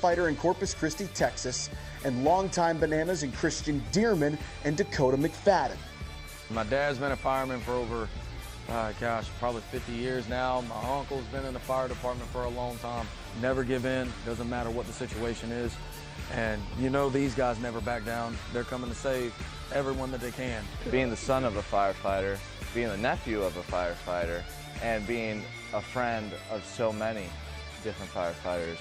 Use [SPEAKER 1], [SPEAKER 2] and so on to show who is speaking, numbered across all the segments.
[SPEAKER 1] firefighter in Corpus Christi, Texas, and longtime Bananas in Christian Dearman and Dakota McFadden.
[SPEAKER 2] My dad's been a fireman for over, probably 50 years now. My uncle's been in the fire department for a long time. Never give in, doesn't matter what the situation is. And you know these guys never back down. They're coming to save everyone that they can.
[SPEAKER 3] Being the son of a firefighter, being the nephew of a firefighter, and being a friend of so many different firefighters,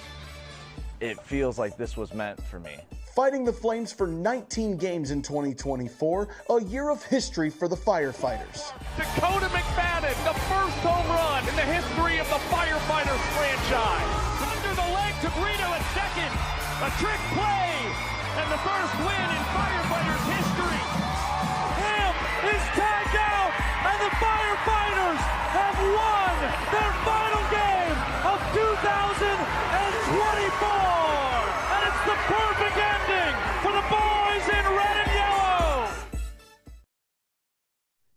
[SPEAKER 3] it feels like this was meant for me.
[SPEAKER 1] Fighting the flames for 19 games in 2024, a year of history for the firefighters.
[SPEAKER 4] Dakota McFadden, the first home run in the history of the Firefighters franchise. Under the leg to Brito at second, a trick play, and the first win in Firefighters history. Ham is tagged out, and the Firefighters have won their final game of 2024. And it's the perfect ending for the boys in red and yellow.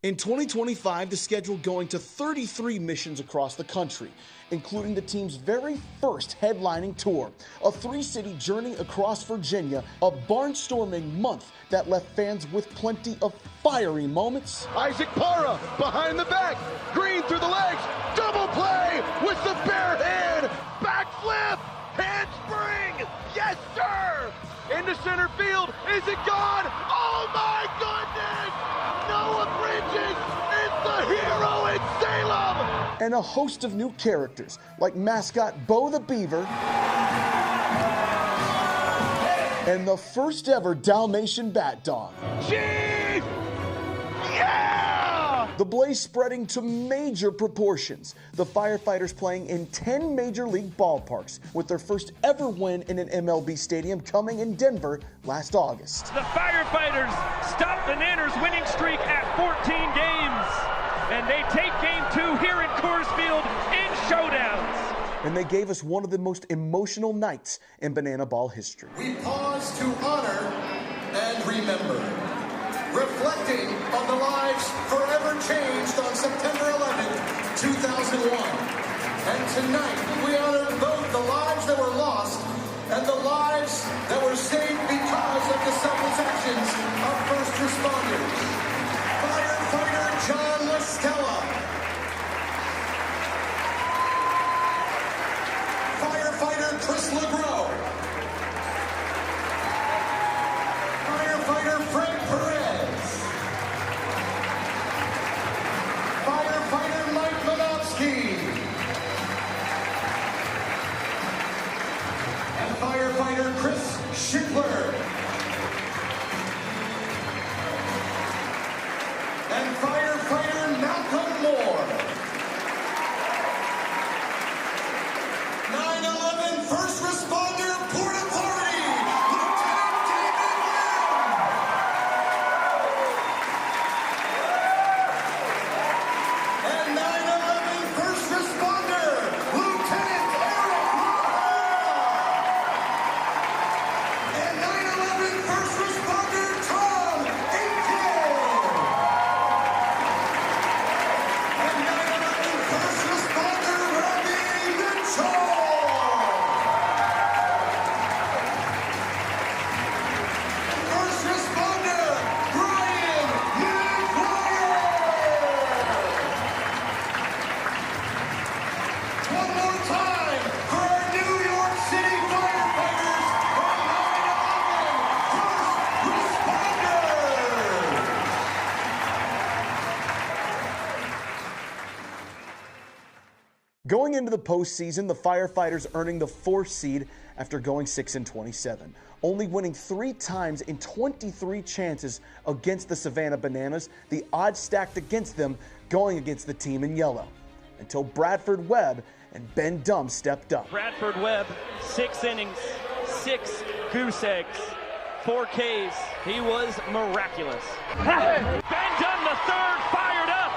[SPEAKER 1] In 2025, the schedule going to 33 missions across the country, including the team's very first headlining tour, a 3-city journey across Virginia, a barnstorming month that left fans with plenty of fiery moments.
[SPEAKER 5] Isaac Para behind the back, Green through the legs, double play with the bare hand, backflip, handspring, yes sir! Into center field, is it gone? Oh my goodness! Noah Bridges is the hero in Salem!
[SPEAKER 1] And a host of new characters, like mascot Bo the Beaver, and the first ever Dalmatian Bat Dog.
[SPEAKER 5] Chief! Yeah!
[SPEAKER 1] The blaze spreading to major proportions. The Firefighters playing in 10 major league ballparks, with their first ever win in an MLB stadium coming in Denver last August.
[SPEAKER 4] The Firefighters stop the Nanners' winning streak at 14 games, and they take game 2 here in Coors Field in showdowns.
[SPEAKER 1] And they gave us one of the most emotional nights in Banana Ball history.
[SPEAKER 6] We pause to honor and remember, reflecting on the lives forever changed on September 11th, 2001. And tonight, we honor both the lives that were lost and the lives that were saved because of the selfless actions of first responders. Firefighter John LaStella. Firefighter Chris LeGros. Firefighter Frank Perez. Firefighter Mike Manofsky. And Firefighter Chris Schickler. And Firefighter Malcolm Moore. 9/11 First Responder Port Authority, Lieutenant David Lim. And 9/11 First Responder, Lieutenant Eric Roja. And 9/11 First Responder Tom Aiken. And 9/11 First Responder Robbie Mitchell. First responder, Brian McGuire. One more time for our New York City firefighters from 9/11 First Responders.
[SPEAKER 1] Going into the postseason, the Firefighters earning the 4th seed after going 6-27, only winning 3 times in 23 chances against the Savannah Bananas, the odds stacked against them going against the team in yellow, until Bradford Webb and Ben Dumb stepped up.
[SPEAKER 4] Bradford Webb, 6 innings, 6 goose eggs, 4 Ks. He was miraculous. Ben Dunn, the third, fired up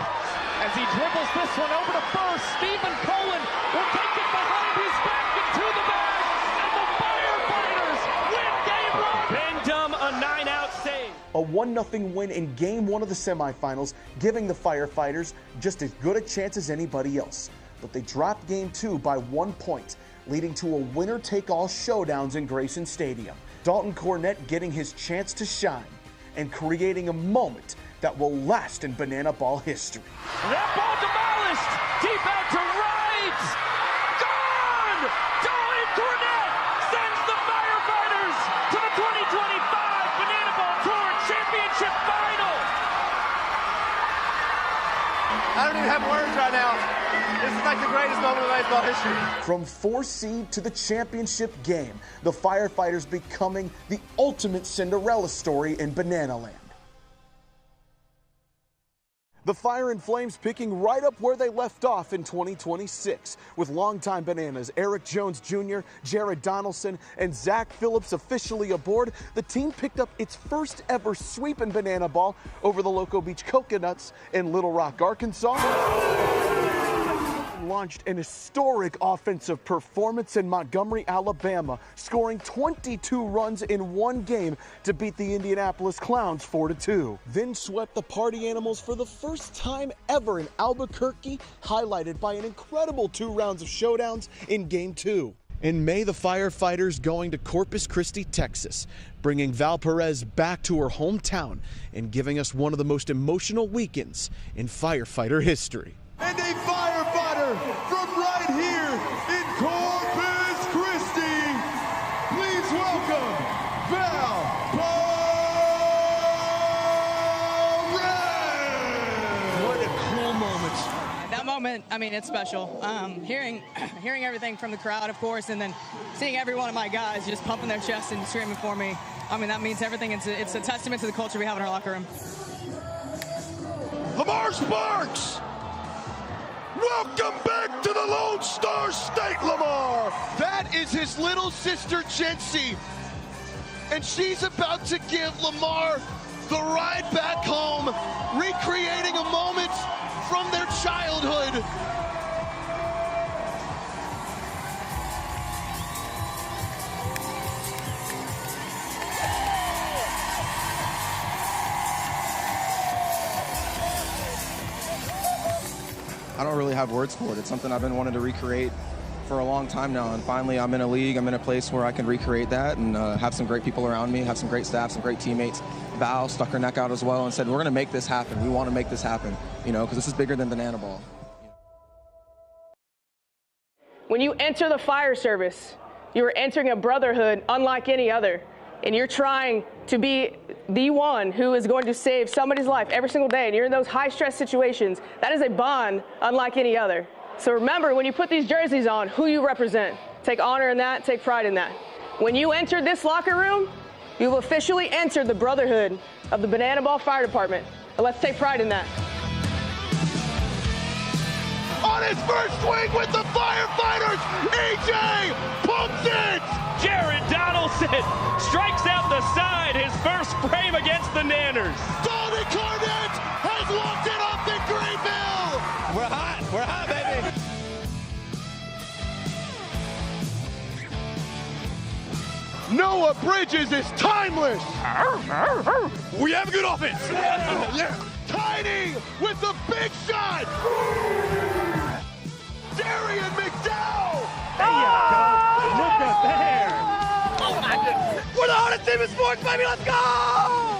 [SPEAKER 4] as he dribbles this one over to first. Stephen Colin will take it behind his back into the bag, and the Firefighters win game 1. Ben Dunn, a 9-out save.
[SPEAKER 1] A 1-0 win in Game 1 of the semifinals, giving the Firefighters just as good a chance as anybody else. But they dropped Game 2 by 1 point, leading to a winner-take-all showdowns in Grayson Stadium. Dalton Cornett getting his chance to shine and creating a moment that will last in banana ball history.
[SPEAKER 4] That ball demolished, deep out to right, gone! Dalton Cornett sends the Firefighters to the 2025 Banana Ball Tour Championship Final.
[SPEAKER 7] I don't even have words right now. This is like the greatest moment of baseball history.
[SPEAKER 1] From 4 seed to the championship game, the Firefighters becoming the ultimate Cinderella story in Banana Land. The Fire and Flames picking right up where they left off in 2026, with longtime Bananas Eric Jones Jr., Jared Donaldson, and Zach Phillips officially aboard. The team picked up its first ever sweep in Banana Ball over the Loco Beach Coconuts in Little Rock, Arkansas. Launched an historic offensive performance in Montgomery, Alabama, scoring 22 runs in one game to beat the Indianapolis Clowns 4-2. Then swept the Party Animals for the first time ever in Albuquerque, highlighted by an incredible 2 rounds of showdowns in Game 2. In May, the Firefighters going to Corpus Christi, Texas, bringing Val Perez back to her hometown and giving us one of the most emotional weekends in firefighter history.
[SPEAKER 5] And a firefighter from right here in Corpus Christi. Please welcome Val Perez.
[SPEAKER 1] What a cool moment.
[SPEAKER 8] That moment, I mean, it's special. Hearing everything from the crowd, of course, and then seeing every one of my guys just pumping their chests and screaming for me. I mean, that means everything. It's a testament to the culture we have in our locker room.
[SPEAKER 5] Lamar Sparks. Welcome back to the Lone Star State, Lamar. That is his little sister, Jency. And she's about to give Lamar the ride back home, recreating a moment from their childhood.
[SPEAKER 9] I don't really have words for it. It's something I've been wanting to recreate for a long time now, and finally I'm in a league, I'm in a place where I can recreate that and have some great people around me, have some great staff, some great teammates. Val stuck her neck out as well and said, we're going to make this happen. We want to make this happen, you know, because this is bigger than Banana Ball.
[SPEAKER 8] When you enter the fire service, you are entering a brotherhood unlike any other, and you're trying to be the one who is going to save somebody's life every single day, and you're in those high-stress situations. That is a bond unlike any other. So remember, when you put these jerseys on, who you represent. Take honor in that, take pride in that. When you enter this locker room, you've officially entered the brotherhood of the Banana Ball Fire Department. And let's take pride in that.
[SPEAKER 5] On his first swing with the Firefighters, EJ pumps it!
[SPEAKER 4] Jared Donaldson strikes out the side, his first frame against the Nanners.
[SPEAKER 5] Dalton Cornett has walked it up in Greenville!
[SPEAKER 7] We're hot, baby.
[SPEAKER 5] Noah Bridges is timeless!
[SPEAKER 7] We have a good offense.
[SPEAKER 5] Yeah. Tiny with the big shot! Darian McDowell!
[SPEAKER 7] There you go. Look at there. Oh my goodness. We're the hottest team in sports, baby. Let's go!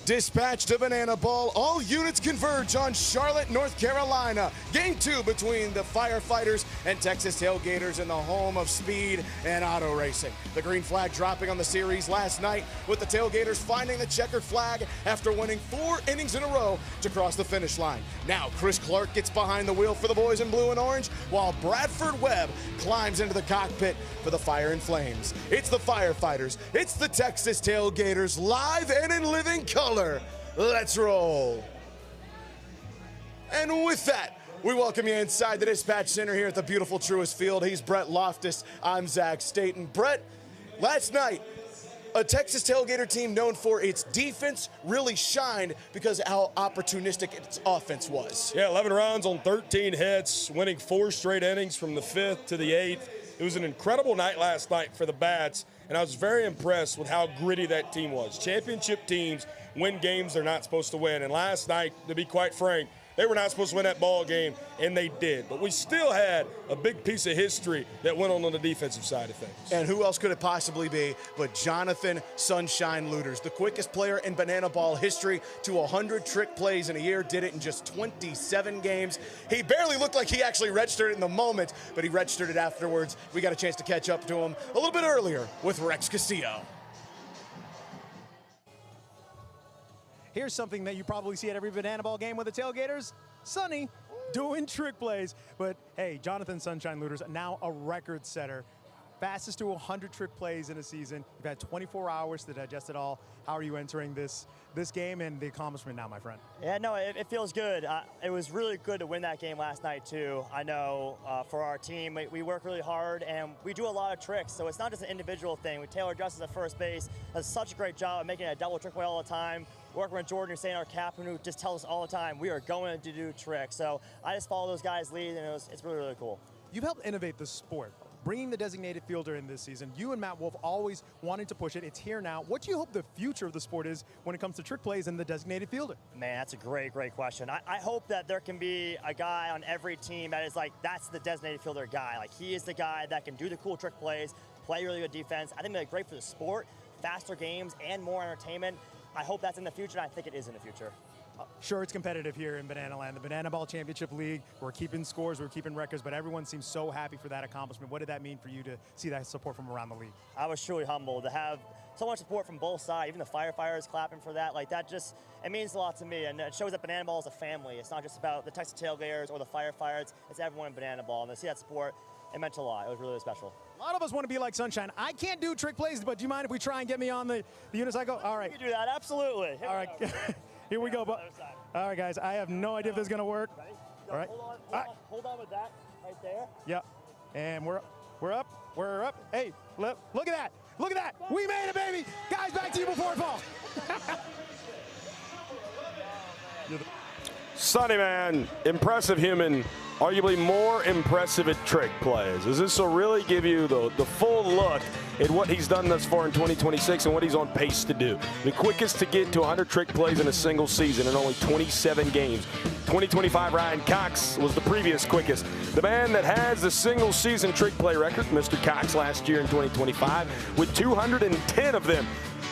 [SPEAKER 1] Dispatch to Banana Ball. All units converge on Charlotte, North Carolina. Game 2 between the Firefighters and Texas Tailgaters in the home of speed and auto racing. The green flag dropping on the series last night, with the Tailgaters finding the checkered flag after winning 4 innings in a row to cross the finish line. Now Chris Clark gets behind the wheel for the boys in blue and orange, while Bradford Webb climbs into the cockpit for the Fire and Flames. It's the Firefighters. It's the Texas Tailgaters, live and in living color. Let's roll. And with that, we welcome you inside the Dispatch Center here at the beautiful Truist Field. He's Brett Loftus. I'm Zach Staten. Brett, last night, a Texas Tailgater team known for its defense really shined because of how opportunistic its offense was.
[SPEAKER 10] Yeah, 11 runs on 13 hits, winning 4 straight innings from the 5th to the 8th. It was an incredible night last night for the Bats, and I was very impressed with how gritty that team was. Championship teams win games they're not supposed to win, and last night, to be quite frank, they were not supposed to win that ball game, and they did. But we still had a big piece of history that went on the defensive side of things.
[SPEAKER 11] And who else could it possibly be but Jonathan Sunshine Looters, the quickest player in banana ball history to 100 trick plays in a year, did it in just 27 games. He barely looked like he actually registered it in the moment, but he registered it afterwards. We got a chance to catch up to him a little bit earlier with Rex Castillo.
[SPEAKER 12] Here's something that you probably see at every banana ball game with the Tailgaters. Sonny doing trick plays. But hey, Jonathan Sunshine Looters, now a record setter. Fastest to 100 trick plays in a season. You've had 24 hours to digest it all. How are you entering this game and the accomplishment now, my friend?
[SPEAKER 13] Yeah, no, it feels good. It was really good to win that game last night, too. I know for our team, we work really hard, and we do a lot of tricks, so it's not just an individual thing. Taylor Justice at first base does such a great job of making a double trick play all the time. Working with Jordan Hussein, our captain, who just tells us all the time, we are going to do tricks. So I just follow those guys' lead, and it's really, really cool.
[SPEAKER 12] You've helped innovate the sport, bringing the designated fielder in this season. You and Matt Wolf always wanted to push it. It's here now. What do you hope the future of the sport is when it comes to trick plays and the designated fielder?
[SPEAKER 13] Man, that's a great, great question. I hope that there can be a guy on every team that is like, that's the designated fielder guy. Like, he is the guy that can do the cool trick plays, play really good defense. I think it'd be great for the sport, faster games, and more entertainment. I hope that's in the future, and I think it is in the future.
[SPEAKER 12] Sure, it's competitive here in Banana Land. The Banana Ball Championship League, we're keeping scores, we're keeping records, but everyone seems so happy for that accomplishment. What did that mean for you to see that support from around the league?
[SPEAKER 13] I was truly humbled to have so much support from both sides, even the Firefighters clapping for that. Like, that just, it means a lot to me, and it shows that Banana Ball is a family. It's not just about the Texas Tailgaters or the Firefighters, it's everyone in Banana Ball, and to see that support, it meant a lot. It was really, really special.
[SPEAKER 12] A lot of us want to be like Sunshine. I can't do trick plays, but do you mind if we try and get me on the unicycle? All right.
[SPEAKER 13] You can do that, absolutely.
[SPEAKER 12] All right. Here we go. All right, guys. I have no idea if this is going to work.
[SPEAKER 13] Ready?
[SPEAKER 12] All right.
[SPEAKER 13] Hold on with that right there.
[SPEAKER 12] Yeah. And we're up. We're up. Hey, look at that. Look at that. We made it, baby. Guys, back to you before it falls.
[SPEAKER 10] Sonny, man, impressive human, arguably more impressive at trick plays. Does this will really give you the full look at what he's done thus far in 2026 and what he's on pace to do? The quickest to get to 100 trick plays in a single season in only 27 games. 2025 Ryan Cox was the previous quickest. The man that has the single season trick play record, Mr. Cox, last year in 2025, with 210 of them.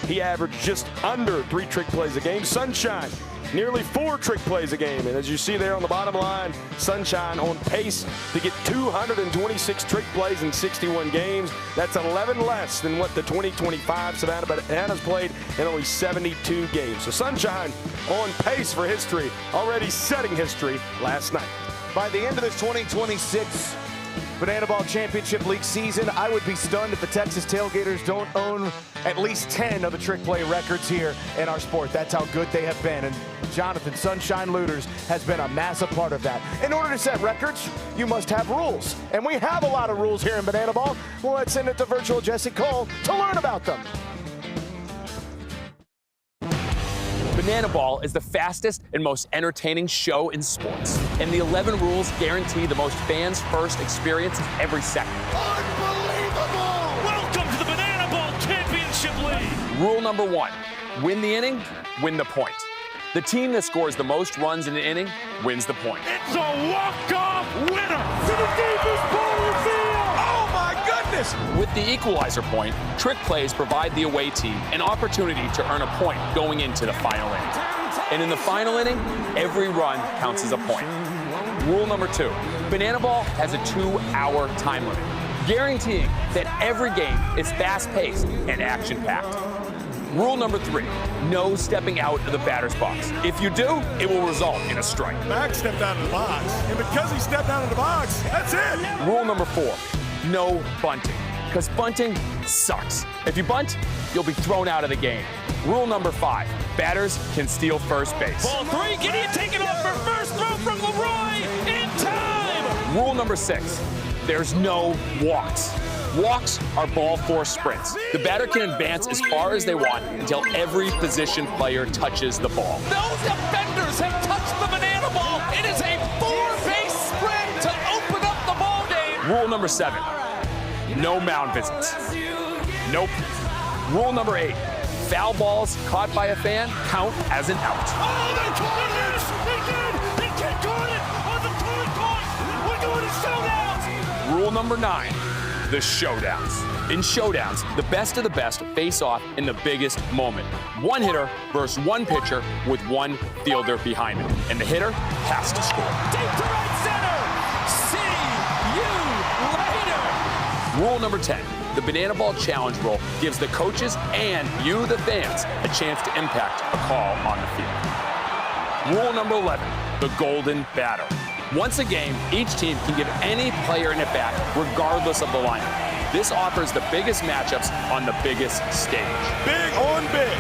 [SPEAKER 10] He averaged just under 3 trick plays a game. Sunshine, nearly 4 trick plays a game. And as you see there on the bottom line, Sunshine on pace to get 226 trick plays in 61 games. That's 11 less than what the 2025 Savannah Bananas played in only 72 games. So Sunshine on pace for history, already setting history last night.
[SPEAKER 11] By the end of this 2026 Banana Ball Championship League season, I would be stunned if the Texas Tailgaters don't own at least 10 of the trick play records here in our sport. That's how good they have been, and Jonathan Sunshine Looters has been a massive part of that. In order to set records, you must have rules, and we have a lot of rules here in Banana Ball. Well, let's send it to virtual Jesse Cole to learn about them.
[SPEAKER 14] Banana Ball is the fastest and most entertaining show in sports. And the 11 rules guarantee the most fans-first experience every second.
[SPEAKER 7] Unbelievable! Welcome to the Banana Ball Championship League!
[SPEAKER 14] Rule number 1, win the inning, win the point. The team that scores the most runs in an inning wins the point.
[SPEAKER 7] It's a walk-off winner! To the deepest part of the field! Oh my goodness!
[SPEAKER 14] With the equalizer point, trick plays provide the away team an opportunity to earn a point going into the final inning. And in the final inning, every run counts as a point. Rule number 2, Banana Ball has a 2-hour time limit, guaranteeing that every game is fast-paced and action-packed. Rule number 3, no stepping out of the batter's box. If you do, it will result in a strike.
[SPEAKER 7] Max stepped out of the box, and because he stepped out of the box, that's it.
[SPEAKER 14] Rule number 4, no bunting, because bunting sucks. If you bunt, you'll be thrown out of the game. Rule number 5, batters can steal first base.
[SPEAKER 7] Ball 3, Gideon taking off for first, throw from Leroy, in time!
[SPEAKER 14] Rule number 6, there's no walks. Walks are ball force sprints. The batter can advance as far as they want until every position player touches the ball.
[SPEAKER 7] Those defenders have touched the banana ball. It is a 4-base sprint to open up the ball game.
[SPEAKER 14] Rule number 7, no mound visits. Nope. Rule number 8, foul balls caught by a fan count as an out.
[SPEAKER 7] Oh, they caught it! They did! They caught it on the third point! We're doing a showdown!
[SPEAKER 14] Rule number 9, the showdowns. In showdowns, the best of the best face off in the biggest moment. One hitter versus one pitcher with one fielder behind him. And the hitter has to score.
[SPEAKER 7] Deep to right center! See you later!
[SPEAKER 14] Rule number 10, the banana ball challenge rule gives the coaches and you, the fans, a chance to impact a call on the field. Rule number 11, the golden batter. Once a game, each team can give any player an at-bat regardless of the lineup. This offers the biggest matchups on the biggest stage.
[SPEAKER 10] Big on big.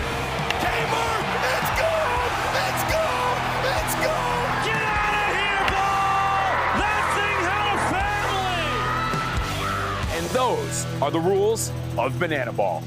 [SPEAKER 7] Gamer, it's gone! It's gone! It's gone! Get out of here, ball! That thing had a family!
[SPEAKER 14] And those are the rules of banana ball.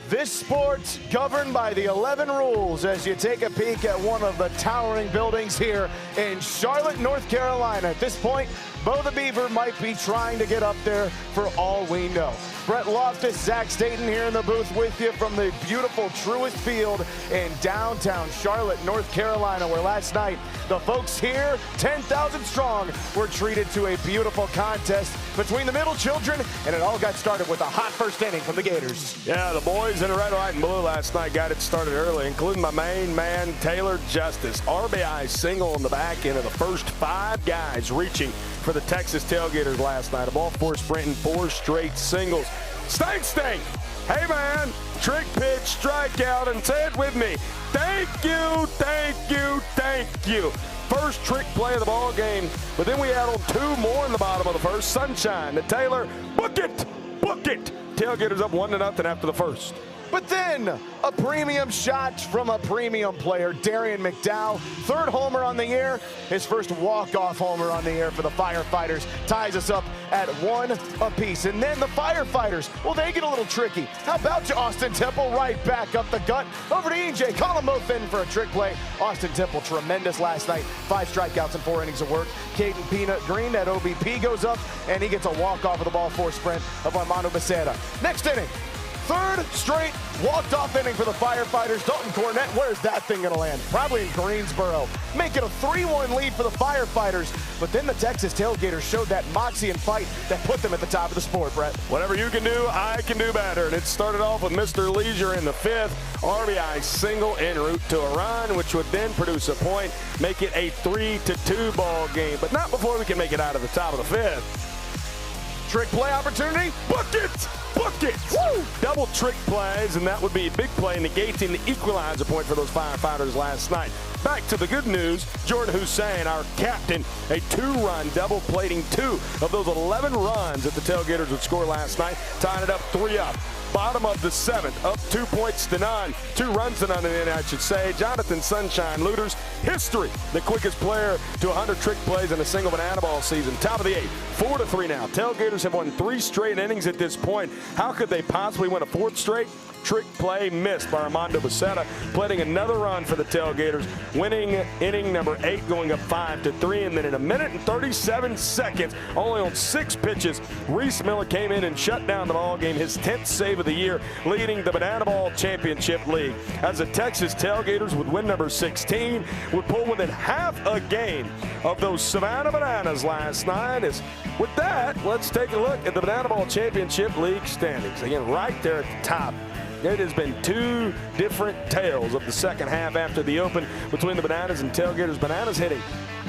[SPEAKER 11] This sport governed by the 11 rules as you take a peek at one of the towering buildings here in Charlotte, North Carolina. At this point, Bo the Beaver might be trying to get up there for all we know. Brett Loftus, Zach Staten here in the booth with you from the beautiful Truist Field in downtown Charlotte, North Carolina, where last night the folks here, 10,000 strong, were treated to a beautiful contest between the middle children, and it all got started with a hot first inning from the Gators.
[SPEAKER 10] Yeah, the boys in the red, white, and blue last night got it started early, including my main man, Taylor Justice. RBI single on the back end of the first 5 guys reaching for the Texas Tailgaters last night. A ball 4 sprinting, 4 straight singles. Stink! Hey, man, trick pitch, strikeout, and say it with me. Thank you, thank you, thank you. First trick play of the ball game, but then we add on 2 more in the bottom of the first. Sunshine to Taylor. Book it! Tailgaters up 1-0 after the first.
[SPEAKER 11] But then, a premium shot from a premium player, Darian McDowell. 3rd homer on the year, his first walk-off homer on the year for the Firefighters. Ties us up at 1 apiece. And then the Firefighters, well, they get a little tricky. How about you, Austin Temple, right back up the gut. Over to EJ, call them both in for a trick play. Austin Temple, tremendous last night. 5 strikeouts and 4 innings of work. Caden Peanut Green, that OBP goes up, and he gets a walk-off of the ball 4 sprint of Armando Becerra. Next inning. 3rd straight walked-off inning for the Firefighters. Dalton Cornett, where's that thing going to land? Probably in Greensboro. Make it a 3-1 lead for the Firefighters. But then the Texas Tailgaters showed that moxie and fight that put them at the top of the sport, Brett.
[SPEAKER 10] Whatever you can do, I can do better. And it started off with Mr. Leisure in the 5th. RBI single en route to a run, which would then produce a point, make it a 3-2 ball game. But not before we can make it out of the top of the 5th.
[SPEAKER 11] Trick play opportunity.
[SPEAKER 10] Book it! Woo! Double trick plays, and that would be a big play negating the equalizer point for those Firefighters last night. Back to the good news, Jordan Hussein, our captain, a 2-run double plating 2 of those 11 runs that the Tailgaters would score last night, tying it up 3-up. Bottom of the 7th, up 2 points to none. 2 runs to none in the end, I should say. Jonathan Sunshine Looters, history, the quickest player to 100 trick plays in a single banana ball season. Top of the 8th, 4-3 now. Tailgaters have won 3 straight innings at this point. How could they possibly win a 4th straight? Trick play missed by Armando Becerra, planting another run for the Tailgaters, winning inning number 8, going up 5-3. And then in 1 minute and 37 seconds, only on 6 pitches, Reese Miller came in and shut down the ball game, his 10th save of the year, leading the Banana Ball Championship League. As the Texas Tailgaters with win number 16 would pull within half a game of those Savannah Bananas last night. With that, let's take a look at the Banana Ball Championship League standings. Again, right there at the top. It has been 2 different tales of the second half after the open between the Bananas and Tailgaters. Bananas hitting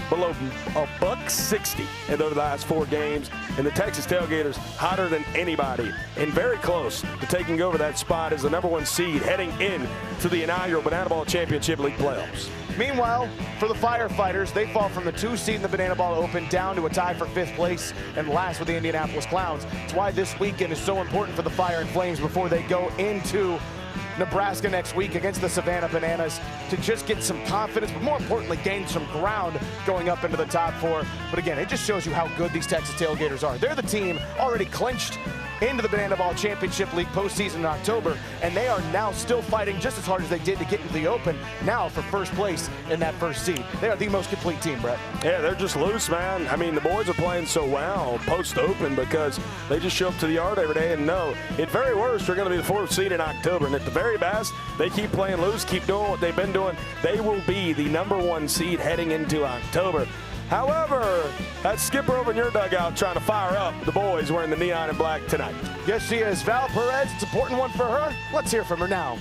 [SPEAKER 10] below $160 in the last 4 games, and the Texas Tailgaters hotter than anybody and very close to taking over that spot as the number 1 seed heading in to the inaugural Banana Ball Championship League playoffs.
[SPEAKER 11] Meanwhile, for the Firefighters, they fall from the 2 seed in the Banana Ball Open down to a tie for 5th place and last with the Indianapolis Clowns. It's why this weekend is so important for the Fire and Flames before they go into Nebraska next week against the Savannah Bananas to just get some confidence, but more importantly, gain some ground going up into the top 4. But again, it just shows you how good these Texas Tailgaters are. They're the team already clinched into the Banana Ball Championship League postseason in October, and they are now still fighting just as hard as they did to get into the Open, now for first place in that first seed. They are the most complete team, Brett.
[SPEAKER 10] Yeah, they're just loose, man. I mean, the boys are playing so well post-Open because they just show up to the yard every day and know, at very worst, they're going to be the fourth seed in October, and at the very best, they keep playing loose, keep doing what they've been doing. They will be the #1 seed heading into October. However, that skipper over in your dugout trying to fire up the boys wearing the neon and black tonight.
[SPEAKER 11] Yes, she is. Val Perez, it's an important one for her. Let's hear from her now.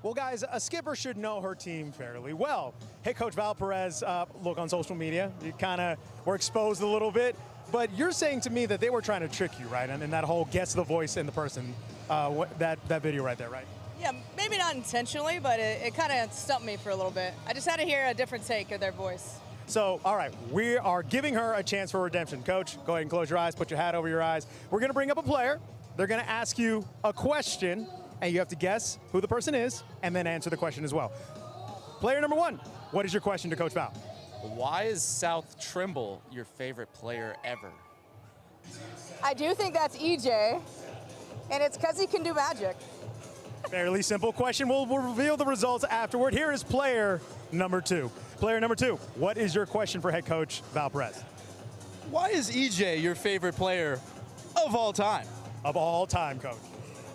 [SPEAKER 12] Well, guys, a skipper should know her team fairly well. Hey, Coach Val Perez, look, on social media, you kind of were exposed a little bit, but you're saying to me that they were trying to trick you, right? And that whole guess the voice in the person, that video right there, right?
[SPEAKER 15] Yeah, maybe not intentionally, but it kind of stumped me for a little bit. I just had to hear a different take of their voice.
[SPEAKER 12] So, all right, we are giving her a chance for redemption. Coach, go ahead and close your eyes, put your hat over your eyes. We're going to bring up a player. They're going to ask you a question, and you have to guess who the person is and then answer the question as well. Player number 1, what is your question to Coach Val?
[SPEAKER 16] Why is South Trimble your favorite player ever?
[SPEAKER 15] I do think that's EJ, and it's because he can do magic.
[SPEAKER 12] Fairly simple question. We'll reveal the results afterward. Here is player number 2. Player number 2, what is your question for head coach Val Perez?
[SPEAKER 16] Why is EJ your favorite player of all time?
[SPEAKER 12] Of all time, Coach.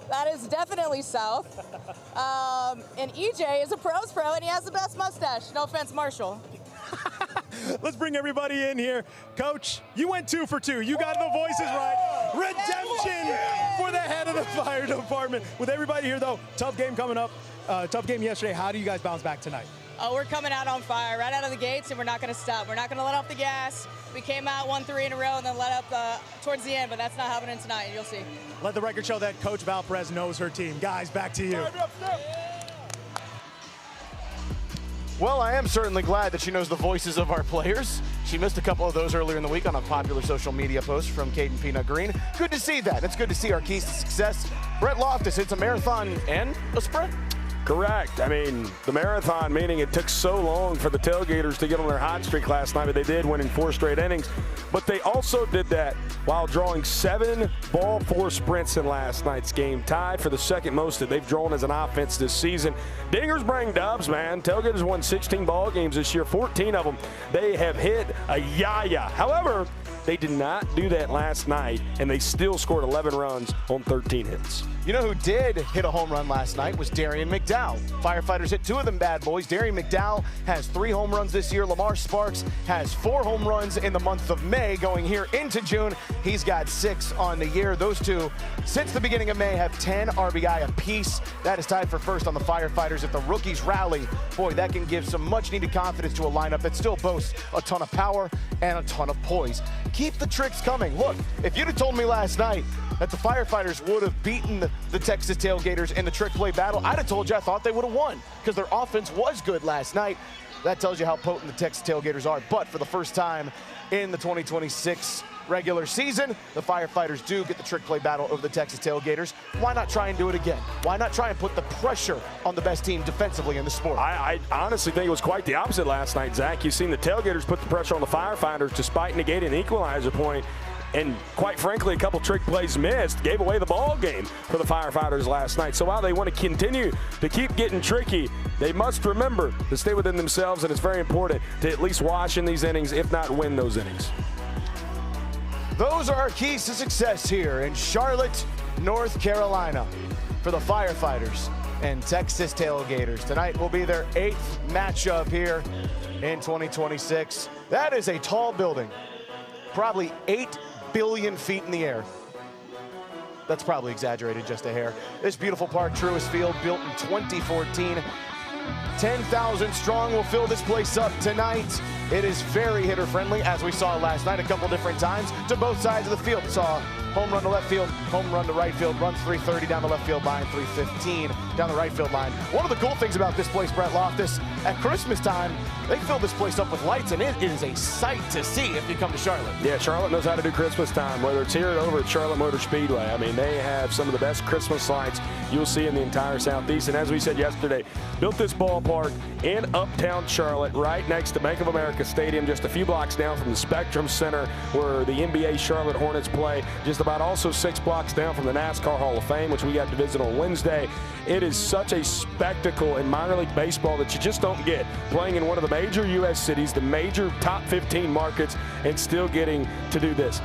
[SPEAKER 15] That is definitely South. And EJ is a pro's pro, and he has the best mustache. No offense, Marshall.
[SPEAKER 12] Let's bring everybody in here. Coach, you went 2 for 2. You got the voices right. Redemption for the head of the fire department. With everybody here, though, tough game coming up. Tough game yesterday. How do you guys bounce back tonight?
[SPEAKER 15] Oh, we're coming out on fire right out of the gates, and we're not going to stop. We're not going to let off the gas. We came out, won 3 in a row, and then let up towards the end, but that's not happening tonight. You'll see.
[SPEAKER 12] Let the record show that Coach Val Perez knows her team. Guys, back to you.
[SPEAKER 11] Well, I am certainly glad that she knows the voices of our players. She missed a couple of those earlier in the week on a popular social media post from Caden Peanut Green. Good to see that. It's good to see our keys to success. Brett Loftus hits a marathon and a sprint.
[SPEAKER 10] Correct. I mean, the marathon, meaning it took so long for the Tailgaters to get on their hot streak last night, but they did, winning 4 straight innings. But they also did that while drawing 7 ball 4 sprints in last night's game, tied for the second most that they've drawn as an offense this season. Dingers bring dubs, man. Tailgaters won 16 ball games this year, 14 of them. They have hit a yaya. However, they did not do that last night, and they still scored 11 runs on 13 hits.
[SPEAKER 11] You know who did hit a home run last night was Darian McDowell. Firefighters hit 2 of them bad boys. Darian McDowell has 3 home runs this year. Lamar Sparks has 4 home runs in the month of May. Going here into June, he's got 6 on the year. Those 2, since the beginning of May, have 10 RBI apiece. That is tied for first on the Firefighters. If the rookies rally, boy, that can give some much-needed confidence to a lineup that still boasts a ton of power and a ton of poise. Keep the tricks coming. Look, if you'd have told me last night that the Firefighters would have beaten the Texas Tailgaters in the trick play battle, I'd have told you I thought they would have won because their offense was good last night. That tells you how potent the Texas Tailgaters are. But for the first time in the 2026 regular season, the Firefighters do get the trick play battle over the Texas Tailgaters. Why not try and do it again? Why not try and put the pressure on the best team defensively in the sport?
[SPEAKER 10] I honestly think it was quite the opposite last night, Zach. You've seen the Tailgaters put the pressure on the Firefighters despite negating an equalizer point. And quite frankly, a couple trick plays missed, gave away the ball game for the Firefighters last night. So while they want to continue to keep getting tricky, they must remember to stay within themselves, and it's very important to at least wash in these innings, if not win those innings.
[SPEAKER 11] Those are our keys to success here in Charlotte, North Carolina for the Firefighters and Texas Tailgaters. Tonight will be their 8th matchup here in 2026. That is a tall building, probably 8 billion feet in the air. That's probably exaggerated just a hair. This beautiful park, Truist Field, built in 2014. 10,000 strong will fill this place up tonight. It is very hitter friendly, as we saw last night a couple different times to both sides of the field. Saw home run to left field, home run to right field, runs 330 down the left field line, 315 down the right field line. One of the cool things about this place, Brett Loftus, at Christmas time, they fill this place up with lights, and it is a sight to see if you come to Charlotte.
[SPEAKER 10] Yeah, Charlotte knows how to do Christmas time, whether it's here or over at Charlotte Motor Speedway. I mean, they have some of the best Christmas lights you'll see in the entire Southeast. And as we said yesterday, built this ballpark in uptown Charlotte, right next to Bank of America Stadium, just a few blocks down from the Spectrum Center where the NBA Charlotte Hornets play, just about also 6 blocks down from the NASCAR Hall of Fame, which we got to visit on Wednesday. It is such a spectacle in minor league baseball that you just don't get, playing in one of the major U.S. cities, the major top 15 markets, and still getting to do this.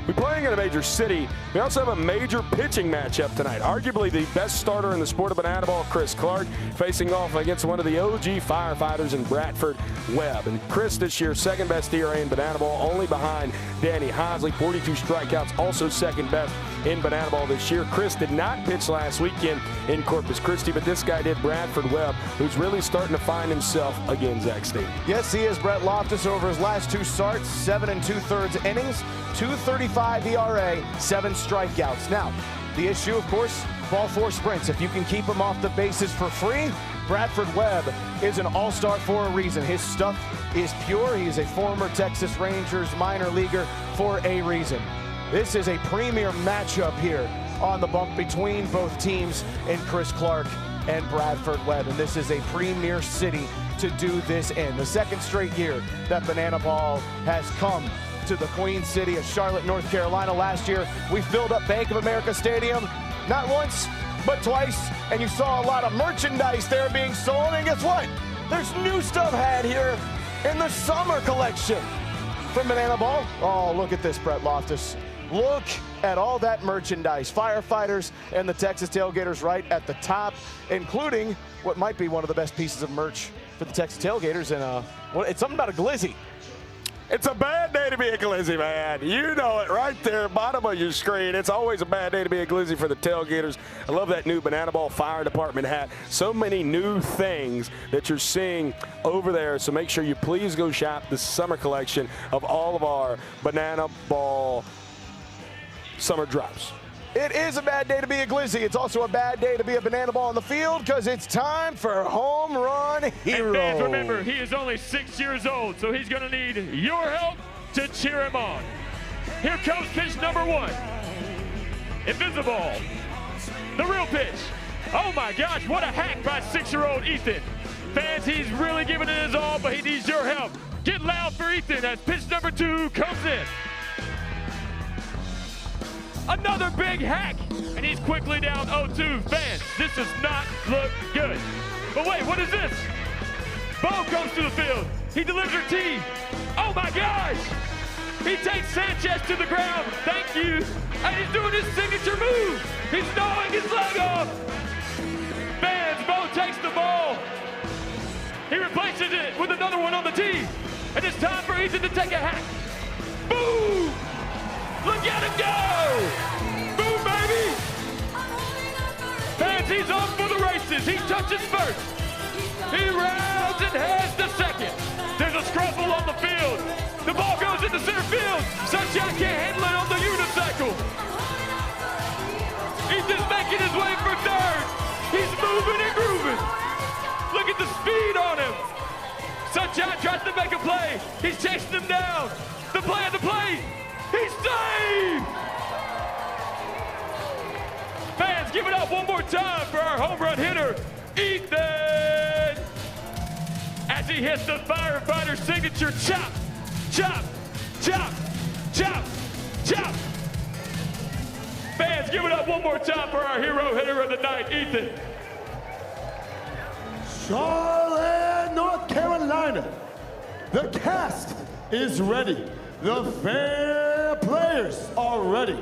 [SPEAKER 10] We're playing in a major city. We also have a major pitching matchup tonight. Arguably the best starter in the sport of banana ball, Chris Clark, facing off against one of the OG Firefighters in Bradford Webb. And Chris this year, second best ERA in banana ball, only behind Danny Hosley, 42 strikeouts, also second best in banana ball this year. Chris did not pitch last weekend in Corpus Christi, but this guy did, Bradford Webb, who's really starting to find himself again, Zach Steen.
[SPEAKER 11] Yes, he is. Brett Loftus over his last 2 starts, 7 2/3 innings, 2.35 ERA, 7 strikeouts. Now, the issue, of course, ball 4 sprints. If you can keep him off the bases for free, Bradford Webb is an all-star for a reason. His stuff is pure. He is a former Texas Rangers minor leaguer for a reason. This is a premier matchup here on the bump between both teams in Chris Clark and Bradford Webb, and this is a premier city to do this in. The second straight year that banana ball has come to the Queen City of Charlotte, North Carolina. Last year, we filled up Bank of America Stadium, not once, but twice, and you saw a lot of merchandise there being sold, and guess what? There's new stuff had here in the summer collection from banana ball. Oh, look at this, Brett Loftus. Look at all that merchandise. Firefighters and the Texas Tailgaters right at the top, including what might be one of the best pieces of merch for the Texas Tailgaters. And it's something about a glizzy.
[SPEAKER 10] It's a bad day to be a glizzy, man. You know it right there, bottom of your screen. It's always a bad day to be a glizzy for the Tailgaters. I love that new Banana Ball Fire Department hat. So many new things that you're seeing over there. So make sure you please go shop the summer collection of all of our Banana Ball summer drops.
[SPEAKER 11] It is a bad day to be a glizzy. It's also a bad day to be a banana ball on the field because it's time for Home Run Hero.
[SPEAKER 4] And fans, remember, he is only 6 years old, so he's going to need your help to cheer him on. Here comes pitch number 1. Invisible. The real pitch. Oh my gosh, what a hack by 6-year-old Ethan. Fans, he's really giving it his all, but he needs your help. Get loud for Ethan as pitch number 2 comes in. Another big hack, and he's quickly down 0-2. Fans, this does not look good. But wait, what is this? Bo comes to the field. He delivers her tee. Oh my gosh! He takes Sanchez to the ground. Thank you. And he's doing his signature move. He's gnawing his leg off. Fans, Bo takes the ball. He replaces it with another one on the tee. And it's time for Ethan to take a hack. Boom! Look at him go! Boom, baby! Fans, he's off for the races. He touches first. He rounds and heads to second. There's a scruffle on the field. The ball goes into center field. Sunshine can't handle it on the unicycle. Ethan's making his way for third. He's moving and grooving. Look at the speed on him. Sunshine tries to make a play. He's chasing him down. The play of the play. He's saved! Fans, give it up one more time for our home run hitter, Ethan! As he hits the Firefighter signature chop, chop, chop, chop, chop. Fans, give it up one more time for our hero hitter of the night, Ethan.
[SPEAKER 17] Charlotte, North Carolina. The cast is ready. The fair players are ready.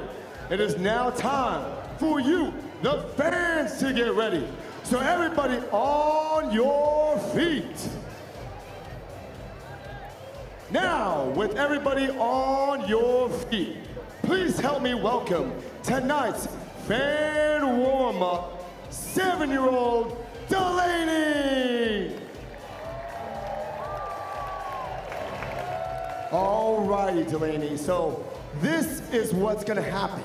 [SPEAKER 17] It is now time for you, the fans, to get ready. So everybody on your feet. Now, with everybody on your feet, please help me welcome tonight's fan warm-up, 7-year-old Delaney. All righty, Delaney. So this is what's going to happen.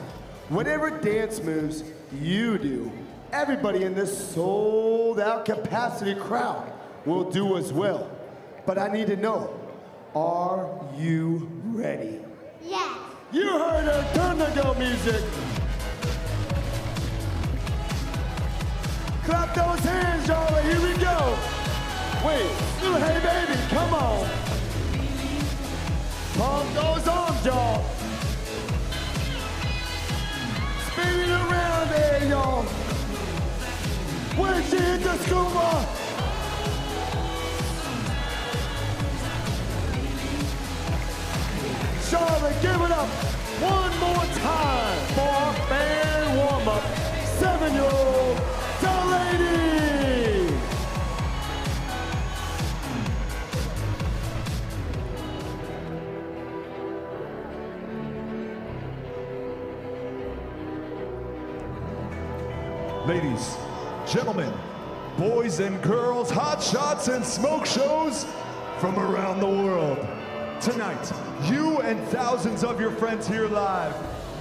[SPEAKER 17] Whatever dance moves you do, everybody in this sold-out capacity crowd will do as well. But I need to know, are you ready?
[SPEAKER 18] Yes.
[SPEAKER 17] You heard her. Turn the go music. Clap those hands, y'all. Here we go. Wait, little hey baby, come on. Pump those arms, y'all. Spin it around there, y'all. When she hit the scuba. Charlotte, give it up one more time for our fan warm-up. 7-year-old Tailgaters.
[SPEAKER 19] Ladies, gentlemen, boys and girls, hot shots and smoke shows from around the world. Tonight, you and thousands of your friends here live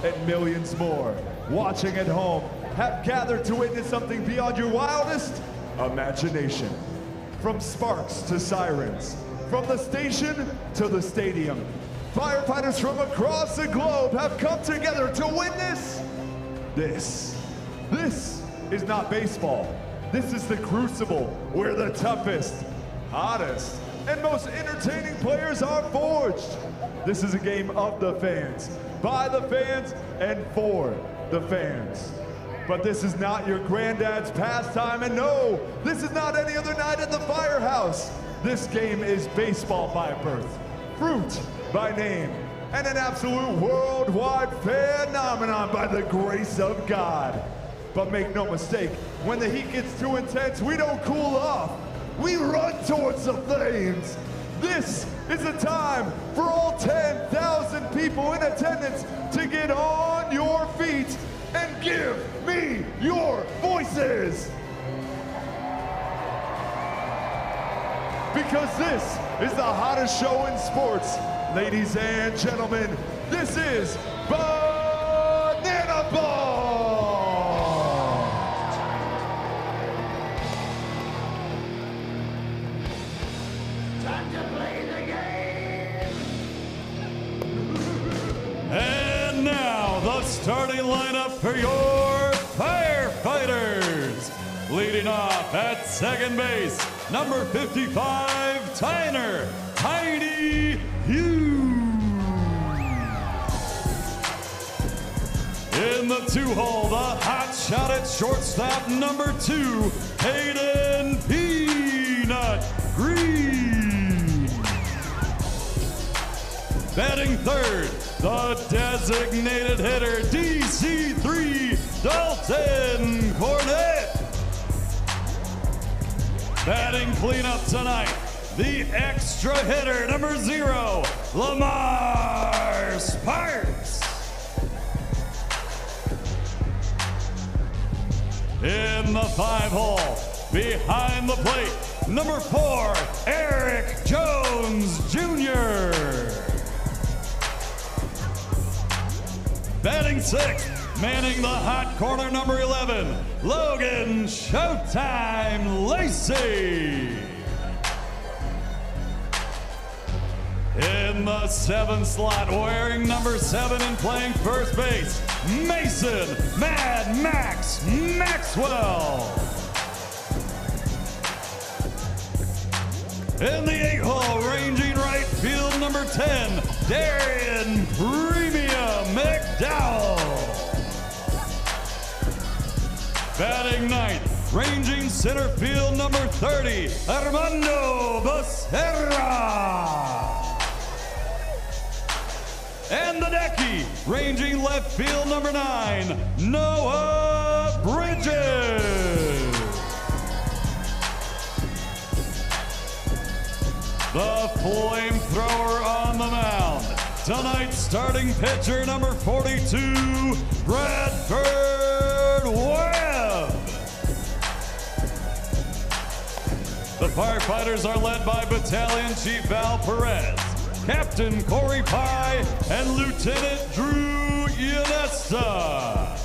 [SPEAKER 19] and millions more watching at home have gathered to witness something beyond your wildest imagination. From sparks to sirens, from the station to the stadium, firefighters from across the globe have come together to witness this. This is not baseball. This is the crucible where the toughest, hottest, and most entertaining players are forged. This is a game of the fans, by the fans, and for the fans. But this is not your granddad's pastime, and no, this is not any other night at the firehouse. This game is baseball by birth, fruit by name, and an absolute worldwide phenomenon by the grace of God. But make no mistake, when the heat gets too intense, we don't cool off. We run towards the flames. This is a time for all 10,000 people in attendance to get on your feet and give me your voices. Because this is the hottest show in sports. Ladies and gentlemen, this is Banana Ball.
[SPEAKER 20] And now the starting lineup for your Firefighters. Leading off at second base, number 55, Tyner Tiny Hughes. In the 2-hole, the hot shot at shortstop, number 2, Hayden Peanut Green. Batting third, the designated hitter, DC3, Dalton Cornett. Batting cleanup tonight, the extra hitter, number 0, Lamar Sparks. In the 5-hole, behind the plate, number 4, Eric Jones Jr. Batting sixth, manning the hot corner, number 11, Logan Showtime Lacey. In the 7th slot, wearing number 7 and playing first base, Mason Mad Max Maxwell. In the 8-hole, ranging right field, number 10, Darian Premium McDowell. Batting ninth, ranging center field, number 30, Armando Becerra. And the decky, ranging left field, number 9, Noah Bridges. The flamethrower on the mound. Tonight's starting pitcher, number 42, Bradford Webb. The Firefighters are led by Battalion Chief Val Perez, Captain Corey Pye, and Lieutenant Drew Ionescu. Costa.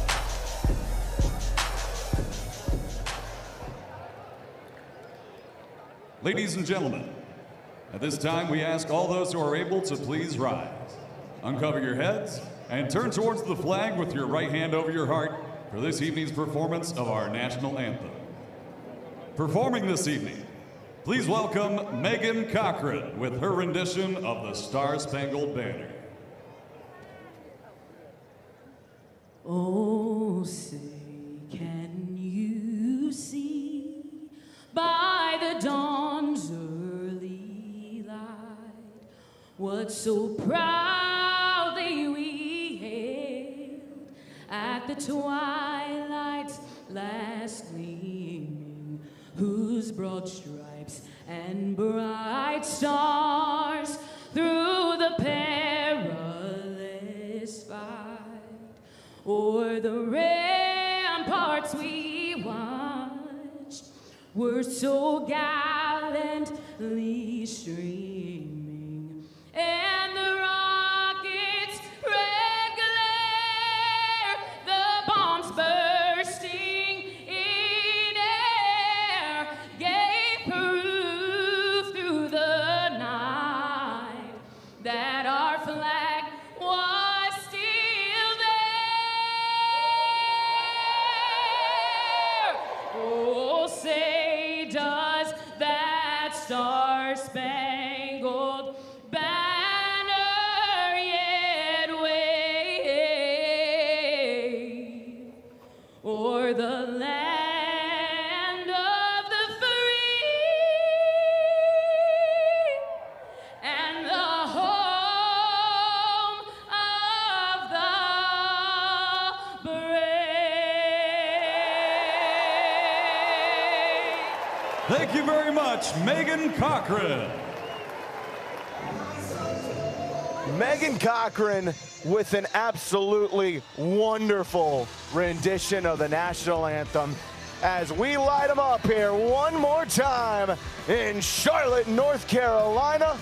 [SPEAKER 20] Ladies and gentlemen, at this time we ask all those who are able to please rise. Uncover your heads and turn towards the flag with your right hand over your heart for this evening's performance of our national anthem. Performing this evening, please welcome Megan Cochran with her rendition of the Star-Spangled Banner.
[SPEAKER 18] Oh, say, can you see by the dawn's early light what so proudly we hailed at the twilight's last gleaming, whose broad stripes and bright stars through the perilous fight o'er the ramparts we watched were so gallantly streaming, and the rockets' red glare, the bombs bursting in air, gave proof through the night that our flag was still there. Oh, say does that star-spangled banner yet wave o'er the land of the free and the home of the brave.
[SPEAKER 20] Thank you very much, Megan Cochran.
[SPEAKER 11] Megan Cochran with an absolutely wonderful rendition of the national anthem as we light them up here one more time in Charlotte, North Carolina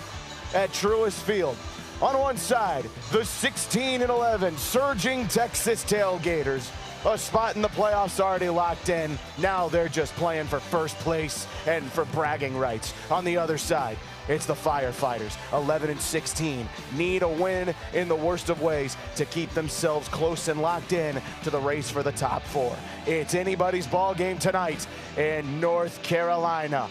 [SPEAKER 11] at Truist Field. On one side, the 16-11 surging Texas Tailgaters. A spot in the playoffs already locked in. Now they're just playing for first place and for bragging rights. On the other side, it's the Firefighters, 11-16, need a win in the worst of ways to keep themselves close and locked in to the race for the top four. It's anybody's ball game tonight in North Carolina.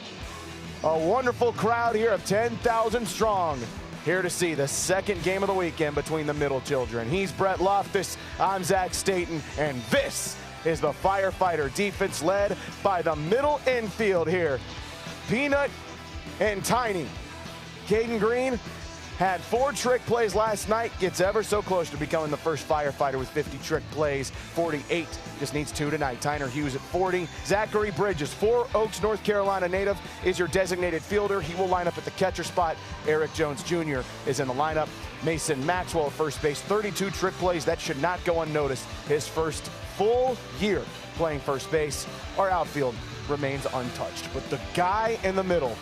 [SPEAKER 11] A wonderful crowd here of 10,000 strong, here to see the second game of the weekend between the middle children. He's Brett Loftus, I'm Zach Staten, and this is the Firefighter defense led by the middle infield here. Peanut and Tiny. Caden Green had 4 trick plays last night, gets ever so close to becoming the first Firefighter with 50 trick plays, 48, just needs 2 tonight. Tyner Hughes at 40. Zachary Bridges, 4 Oaks, North Carolina native, is your designated fielder. He will line up at the catcher spot. Eric Jones Jr. is in the lineup. Mason Maxwell at first base, 32 trick plays. That should not go unnoticed. His first full year playing first base. Our outfield remains untouched, but the guy in the middle,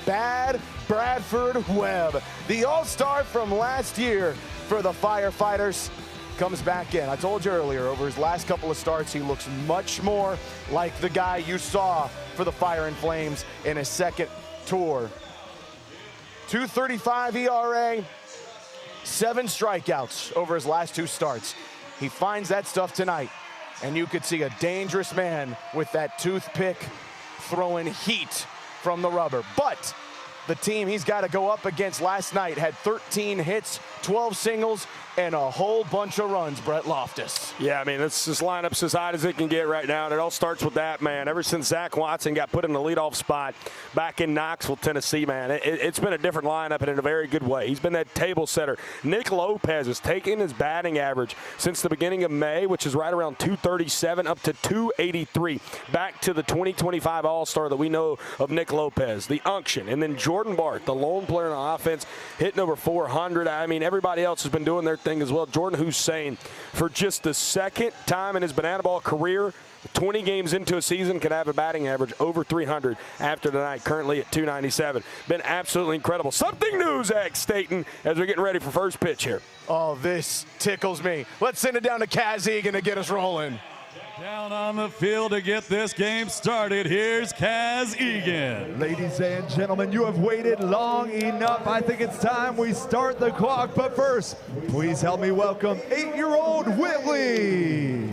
[SPEAKER 11] Bad Bradford Webb, the all-star from last year for the Firefighters, comes back in. I told you earlier, over his last couple of starts, he looks much more like the guy you saw for the Fire and Flames in his second tour. 2.35 ERA, 7 strikeouts over his last 2 starts. He finds that stuff tonight, and you could see a dangerous man with that toothpick throwing heat from the rubber. But the team he's got to go up against last night had 13 hits, 12 singles, and a whole bunch of runs, Brett Loftus.
[SPEAKER 10] Yeah, I mean, this lineup's as hot as it can get right now, and it all starts with that, man. Ever since Zach Watson got put in the leadoff spot back in Knoxville, Tennessee, man, it's been a different lineup and in a very good way. He's been that table setter. Nick Lopez has taken his batting average since the beginning of May, which is right around 237, up to 283, back to the 2025 All-Star that we know of Nick Lopez, the unction. And then Jordan Bart, the lone player on offense, hitting over 400. I mean, everybody else has been doing their thing as well. Jordan Hussein, for just the second time in his Banana Ball career, 20 games into a season, could have a batting average over 300 after tonight, currently at 297. Been absolutely incredible. Something new, Zach Staten, as we're getting ready for first pitch here.
[SPEAKER 11] Oh, this tickles me. Let's send it down to Kaz Egan to get us rolling.
[SPEAKER 20] Down on the field to get this game started, here's Kaz Egan.
[SPEAKER 19] Ladies and gentlemen, you have waited long enough. I think it's time we start the clock. But first, please help me welcome 8-year-old Whitley.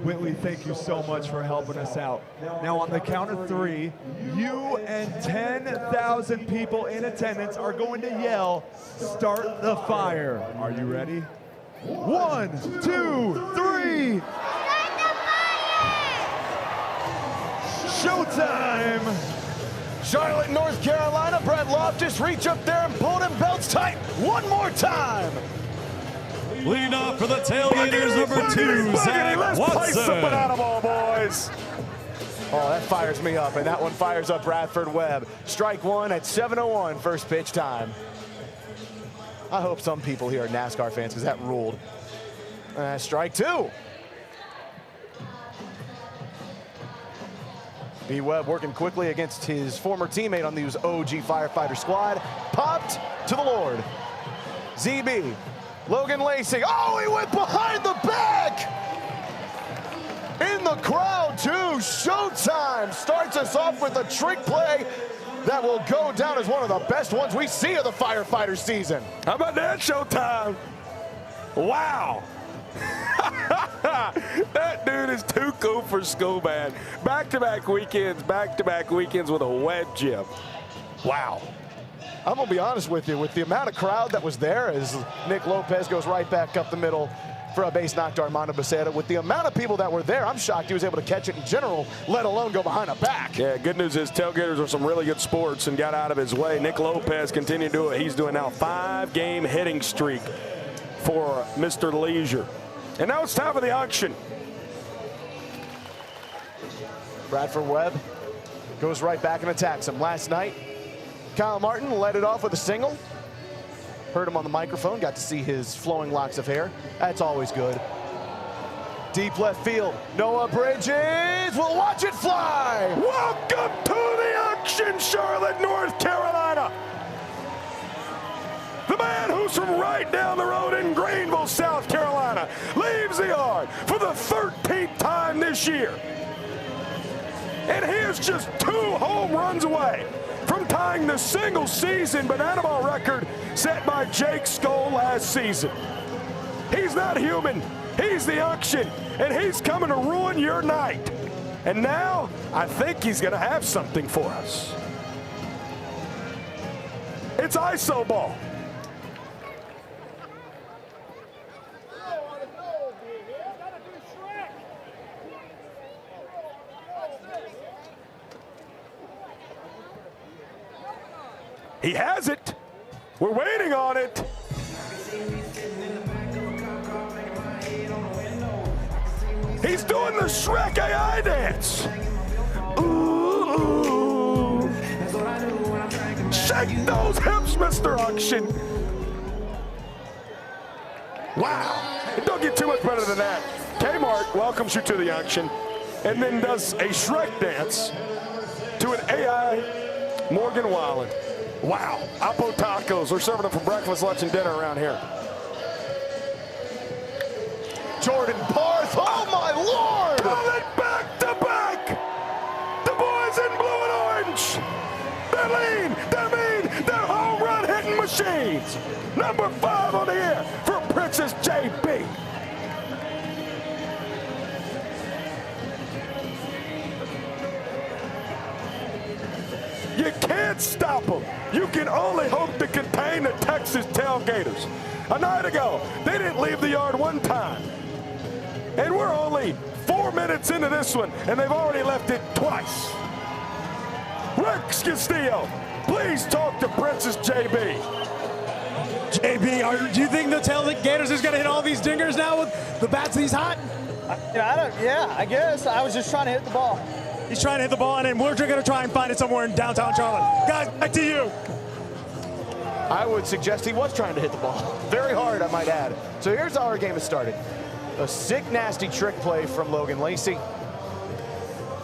[SPEAKER 19] Whitley, thank you so much for helping us out. Now on the count of 3, you and 10,000 people in attendance are going to yell, "Start the fire." Are you ready? 1, 2, 3. Showtime!
[SPEAKER 11] Charlotte, North Carolina, Brett Loftus, reach up there and pull them belts tight one more time.
[SPEAKER 20] Leading off for the Tailgaters, number 2, Zach
[SPEAKER 11] Let's play some
[SPEAKER 20] Watson.
[SPEAKER 11] banana ball, boys. Oh, that fires me up, and that one fires up Bradford Webb. Strike one at 7:01, first pitch time. I hope some people here are NASCAR fans, because that ruled. Strike two. B. Webb working quickly against his former teammate on the OG Firefighter squad. Popped to the Lord. ZB. Logan Lacey. Oh, he went behind the back. In the crowd, too. Showtime starts us off with a trick play that will go down as one of the best ones we see of the Firefighter season.
[SPEAKER 10] How about that, Showtime? Wow. That dude is too cool for school, man. Back-to-back weekends with a web gym. Wow.
[SPEAKER 11] I'm going to be honest with you, with the amount of crowd that was there as Nick Lopez goes right back up the middle for a base knock to Armando Becerra, with the amount of people that were there, I'm shocked he was able to catch it in general, let alone go behind a back.
[SPEAKER 10] Yeah, good news is Tailgaters are some really good sports and got out of his way. Nick Lopez continued to do what he's doing now. 5-game hitting streak for Mr. Leisure. And now it's time for the auction.
[SPEAKER 11] Bradford Webb goes right back and attacks him. Last night, Kyle Martin led it off with a single. Heard him on the microphone, got to see his flowing locks of hair. That's always good. Deep left field, Noah Bridges will watch it fly.
[SPEAKER 10] Welcome to the auction, Charlotte, North Carolina. The man who's from right down the road in Greenville, South Carolina, leaves the yard for the 13th time this year. And he is just 2 home runs away from tying the single-season banana ball record set by Jake Skoll last season. He's not human. He's the auction, and he's coming to ruin your night. And now, I think he's going to have something for us. It's ISO ball. He has it. We're waiting on it. He's doing the Shrek AI dance. Ooh. Shake those hips, Mr. Auction. Wow. It don't get too much better than that. Kmart welcomes you to the auction and then does a Shrek dance to an AI Morgan Wallen. Wow, Apo tacos. We're serving them for breakfast, lunch, and dinner around here.
[SPEAKER 11] Jordan Parth, oh my Lord!
[SPEAKER 10] Pull it back to back! The boys in blue and orange! They're lean, they're mean, they're home run hitting machines! Number 5 on the air for Princess JB. You can't stop them. You can only hope to contain the Texas Tailgaters. A night ago, they didn't leave the yard one time. And we're only 4 minutes into this one, and they've already left it twice. Rex Castillo, please talk to Princess JB.
[SPEAKER 12] JB, do you think the Tailgaters is going to hit all these dingers now with the bats he's hot?
[SPEAKER 13] Yeah, I guess. I was just trying to hit the ball.
[SPEAKER 12] He's trying to hit the ball, and then we're going to try and find it somewhere in downtown Charlotte. Guys, back to you.
[SPEAKER 11] I would suggest he was trying to hit the ball. Very hard, I might add. So here's how our game has started. A sick, nasty trick play from Logan Lacey.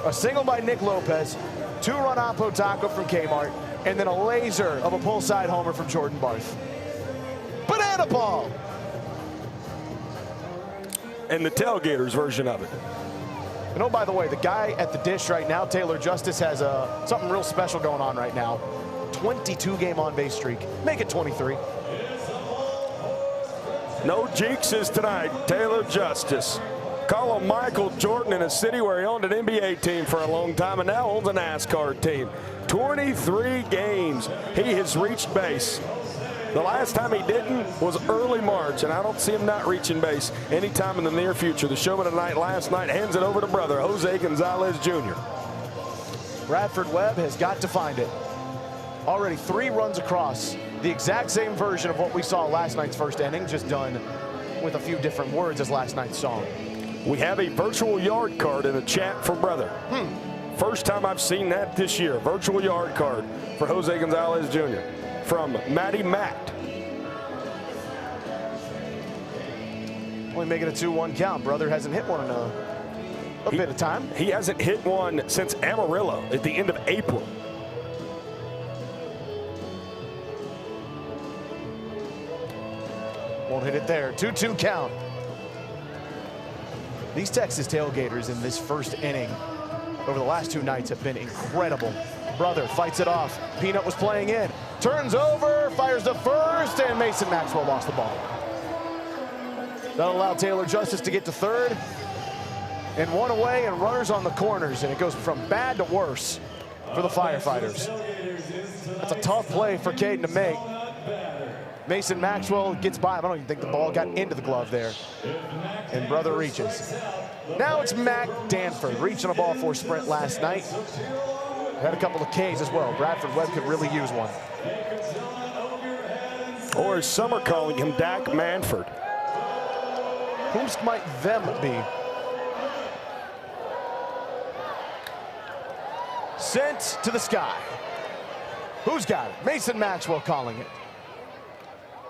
[SPEAKER 11] A single by Nick Lopez. 2-run oppo taco from Kmart. And then a laser of a pull side homer from Jordan Barth. Banana ball!
[SPEAKER 10] And the Tailgaters version of it.
[SPEAKER 11] And oh, by the way, the guy at the dish right now, Taylor Justice, has something real special going on right now. 22-game on-base streak. Make it 23.
[SPEAKER 10] No jinxes tonight. Taylor Justice. Call him Michael Jordan in a city where he owned an NBA team for a long time and now owns a NASCAR team. 23 games he has reached base. The last time he didn't was early March, and I don't see him not reaching base anytime in the near future. The showman tonight, last night, hands it over to brother Jose Gonzalez Jr.
[SPEAKER 11] Bradford Webb has got to find it. Already 3 runs across. The exact same version of what we saw last night's first inning, just done with a few different words as last night's song.
[SPEAKER 10] We have a virtual yard card in the chat for brother. First time I've seen that this year. Virtual yard card for Jose Gonzalez Jr. from Matty Matt.
[SPEAKER 11] Only making a 2-1 count. Brother hasn't hit one in a bit of time.
[SPEAKER 10] He hasn't hit one since Amarillo at the end of April.
[SPEAKER 11] Won't hit it there. 2-2 count. These Texas Tailgaters in this first inning over the last 2 nights have been incredible. Brother fights it off. Peanut was playing in. Turns over, fires the first, and Mason Maxwell lost the ball. That'll allow Taylor Justice to get to third. And 1 away and runners on the corners. And it goes from bad to worse for the Firefighters. That's a tough play for Caden to make. Mason Maxwell gets by him. I don't even think the ball got into the glove there. And brother reaches. Now it's Mac Danford reaching a ball for a sprint last night. Had a couple of Ks as well. Bradford Webb could really use one.
[SPEAKER 10] Or as some are calling him, Dak Manford.
[SPEAKER 11] Whomst might them be? Sent to the sky. Who's got it? Mason Maxwell calling it.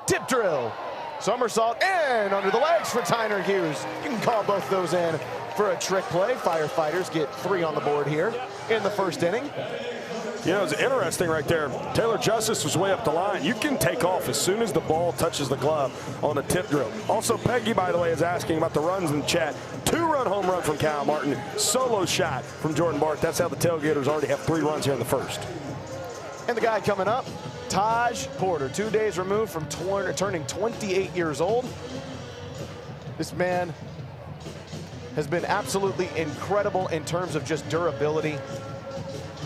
[SPEAKER 11] Tip drill. Somersault and under the legs for Tyner Hughes. You can call both those in for a trick play. Firefighters get 3 on the board here in the first inning.
[SPEAKER 10] You know, it's interesting right there. Taylor Justice was way up the line. You can take off as soon as the ball touches the glove on a tip drill. Also, Peggy, by the way, is asking about the runs in the chat. 2-run home run from Kyle Martin. Solo shot from Jordan Barth. That's how the Tailgaters already have 3 runs here in the first.
[SPEAKER 11] And the guy coming up, Taj Porter, 2 days removed from turning 28 years old. This man has been absolutely incredible in terms of just durability.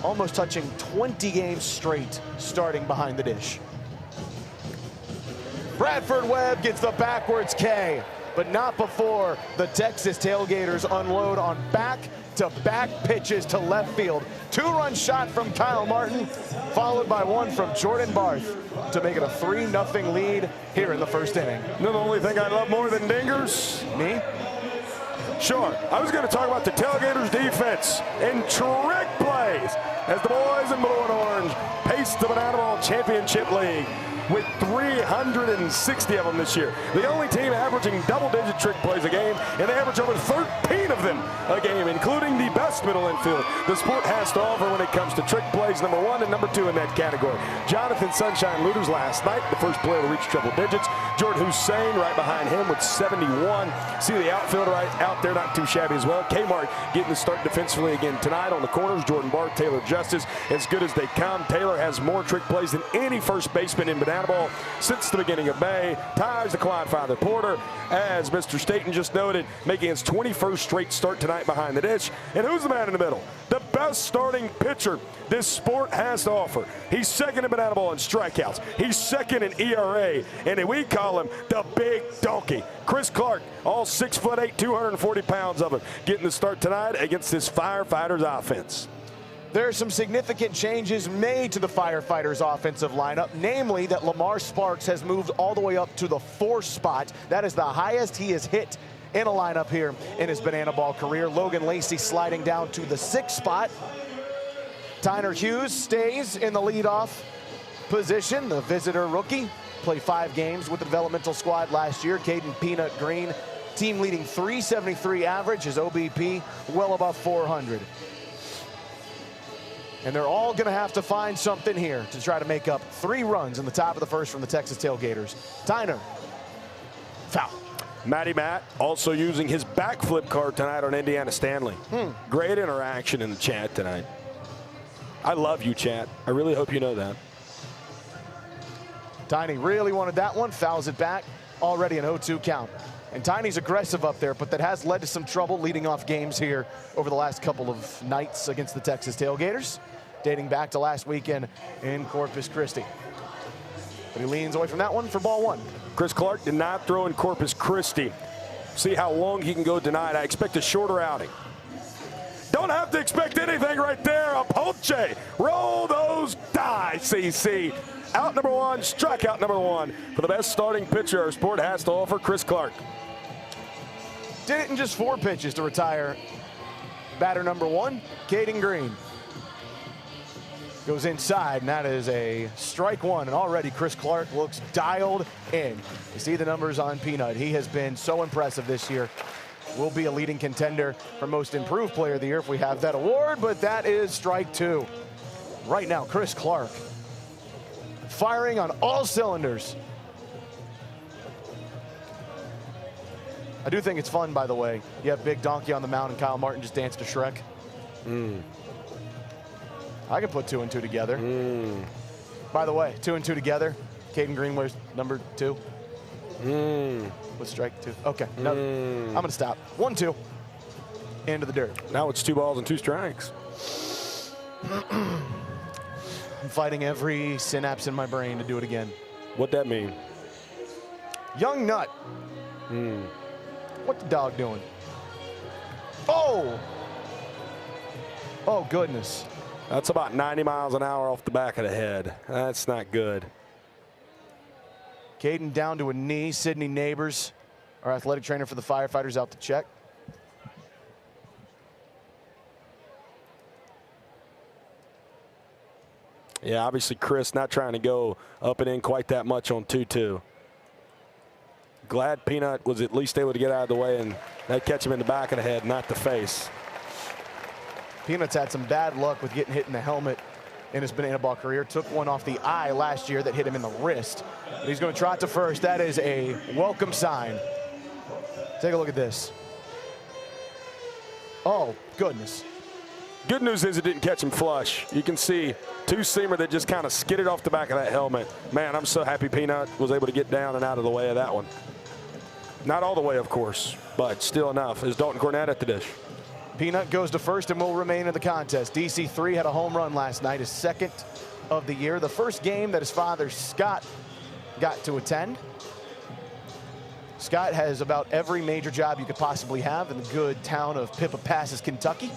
[SPEAKER 11] Almost touching 20 games straight starting behind the dish. Bradford Webb gets the backwards K, but not before the Texas Tailgaters unload on back-to-back pitches to left field. 2-run shot from Kyle Martin, followed by one from Jordan Barth to make it a 3-0 lead here in the first inning.
[SPEAKER 10] You know the only thing I love more than dingers?
[SPEAKER 11] Me?
[SPEAKER 10] Sure. I was going to talk about the Tailgaters defense and trick plays as the boys in blue and orange pace the Banana Ball Championship League with 360 of them this year. The only team averaging double-digit trick plays a game, and they average over 13 of them a game, including the best middle infield the sport has to offer when it comes to trick plays, number 1 and number 2 in that category. Jonathan Sunshine Looters last night, the first player to reach triple digits. Jordan Hussein right behind him with 71. See the outfielder right out there, not too shabby as well. Kmart getting the start defensively again tonight on the corners. Jordan Barth, Taylor Justice, as good as they come. Taylor has more trick plays than any first baseman in Banana Ball since the beginning of May. Ties the Clyde Porter, as Mr. Staten just noted, making his 21st straight start tonight behind the dish. And who's the man in the middle? The best starting pitcher this sport has to offer. He's second in Banana Ball in strikeouts. He's second in ERA, and we call him the Big Donkey. Chris Clark, all 6'8", 240 pounds of him, getting the start tonight against this Firefighters offense.
[SPEAKER 11] There are some significant changes made to the Firefighters offensive lineup, namely that Lamar Sparks has moved all the way up to the 4th spot. That is the highest he has hit in a lineup here in his Banana Ball career. Logan Lacey sliding down to the 6th spot. Tyner Hughes stays in the leadoff position, the visitor rookie. Played 5 games with the developmental squad last year. Caden Peanut Green, team leading 373 average. His OBP well above 400. And they're all going to have to find something here to try to make up 3 runs in the top of the first from the Texas Tailgaters. Tyner, foul.
[SPEAKER 10] Matty Matt also using his backflip card tonight on Indiana Stanley. Great interaction in the chat tonight. I love you, chat. I really hope you know that.
[SPEAKER 11] Tiny really wanted that one, fouls it back. Already an 0-2 count. And Tiny's aggressive up there, but that has led to some trouble leading off games here over the last couple of nights against the Texas Tailgaters, dating back to last weekend in Corpus Christi. But he leans away from that one for ball 1.
[SPEAKER 10] Chris Clark did not throw in Corpus Christi. See how long he can go tonight. I expect a shorter outing. Don't have to expect anything right there. A Ponche. Roll those dice, CC. Out number 1, strikeout number 1 for the best starting pitcher our sport has to offer, Chris Clark.
[SPEAKER 11] Did it in just 4 pitches to retire batter number 1, Caden Green. Goes inside, and that is a strike 1. And already Chris Clark looks dialed in. You see the numbers on Peanut. He has been so impressive this year. Will be a leading contender for most improved player of the year if we have that award, but that is strike 2. Right now, Chris Clark firing on all cylinders. I do think it's fun, by the way. You have Big Donkey on the mound and Kyle Martin just danced to Shrek. I can put 2 and 2 together. By the way, 2 and 2 together. Caden Green wears number 2. With strike 2. Okay, no, I'm gonna stop. 1-2. Into the dirt.
[SPEAKER 10] Now it's 2 balls and 2 strikes.
[SPEAKER 11] I'm fighting every synapse in my brain to do it again.
[SPEAKER 10] What'd that mean?
[SPEAKER 11] Young Nut. What the dog doing? Oh! Oh, goodness.
[SPEAKER 10] That's about 90 miles an hour off the back of the head. That's not good.
[SPEAKER 11] Caden down to a knee. Sydney Neighbors, our athletic trainer for the Firefighters, out to check.
[SPEAKER 10] Yeah, obviously Chris not trying to go up and in quite that much on 2-2. Glad Peanut was at least able to get out of the way and that catch him in the back of the head, not the face.
[SPEAKER 11] Peanut's had some bad luck with getting hit in the helmet in his banana ball career. Took one off the eye last year that hit him in the wrist. But he's going to trot to first. That is a welcome sign. Take a look at this. Oh, goodness.
[SPEAKER 10] Good news is it didn't catch him flush. You can see 2-seamer that just kind of skidded off the back of that helmet. Man, I'm so happy Peanut was able to get down and out of the way of that one. Not all the way, of course, but still enough. Is Dalton Cornett at the dish?
[SPEAKER 11] Peanut goes to first and will remain in the contest. DC3 had a home run last night, his 2nd of the year. The first game that his father, Scott, got to attend. Scott has about every major job you could possibly have in the good town of Pippa Passes, Kentucky.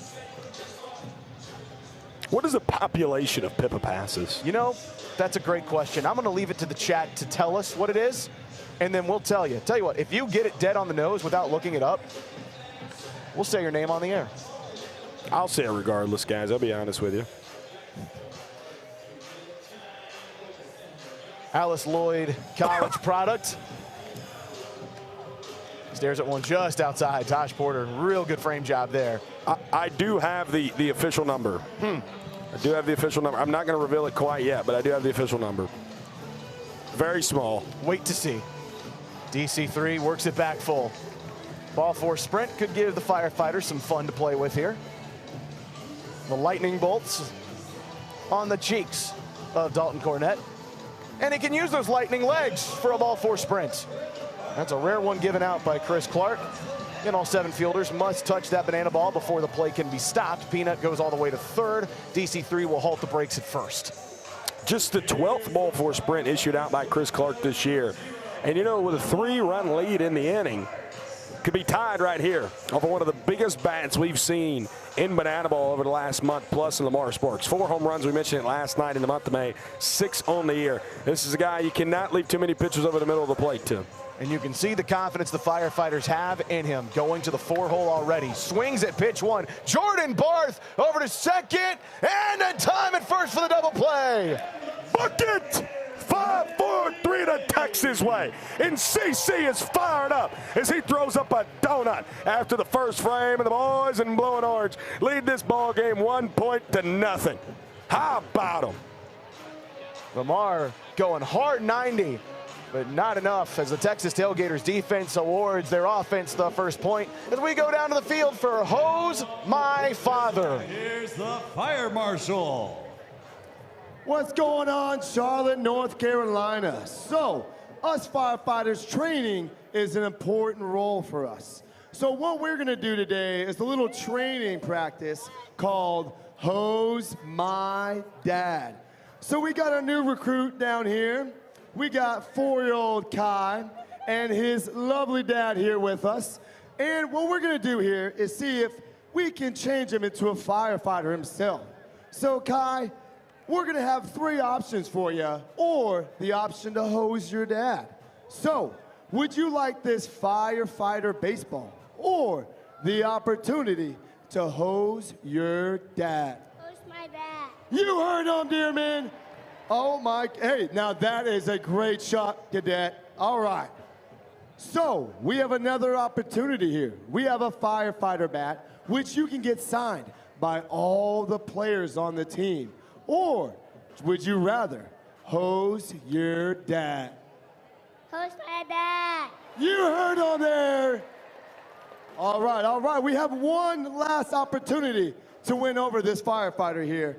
[SPEAKER 10] What is the population of Pippa Passes?
[SPEAKER 11] You know, that's a great question. I'm going to leave it to the chat to tell us what it is, and then we'll tell you. Tell you what, if you get it dead on the nose without looking it up, we'll say your name on the air.
[SPEAKER 10] I'll say it regardless, guys. I'll be honest with you.
[SPEAKER 11] Alice Lloyd College product. Stares at one just outside. Tosh Porter, real good frame job there.
[SPEAKER 10] I do have the official number. I do have the official number. I'm not going to reveal it quite yet, but I do have the official number. Very small.
[SPEAKER 11] Wait to see. DC3 works it back full. Ball 4 sprint could give the Firefighters some fun to play with here. The lightning bolts on the cheeks of Dalton Cornett. And he can use those lightning legs for a ball 4 sprint. That's a rare one given out by Chris Clark. And all 7 fielders must touch that banana ball before the play can be stopped. Peanut goes all the way to third. DC3 will halt the brakes at first.
[SPEAKER 10] Just the 12th ball 4 sprint issued out by Chris Clark this year. And you know, with a 3-run lead in the inning, could be tied right here over one of the biggest bats we've seen in banana ball over the last month plus in Lamar Sparks. 4 home runs, we mentioned it last night in the month of May, 6 on the year. This is a guy you cannot leave too many pitches over the middle of the plate to.
[SPEAKER 11] And you can see the confidence the Firefighters have in him. Going to the 4-hole already. Swings at pitch 1. Jordan Barth over to second. And a time at first for the double play.
[SPEAKER 10] Book it! 5-4-3 to Texas way. And CC is fired up as he throws up a donut after the first frame, and the boys in blue and orange lead this ball game 1-0. How about them?
[SPEAKER 11] Lamar going hard 90, but not enough as the Texas Tailgaters defense awards their offense the first point as we go down to the field for Hose My Father.
[SPEAKER 20] Here's the fire marshal.
[SPEAKER 17] What's going on, Charlotte, North Carolina? So, us firefighters, training is an important role for us. So what we're gonna do today is a little training practice called Hose My Dad. So we got a new recruit down here. We got 4-year-old Kai and his lovely dad here with us. And what we're gonna do here is see if we can change him into a firefighter himself. So Kai, we're gonna have 3 options for you, or the option to hose your dad. So, would you like this firefighter baseball, or the opportunity to hose your dad?
[SPEAKER 21] Hose my dad.
[SPEAKER 17] You heard him, dear man. Oh my, hey, now that is a great shot, cadet. All right. So, we have another opportunity here. We have a firefighter bat, which you can get signed by all the players on the team. Or would you rather hose your dad?
[SPEAKER 21] Hose my dad.
[SPEAKER 17] You heard on there. All right. We have one last opportunity to win over this firefighter here.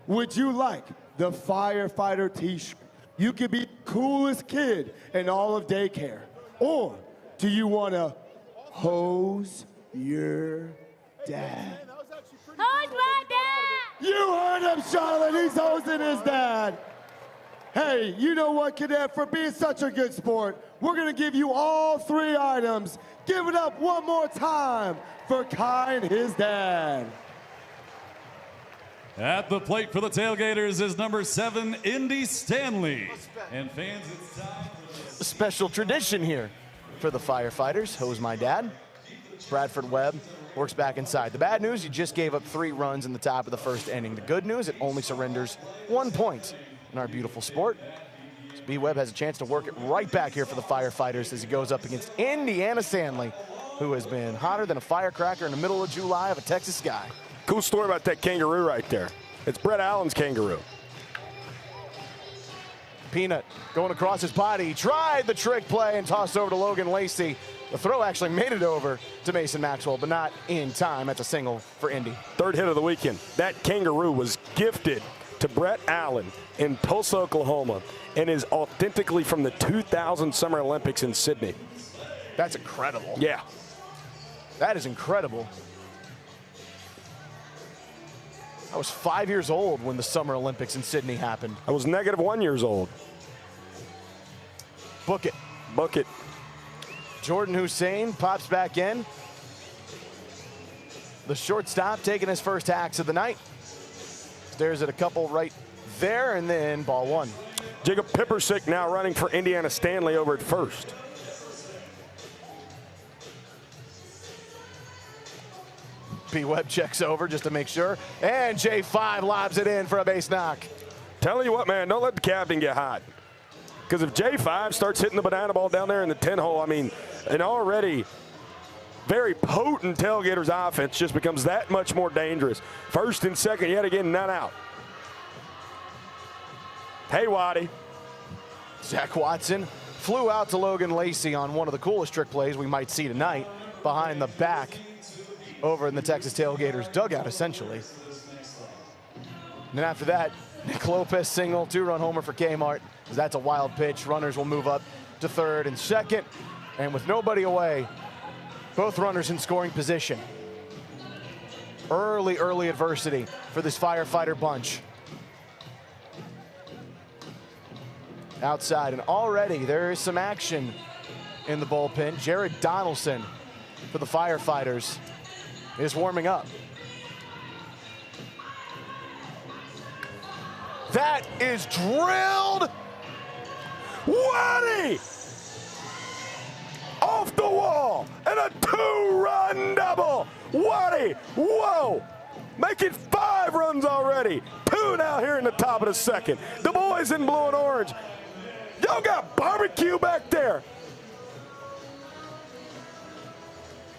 [SPEAKER 17] Would you like the firefighter t-shirt? You could be the coolest kid in all of daycare. Or do you want to hose your dad?
[SPEAKER 21] Hose my dad.
[SPEAKER 17] You heard him, Charlotte. He's hosing his dad. Hey, you know what, cadet? For being such a good sport, we're going to give you all 3 items. Give it up one more time for Kai and his dad.
[SPEAKER 20] At the plate for the Tailgaters is number 7, Indy Stanley. And fans, it's time for
[SPEAKER 11] A special tradition here for the firefighters. Hose My Dad. Bradford Webb works back inside. The bad news, you just gave up 3 runs in the top of the first inning. The good news, it only surrenders 1 point in our beautiful sport. So B. Webb has a chance to work it right back here for the firefighters as he goes up against Indiana Stanley, who has been hotter than a firecracker in the middle of July of a Texas sky.
[SPEAKER 10] Cool story about that kangaroo right there. It's Brett Allen's kangaroo.
[SPEAKER 11] Peanut going across his body. He tried the trick play and tossed over to Logan Lacey. The throw actually made it over to Mason Maxwell, but not in time. That's a single for Indy.
[SPEAKER 10] 3rd hit of the weekend. That kangaroo was gifted to Brett Allen in Tulsa, Oklahoma, and is authentically from the 2000 Summer Olympics in Sydney.
[SPEAKER 11] That's incredible.
[SPEAKER 10] Yeah.
[SPEAKER 11] That is incredible. I was 5 years old when the Summer Olympics in Sydney happened.
[SPEAKER 10] I was -1 years old.
[SPEAKER 11] Book it.
[SPEAKER 10] Book it.
[SPEAKER 11] Jordan Hussein pops back in. The shortstop taking his first hacks of the night. Stares at a couple right there, and then ball 1.
[SPEAKER 10] Jacob Pippersick now running for Indiana Stanley over at first.
[SPEAKER 11] P. Webb checks over just to make sure, and J5 lobs it in for a base knock.
[SPEAKER 10] Telling you what, man, don't let the captain get hot. Because if J5 starts hitting the banana ball down there in the 10-hole, I mean, an already very potent Tailgaters offense just becomes that much more dangerous. First and second, yet again, none out. Hey, Waddy.
[SPEAKER 11] Zach Watson flew out to Logan Lacey on one of the coolest trick plays we might see tonight, behind the back over in the Texas Tailgaters dugout, essentially. And then after that, Nick Lopez single, 2-run homer for Kmart. That's a wild pitch. Runners will move up to 3rd and 2nd. And with nobody away, both runners in scoring position. Early adversity for this firefighter bunch. Outside, and already there is some action in the bullpen. Jared Donaldson for the firefighters is warming up. That is drilled.
[SPEAKER 10] Waddy! Off the wall, and a 2-run double. Waddy, whoa! Making 5 runs already. Pooh now here in the top of the second. The boys in blue and orange. Y'all got barbecue back there.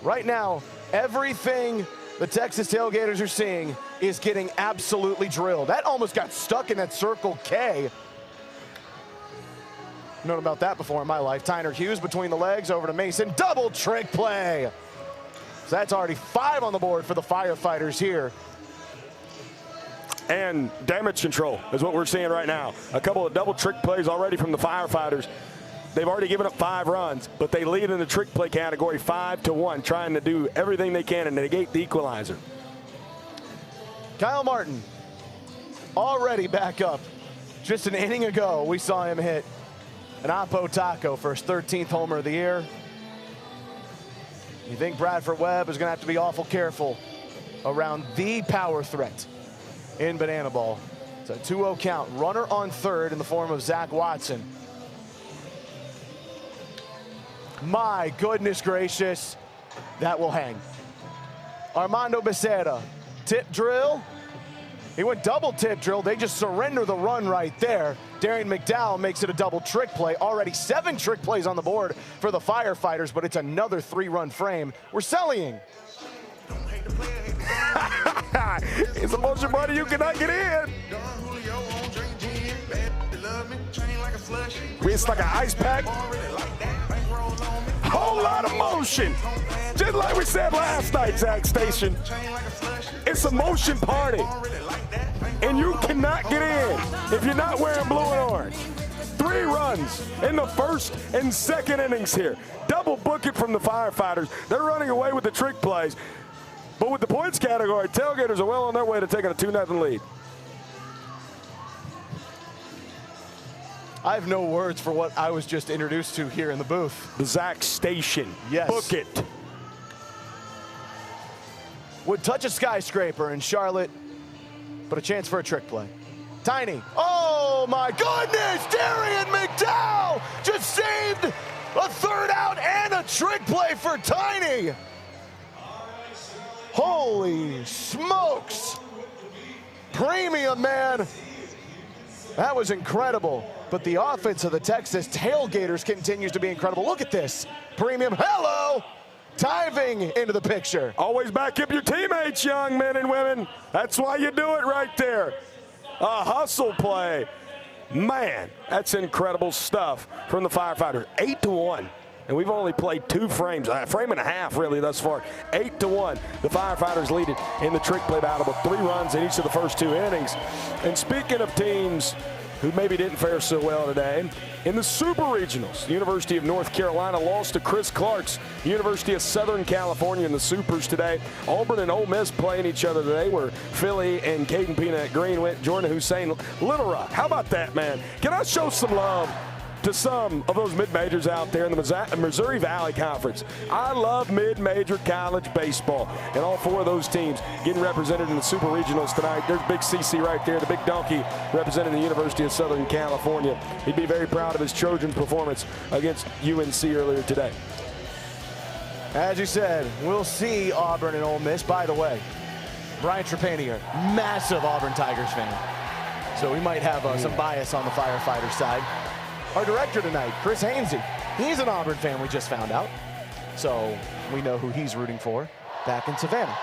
[SPEAKER 11] Right now, everything the Texas Tailgaters are seeing is getting absolutely drilled. That almost got stuck in that Circle K. Known about that before in my life. Tyner Hughes between the legs over to Mason. Double trick play. So that's already 5 on the board for the Firefighters here.
[SPEAKER 10] And damage control is what we're seeing right now. A couple of double trick plays already from the Firefighters. They've already given up 5 runs, but they lead in the trick play category 5-1, trying to do everything they can to negate the equalizer.
[SPEAKER 11] Kyle Martin already back up. Just an inning ago, we saw him hit an Oppo Taco for his 13th homer of the year. You think Bradford Webb is going to have to be awful careful around the power threat in Banana Ball. It's a 2-0 count. Runner on third in the form of Zach Watson. My goodness gracious, that will hang. Armando Becerra, tip drill. He went double tip drill. They just surrender the run right there. Darian McDowell makes it a double trick play. Already 7 trick plays on the board for the Firefighters, but it's another 3-run frame. We're selling.
[SPEAKER 10] It's a motion party you cannot get in. It's like an ice pack. Whole lot of motion. Just like we said last night, Zach Station. It's a motion party. And you cannot get in if you're not wearing blue and orange. 3 runs in the first and second innings here. Double book it from the Firefighters. They're running away with the trick plays. But with the points category, Tailgaters are well on their way to taking a 2-0 lead.
[SPEAKER 11] I have no words for what I was just introduced to here in the booth.
[SPEAKER 10] The Zach Station.
[SPEAKER 11] Yes.
[SPEAKER 10] Book it.
[SPEAKER 11] Would touch a skyscraper in Charlotte, but a chance for a trick play. Tiny. Oh my goodness! Darian McDowell just saved a 3rd out and a trick play for Tiny. Holy smokes. Premium, man. That was incredible. But the offense of the Texas Tailgaters continues to be incredible. Look at this. Premium, hello. Diving into the picture.
[SPEAKER 10] Always back up your teammates, young men and women. That's why you do it right there. A hustle play. Man, that's incredible stuff from the Firefighters. 8-1. And we've only played 2 frames, a frame and a half really thus far. 8-1. The Firefighters lead it in the trick play battle with 3 runs in each of the first 2 innings. And speaking of teams who maybe didn't fare so well today, in the Super Regionals, the University of North Carolina lost to Chris Clark's University of Southern California in the Supers today. Auburn and Ole Miss playing each other today, where Philly and Caden Peanut Green went. Jordan Hussein, Little Rock. How about that, man? Can I show some love to some of those mid-majors out there in the Missouri Valley Conference? I love mid-major college baseball, and all 4 of those teams getting represented in the Super Regionals tonight. There's Big CC right there, the big donkey representing the University of Southern California. He'd be very proud of his Trojans' performance against UNC earlier today.
[SPEAKER 11] As you said, we'll see Auburn and Ole Miss. By the way, Brian Trepanier, massive Auburn Tigers fan. So we might have some bias on the Firefighter side. Our director tonight, Chris Hainsey, he's an Auburn fan, we just found out. So we know who he's rooting for back in Savannah.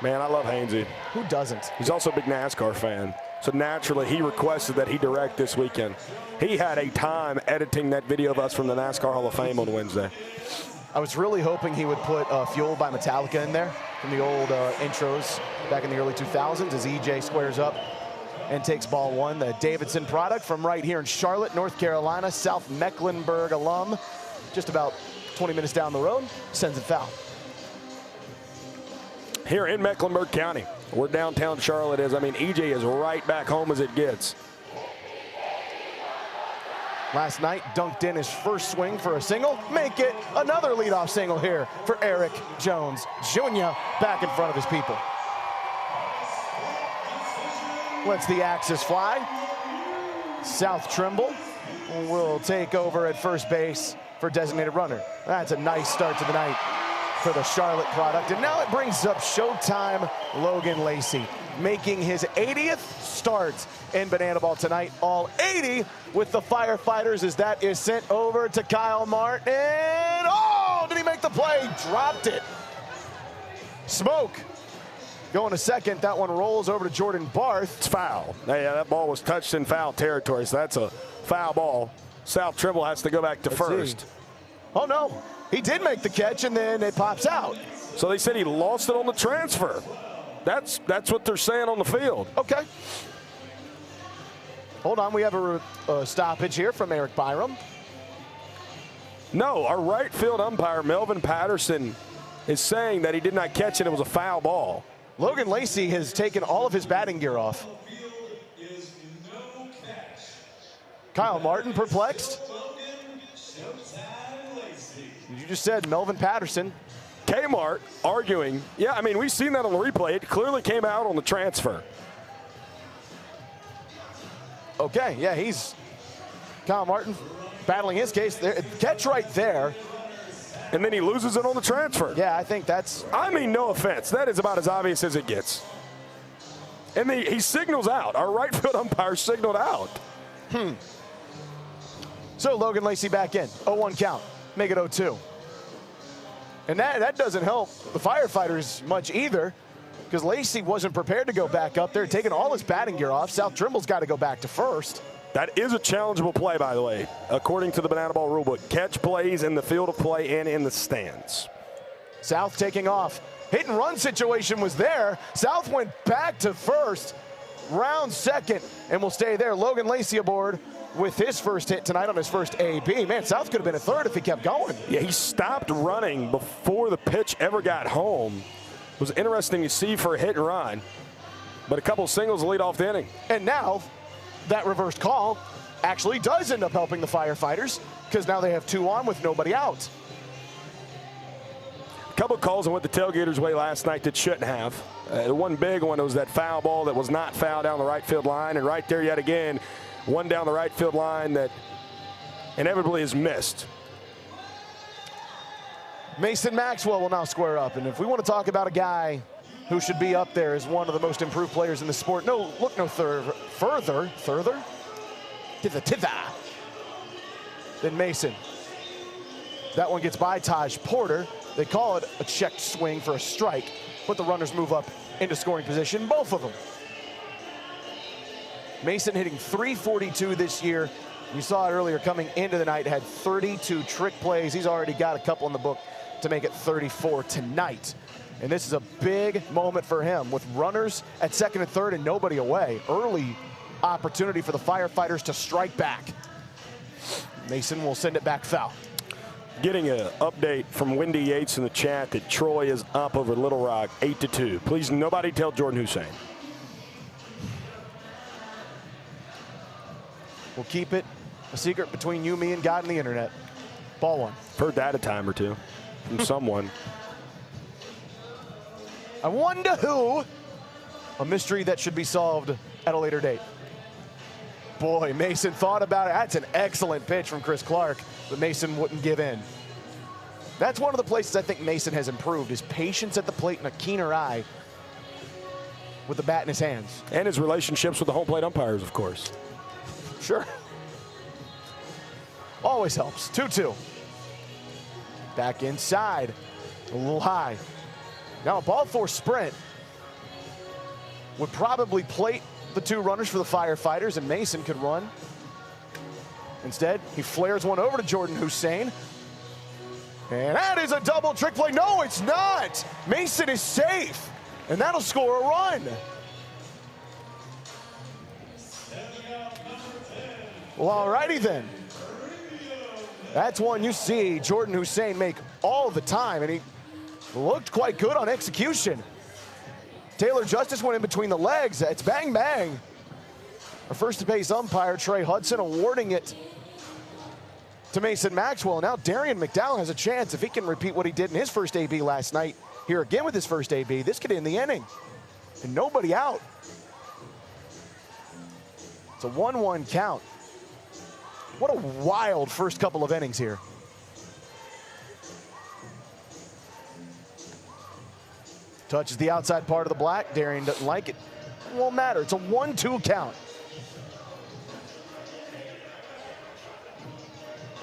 [SPEAKER 10] Man, I love Hainsey.
[SPEAKER 11] Who doesn't?
[SPEAKER 10] He's also a big NASCAR fan. So naturally, he requested that he direct this weekend. He had a time editing that video of us from the NASCAR Hall of Fame on Wednesday.
[SPEAKER 11] I was really hoping he would put Fueled by Metallica in there from the old intros back in the early 2000s as EJ squares up and takes ball 1. The Davidson product from right here in Charlotte, North Carolina. South Mecklenburg alum, just about 20 minutes down the road, sends it foul.
[SPEAKER 10] Here in Mecklenburg County, where downtown Charlotte is, I mean, EJ is right back home as it gets.
[SPEAKER 11] Last night, dunked in his first swing for a single. Make it another leadoff single here for Eric Jones Jr. back in front of his people. Lets the axis fly. South Trimble will take over at first base for designated runner. That's a nice start to the night for the Charlotte product. And now it brings up Showtime Logan Lacey, making his 80th start in Banana Ball tonight. All 80 with the Firefighters as that is sent over to Kyle Martin. Oh, did he make the play? Dropped it. Smoke going to second. That one rolls over to Jordan Barth.
[SPEAKER 10] It's foul. Yeah, that ball was touched in foul territory, so that's a foul ball. South Trimble has to go back to first.
[SPEAKER 11] Oh, no. He did make the catch, and then it pops out.
[SPEAKER 10] So they said he lost it on the transfer. That's what they're saying on the field.
[SPEAKER 11] Okay. Hold on. We have a stoppage here from Eric Byram.
[SPEAKER 10] No, our right field umpire, Melvin Patterson, is saying that he did not catch it. It was a foul ball.
[SPEAKER 11] Logan Lacey has taken all of his batting gear off. Kyle Martin perplexed. You just said Melvin Patterson.
[SPEAKER 10] Kmart arguing. Yeah, I mean, we've seen that on the replay. It clearly came out on the transfer.
[SPEAKER 11] Okay, yeah, he's Kyle Martin battling his case. There, catch right there.
[SPEAKER 10] And then he loses it on the transfer.
[SPEAKER 11] Yeah, I think that's...
[SPEAKER 10] I mean, no offense. That is about as obvious as it gets. And he signals out. Our right field umpire signaled out.
[SPEAKER 11] So Logan Lacey back in. 0-1 count. Make it 0-2. And that doesn't help the Firefighters much either, because Lacey wasn't prepared to go back up there, taking all his batting gear off. South Trimble's got to go back to first.
[SPEAKER 10] That is a challengeable play, by the way, according to the Banana Ball rulebook. Catch plays in the field of play and in the stands.
[SPEAKER 11] South taking off. Hit and run situation was there. South went back to first, round second, and will stay there. Logan Lacey aboard with his first hit tonight on his first AB. Man, South could have been a third if he kept going.
[SPEAKER 10] Yeah, he stopped running before the pitch ever got home. It was interesting to see for a hit and run, but a couple singles to lead off the inning.
[SPEAKER 11] And now that reversed call actually does end up helping the Firefighters, because now they have 2 on with nobody out.
[SPEAKER 10] A couple calls that went the Tailgaters' way last night that shouldn't have. The one big one was that foul ball that was not fouled down the right field line, and right there yet again, one down the right field line that inevitably is missed.
[SPEAKER 11] Mason Maxwell will now square up, and if we want to talk about a guy who should be up there as one of the most improved players in the sport, look no further than Mason. That one gets by Taj Porter. They call it a checked swing for a strike, but the runners move up into scoring position, both of them. Mason hitting .342 this year. You saw it earlier coming into the night, had 32 trick plays. He's already got a couple in the book to make it 34 tonight. And this is a big moment for him with runners at second and third and nobody away. Early opportunity for the Firefighters to strike back. Mason will send it back foul.
[SPEAKER 10] Getting an update from Wendy Yates in the chat that Troy is up over Little Rock 8-2. Please, nobody tell Jordan Hussein.
[SPEAKER 11] We'll keep it a secret between you, me, and God and the internet. Ball one.
[SPEAKER 10] Heard that a time or two from someone.
[SPEAKER 11] I wonder who. A mystery that should be solved at a later date. Boy, Mason thought about it. That's an excellent pitch from Chris Clark, but Mason wouldn't give in. That's one of the places I think Mason has improved, his patience at the plate and a keener eye with the bat in his hands.
[SPEAKER 10] And his relationships with the home plate umpires, of course.
[SPEAKER 11] Sure. Always helps. 2-2. Back inside. A little high. Now a ball four sprint would probably plate the 2 runners for the Firefighters, and Mason could run. Instead, he flares one over to Jordan Hussein. And that is a double trick play. No, it's not. Mason is safe, and that'll score a run. Well, all righty then. That's one you see Jordan Hussein make all the time, and he looked quite good on execution. Taylor Justice went in between the legs. It's bang, bang. Our first base umpire, Trey Hudson, awarding it to Mason Maxwell. Now Darian McDowell has a chance if he can repeat what he did in his first AB last night. Here again with his first AB. This could end the inning. And nobody out. It's a 1-1 count. What a wild first couple of innings here. Touches the outside part of the black. Darian doesn't like it. It won't matter. It's a 1-2 count.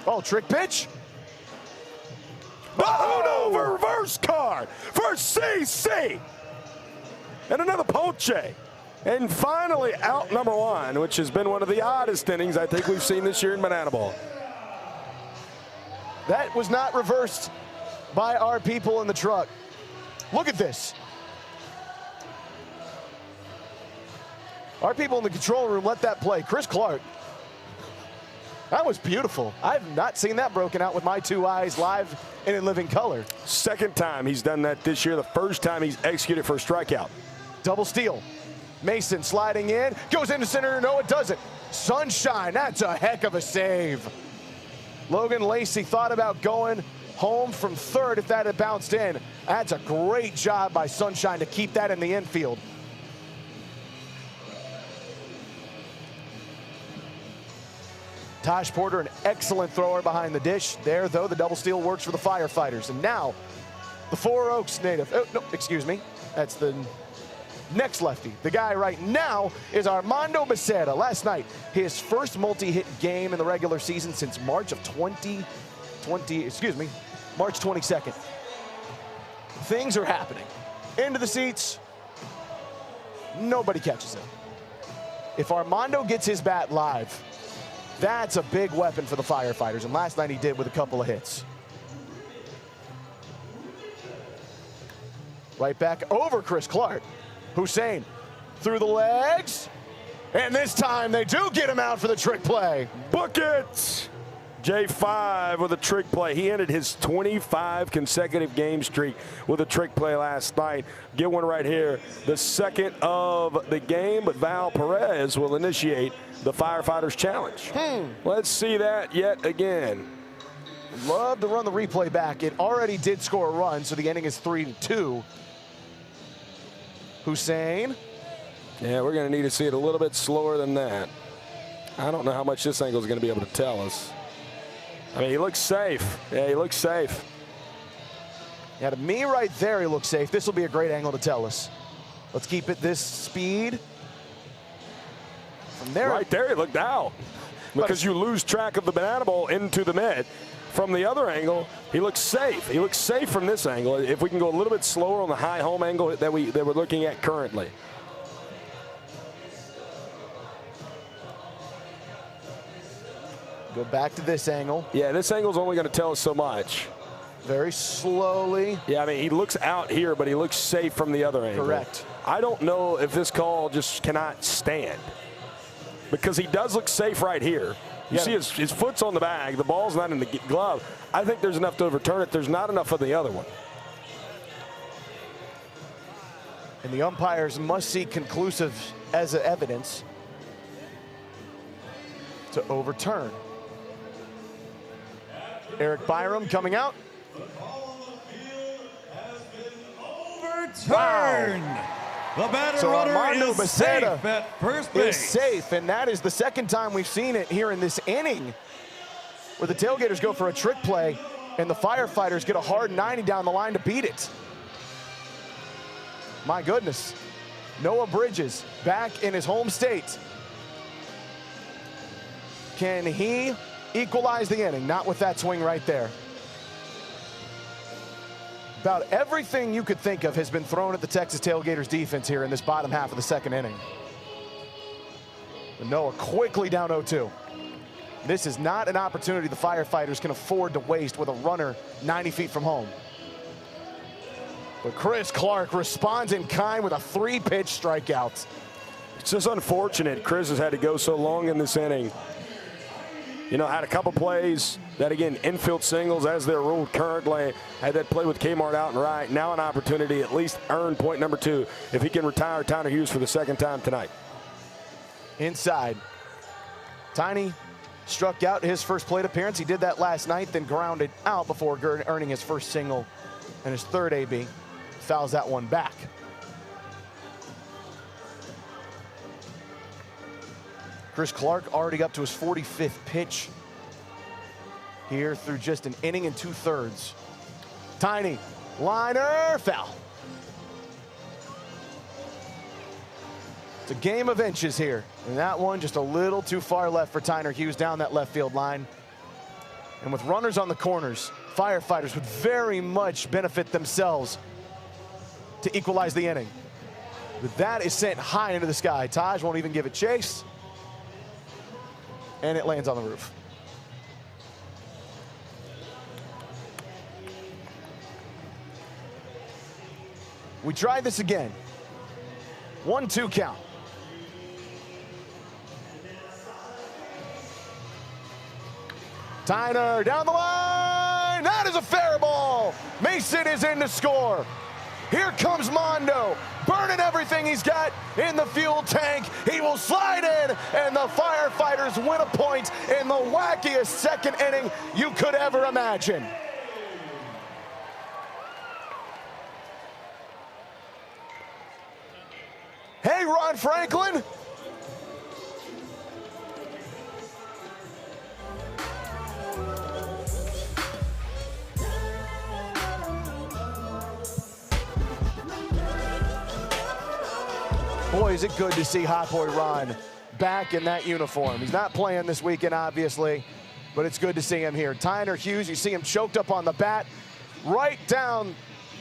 [SPEAKER 11] Oh, trick pitch.
[SPEAKER 10] Oh, no, reverse card for CC. And another ponche. And finally, out number one, which has been one of the oddest innings I think we've seen this year in Banana Ball.
[SPEAKER 11] That was not reversed by our people in the truck. Look at this. Our people in the control room let that play. Chris Clark. That was beautiful. I've not seen that broken out with my two eyes live and in living color.
[SPEAKER 10] Second time he's done that this year. The first time he's executed for a strikeout.
[SPEAKER 11] Double steal. Mason sliding in, goes into center. No, it doesn't. Sunshine, that's a heck of a save. Logan Lacey thought about going home from third if that had bounced in. That's a great job by Sunshine to keep that in the infield. Taj Porter, an excellent thrower behind the dish. There, though, the double steal works for the Firefighters. And now, the Four Oaks native. Oh, no, excuse me. That's the next lefty. The guy right now is Armando Becerra. Last night, his first multi-hit game in the regular season since March 22nd. Things are happening. Into the seats. Nobody catches it. If Armando gets his bat live, that's a big weapon for the Firefighters, and last night he did with a couple of hits. Right back over Chris Clark. Hussein through the legs, and this time they do get him out for the trick play.
[SPEAKER 10] Book it! J5 with a trick play. He ended his 25 consecutive game streak with a trick play last night. Get one right here. The second of the game, but Val Perez will initiate the Firefighters challenge. Let's see that yet again.
[SPEAKER 11] Love to run the replay back. It already did score a run, so the inning is 3-2. Hussein.
[SPEAKER 10] Yeah, we're going to need to see it a little bit slower than that. I don't know how much this angle is going to be able to tell us. I mean, he looks safe. Yeah, he looks safe.
[SPEAKER 11] Yeah, to me right there, he looks safe. This will be a great angle to tell us. Let's keep it this speed. From there.
[SPEAKER 10] Right there, he looked out. Because you lose track of the banana ball into the net. From the other angle, he looks safe. He looks safe from this angle. If we can go a little bit slower on the high home angle that we're looking at currently.
[SPEAKER 11] Go back to this angle.
[SPEAKER 10] Yeah, this angle's only going to tell us so much.
[SPEAKER 11] Very slowly.
[SPEAKER 10] Yeah, I mean, he looks out here, but he looks safe from the other angle.
[SPEAKER 11] Correct.
[SPEAKER 10] I don't know if this call just cannot stand. Because he does look safe right here. You see his foot's on the bag. The ball's not in the glove. I think there's enough to overturn it. There's not enough of the other one.
[SPEAKER 11] And the umpires must see conclusive as evidence to overturn. Eric Byram coming out.
[SPEAKER 20] Overturned. The batter runner is safe at first base.
[SPEAKER 11] Is safe, and that is the second time we've seen it here in this inning, where the Tailgaters go for a trick play, and the Firefighters get a hard 90 down the line to beat it. My goodness. Noah Bridges back in his home state. Can he equalize the inning? Not with that swing right there. About everything you could think of has been thrown at the Texas Tailgaters defense here in this bottom half of the second inning. But Noah quickly down 0-2. This is not an opportunity the Firefighters can afford to waste with a runner 90 feet from home. But Chris Clark responds in kind with a 3-pitch strikeout.
[SPEAKER 10] It's just unfortunate Chris has had to go so long in this inning. You know, had a couple plays that, again, infield singles as they're ruled currently. Had that play with Kmart out and right. Now an opportunity at least earn point number 2 if he can retire Tyner Hughes for the second time tonight.
[SPEAKER 11] Inside. Tiny struck out his first plate appearance. He did that last night, then grounded out before earning his first single and his third AB. Fouls that one back. Chris Clark already up to his 45th pitch here through just an inning and 2/3. Tiny, liner, foul. It's a game of inches here. And that one just a little too far left for Tyner Hughes down that left field line. And with runners on the corners, Firefighters would very much benefit themselves to equalize the inning. But that is sent high into the sky. Taj won't even give it chase. And it lands on the roof. We tried this again. 1-2 count. Tyner down the line. That is a fair ball. Mason is in to score. Here comes Mondo, burning everything he's got in the fuel tank. He will slide in, and the Firefighters win a point in the wackiest second inning you could ever imagine. Hey, Ron Franklin. Boy, is it good to see Hot Boy Ron back in that uniform. He's not playing this weekend, obviously, but it's good to see him here. Tyner Hughes, you see him choked up on the bat, right down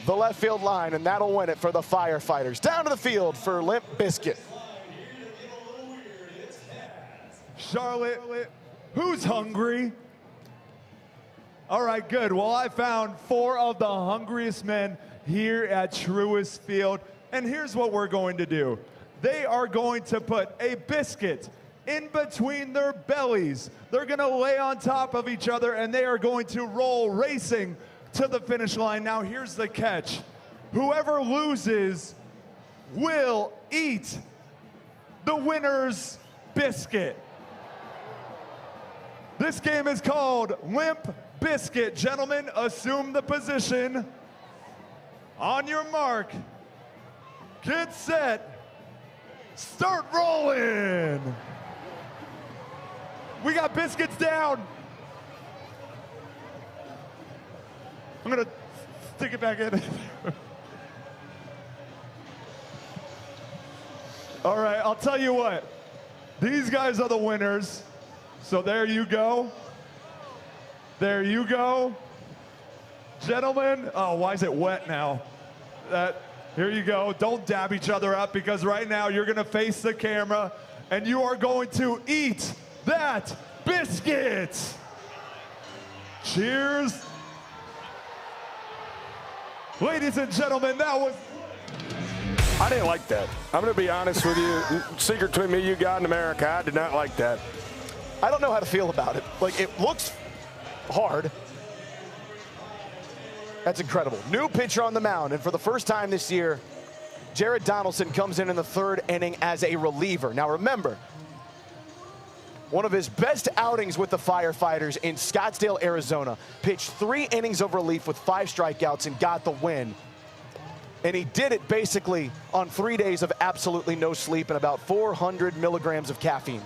[SPEAKER 11] the left field line, and that'll win it for the Firefighters. Down to the field for Limp Bizkit.
[SPEAKER 19] Charlotte, who's hungry? All right, good. Well, I found 4 of the hungriest men here at Truist Field, and here's what we're going to do. They are going to put a biscuit in between their bellies. They're going to lay on top of each other, and they are going to roll racing to the finish line. Now, here's the catch. Whoever loses will eat the winner's biscuit. This game is called Limp Bizkit. Gentlemen, assume the position. On your mark, get set, start rolling. We got biscuits down. I'm gonna stick it back in. All right, I'll tell you what. These guys are the winners. So there you go. There you go. Gentlemen, oh, why is it wet now? Here you go. Don't dab each other up, because right now you're gonna face the camera and you are going to eat that biscuit. Cheers. Ladies and gentlemen, that was...
[SPEAKER 10] I didn't like that. I'm going to be honest with you. Secret between me, you, God, in America, I did not like that.
[SPEAKER 11] I don't know how to feel about it. Like, it looks hard. That's incredible. New pitcher on the mound, and for the first time this year, Jared Donaldson comes in the 3rd inning as a reliever. Now remember, one of his best outings with the Firefighters in Scottsdale, Arizona, pitched 3 innings of relief with 5 strikeouts and got the win. And he did it basically on 3 days of absolutely no sleep and about 400 milligrams of caffeine.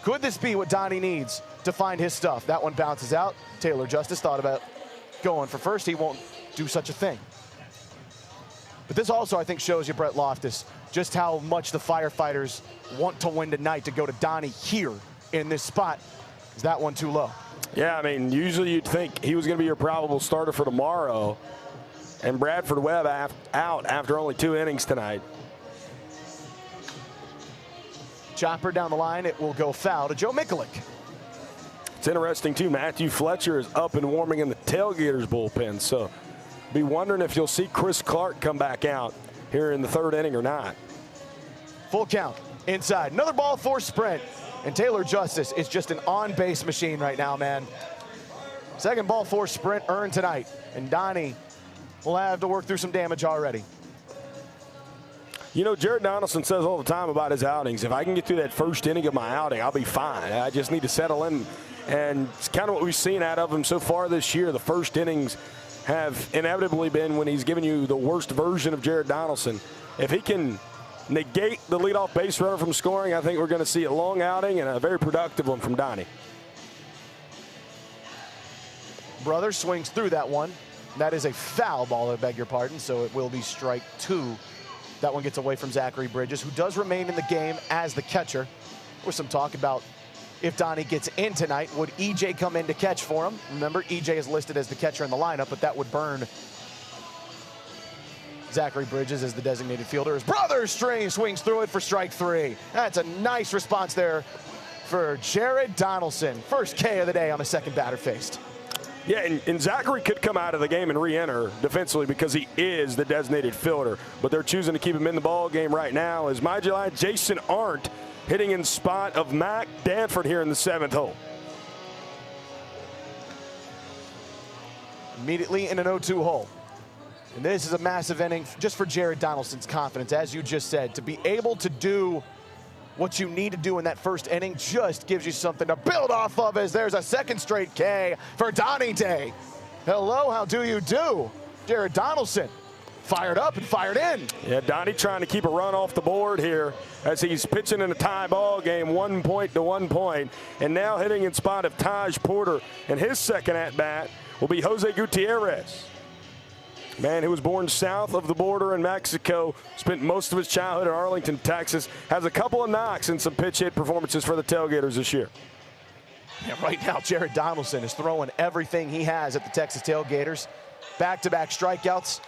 [SPEAKER 11] Could this be what Donnie needs to find his stuff? That one bounces out. Taylor Justice thought about going for first. He won't do such a thing. But this also, I think, shows you, Brett Loftus, just how much the Firefighters want to win tonight to go to Donnie here in this spot. Is that one too low?
[SPEAKER 10] Yeah, I mean, usually you'd think he was going to be your probable starter for tomorrow. And Bradford Webb out after only 2 innings tonight.
[SPEAKER 11] Chopper down the line. It will go foul to Joe Mikulik.
[SPEAKER 10] It's interesting, too. Matthew Fletcher is up and warming in the Tailgaters bullpen. So be wondering if you'll see Chris Clark come back out here in the 3rd inning or not.
[SPEAKER 11] Full count. Inside. Another ball 4 sprint. And Taylor Justice is just an on-base machine right now, man. 2nd ball 4 sprint earned tonight. And Donnie will have to work through some damage already.
[SPEAKER 10] You know, Jared Donaldson says all the time about his outings, if I can get through that 1st inning of my outing, I'll be fine. I just need to settle in. And it's kind of what we've seen out of him so far this year. The 1st innings have inevitably been when he's given you the worst version of Jared Donaldson. If he can negate the leadoff base runner from scoring, I think we're going to see a long outing and a very productive one from Donnie.
[SPEAKER 11] Brother swings through that one. That is a foul ball, I beg your pardon, so it will be strike 2 That one gets away from Zachary Bridges, who does remain in the game as the catcher. There was some talk about if Donnie gets in tonight, would EJ come in to catch for him? Remember, EJ is listed as the catcher in the lineup, but that would burn Zachary Bridges as the designated fielder. His brother swings through it for strike 3. That's a nice response there for Jared Donaldson. First K of the day on the second batter faced.
[SPEAKER 10] Yeah, and Zachary could come out of the game and re-enter defensively because he is the designated fielder, but they're choosing to keep him in the ball game right now as my July Jason Arndt hitting in spot of Mac Danford here in the 7th hole.
[SPEAKER 11] Immediately in an 0-2 hole. And this is a massive inning just for Jared Donaldson's confidence, as you just said. To be able to do what you need to do in that first inning just gives you something to build off of, as there's a second straight K for Donnie Day. Hello, how do you do? Jared Donaldson fired up and fired in.
[SPEAKER 10] Yeah, Donnie trying to keep a run off the board here as he's pitching in a tie ball game, 1 point to 1 point. And now hitting in spot of Taj Porter. And his second at-bat will be Jose Gutierrez. Man who was born south of the border in Mexico, spent most of his childhood in Arlington, Texas, has a couple of knocks and some pitch hit performances for the Tailgaters this year.
[SPEAKER 11] Yeah, right now, Jared Donaldson is throwing everything he has at the Texas Tailgaters. Back-to-back strikeouts.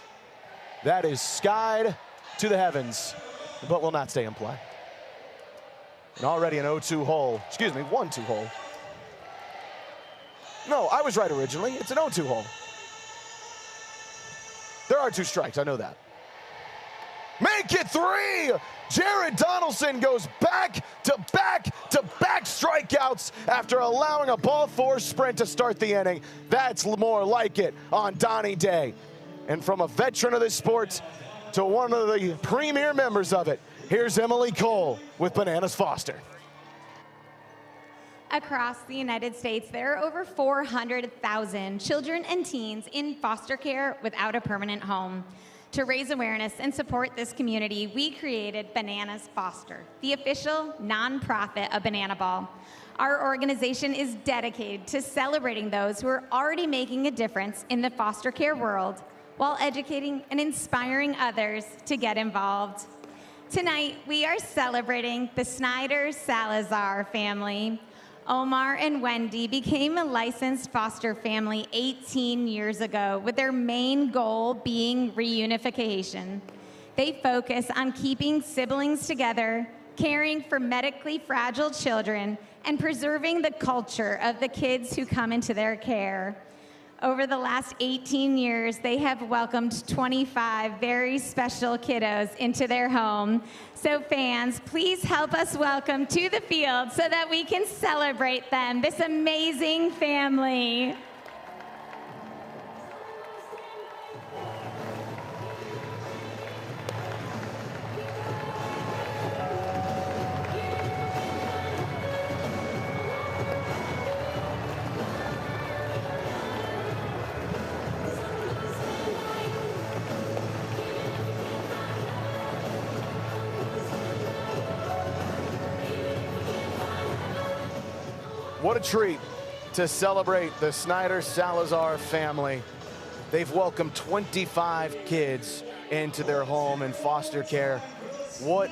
[SPEAKER 11] That is skied to the heavens, but will not stay in play. And already an 0-2 hole, 1-2 hole. No, I was right originally. It's an 0-2 hole. There are 2 strikes, I know that. Make it 3! Jared Donaldson goes back-to-back strikeouts after allowing a ball 4 sprint to start the inning. That's more like it on Donnie Day. And from a veteran of this sport to one of the premier members of it, here's Emily Cole with Bananas Foster.
[SPEAKER 2] Across the United States, there are over 400,000 children and teens in foster care without a permanent home. To raise awareness and support this community, we created Bananas Foster, the official nonprofit of Banana Ball. Our organization is dedicated to celebrating those who are already making a difference in the foster care world, while educating and inspiring others to get involved. Tonight, we are celebrating the Snyder Salazar family. Omar and Wendy became a licensed foster family 18 years ago, with their main goal being reunification. They focus on keeping siblings together, caring for medically fragile children, and preserving the culture of the kids who come into their care. Over the last 18 years, they have welcomed 25 very special kiddos into their home. So fans, please help us welcome to the field so that we can celebrate them, this amazing family.
[SPEAKER 11] What a treat to celebrate the Snyder Salazar family. They've welcomed 25 kids into their home in foster care. What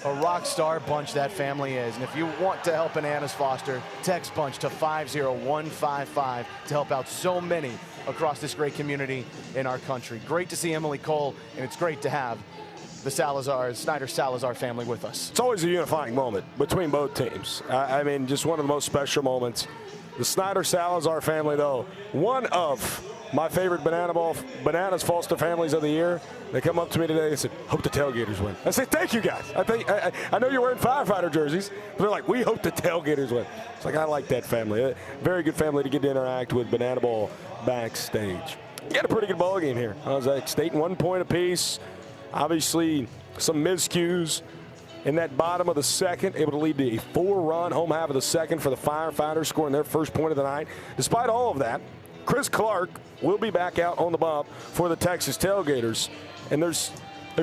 [SPEAKER 11] a rock star bunch that family is. And if you want to help Bananas Foster, text Bunch to 50155 to help out so many across this great community in our country. Great to see Emily Cole, and it's great to have the Snyder Salazar family with us.
[SPEAKER 10] It's always a unifying moment between both teams. I mean, just one of the most special moments. The Snyder Salazar family, though, one of my favorite Bananas Foster families of the year. They come up to me today and said, "Hope the Tailgaters win." I said, "Thank you, guys. I know you're wearing Firefighter jerseys, but they're like, we hope the Tailgaters win." It's like, I like that family. A very good family to get to interact with Banana Ball backstage. You had a pretty good ball game here. I was like, State 1 point apiece. Obviously, some miscues in that bottom of the second, able to lead to a 4-run home half of the second for the Firefighters, scoring their first point of the night. Despite all of that, Chris Clark will be back out on the bump for the Texas Tailgaters. And there's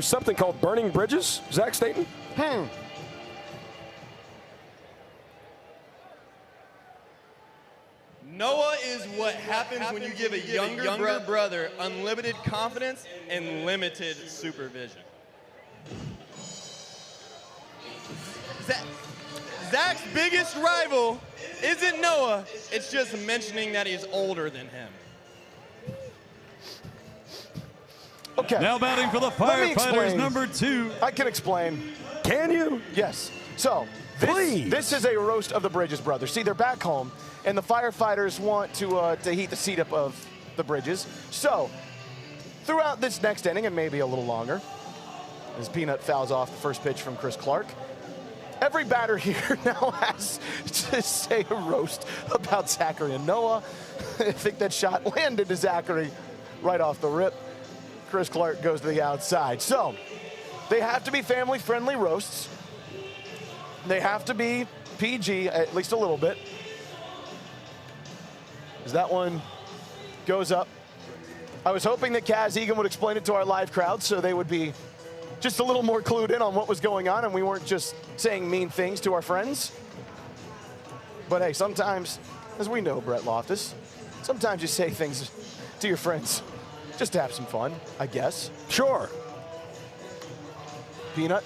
[SPEAKER 10] something called burning bridges, Zach Staten?
[SPEAKER 22] Noah is what happens when you give a younger brother unlimited confidence and limited supervision.
[SPEAKER 16] Zach's biggest rival isn't Noah. It's just mentioning that he's older than him.
[SPEAKER 10] Okay.
[SPEAKER 20] Now batting for the Firefighters, number 2.
[SPEAKER 10] I can explain. Can you? Yes. So, this is a roast of the Bridges brothers. See, they're back home, and the Firefighters want to heat the seat up of the Bridges. So, throughout this next inning, and maybe a little longer, as Peanut fouls off the first pitch from Chris Clark, every batter here now has to say a roast about Zachary and Noah. I think that shot landed to Zachary right off the rip. Chris Clark goes to the outside. So they have to be family-friendly roasts. They have to be PG, at least a little bit. As that one goes up. I was hoping that Kaz Egan would explain it to our live crowd so they would be just a little more clued in on what was going on and we weren't just saying mean things to our friends. But hey, sometimes, as we know, Brett Loftus, sometimes you say things to your friends just to have some fun, I guess. Sure. Peanut,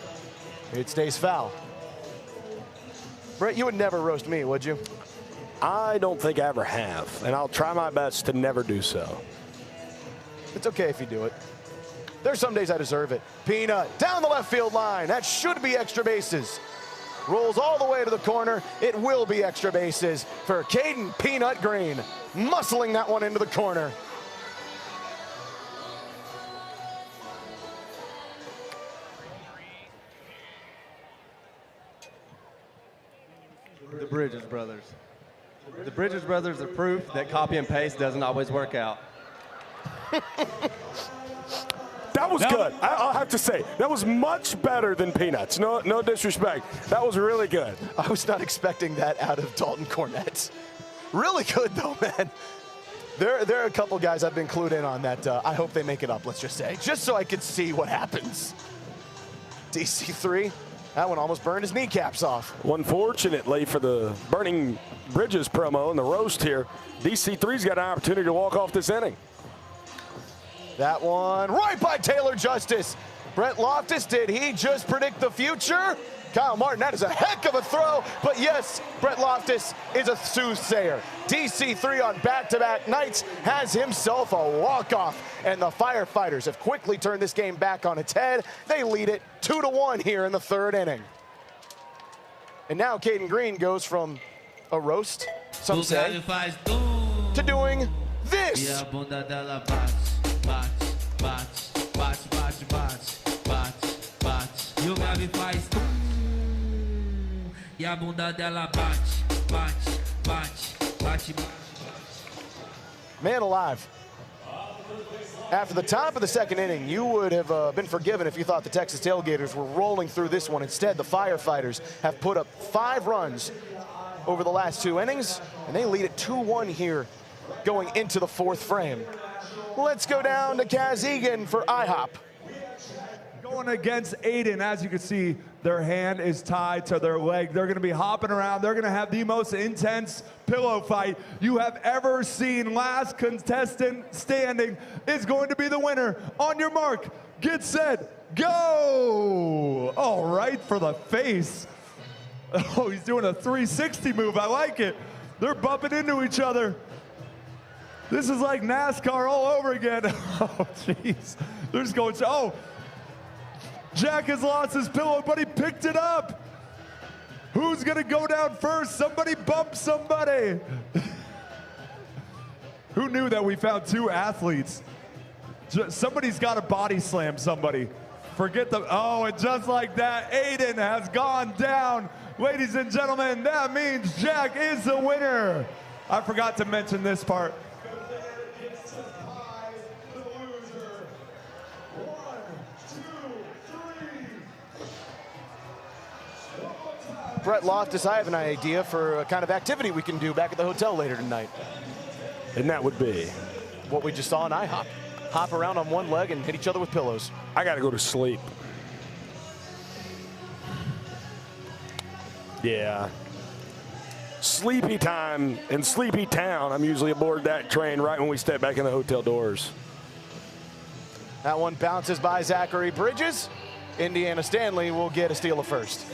[SPEAKER 10] it stays foul. Brett, you would never roast me, would you? I don't think I ever have, and I'll try my best to never do so.
[SPEAKER 1] It's okay if you do it. There's some days I deserve it. Peanut down the left field line. That should be extra bases. Rolls all the way to the corner. It will be extra bases for Caden Peanut Green. Muscling that one into the corner.
[SPEAKER 3] The Bridges brothers. The Bridges brothers are proof that copy and paste doesn't always work out.
[SPEAKER 10] That was good. I'll have to say, that was much better than Peanuts. No disrespect. That was really good.
[SPEAKER 1] I was not expecting that out of Dalton Cornett. Really good, though, man. There are a couple guys I've been clued in on that I hope they make it up, let's just say, just so I could see what happens. DC3, that one almost burned his kneecaps off.
[SPEAKER 10] Unfortunately for the Burning Bridges promo and the roast here, DC3's got an opportunity to walk off this inning.
[SPEAKER 1] That one right by Taylor Justice. Brett Loftus, did he just predict the future? Kyle Martin, that is a heck of a throw, but yes, Brett Loftus is a soothsayer. DC3 on back-to-back nights has himself a walk-off, and the Firefighters have quickly turned this game back on its head. They lead it 2-1 here in the third inning. And now Caden Green goes from a roast, some say, to doing this.
[SPEAKER 18] E o grave faz tum, e a bunda dela bate, bate, bate, bate, bate.
[SPEAKER 1] Man alive. After the top of the second inning, you would have been forgiven if you thought the Texas Tailgaters were rolling through this one. Instead, the Firefighters have put up 5 runs over the last 2 innings, and they lead it 2-1 here going into the 4th frame. Let's go down to Kaz Egan for IHOP.
[SPEAKER 19] Going against Aiden, as you can see, their hand is tied to their leg. They're going to be hopping around. They're going to have the most intense pillow fight you have ever seen. Last contestant standing is going to be the winner. On your mark, get set, go! All right, for the face. Oh, he's doing a 360 move. I like it. They're bumping into each other. This is like NASCAR all over again. Oh, jeez. They're just going, oh. Jack has lost his pillow, but he picked it up. Who's gonna go down first? Somebody bump somebody. Who knew that we found 2 athletes? Somebody's gotta body slam somebody. Forget the, oh, and just like that, Aiden has gone down. Ladies and gentlemen, that means Jack is the winner. I forgot to mention this part.
[SPEAKER 1] Brett Loftus, I have an idea for a kind of activity we can do back at the hotel later tonight.
[SPEAKER 10] And that would be?
[SPEAKER 1] What we just saw in IHOP. Hop around on one leg and hit each other with pillows.
[SPEAKER 10] I gotta go to sleep. Yeah. Sleepy time in Sleepy Town. I'm usually aboard that train right when we step back in the hotel doors.
[SPEAKER 1] That one bounces by Zachary Bridges. Indiana Stanley will get a steal of first.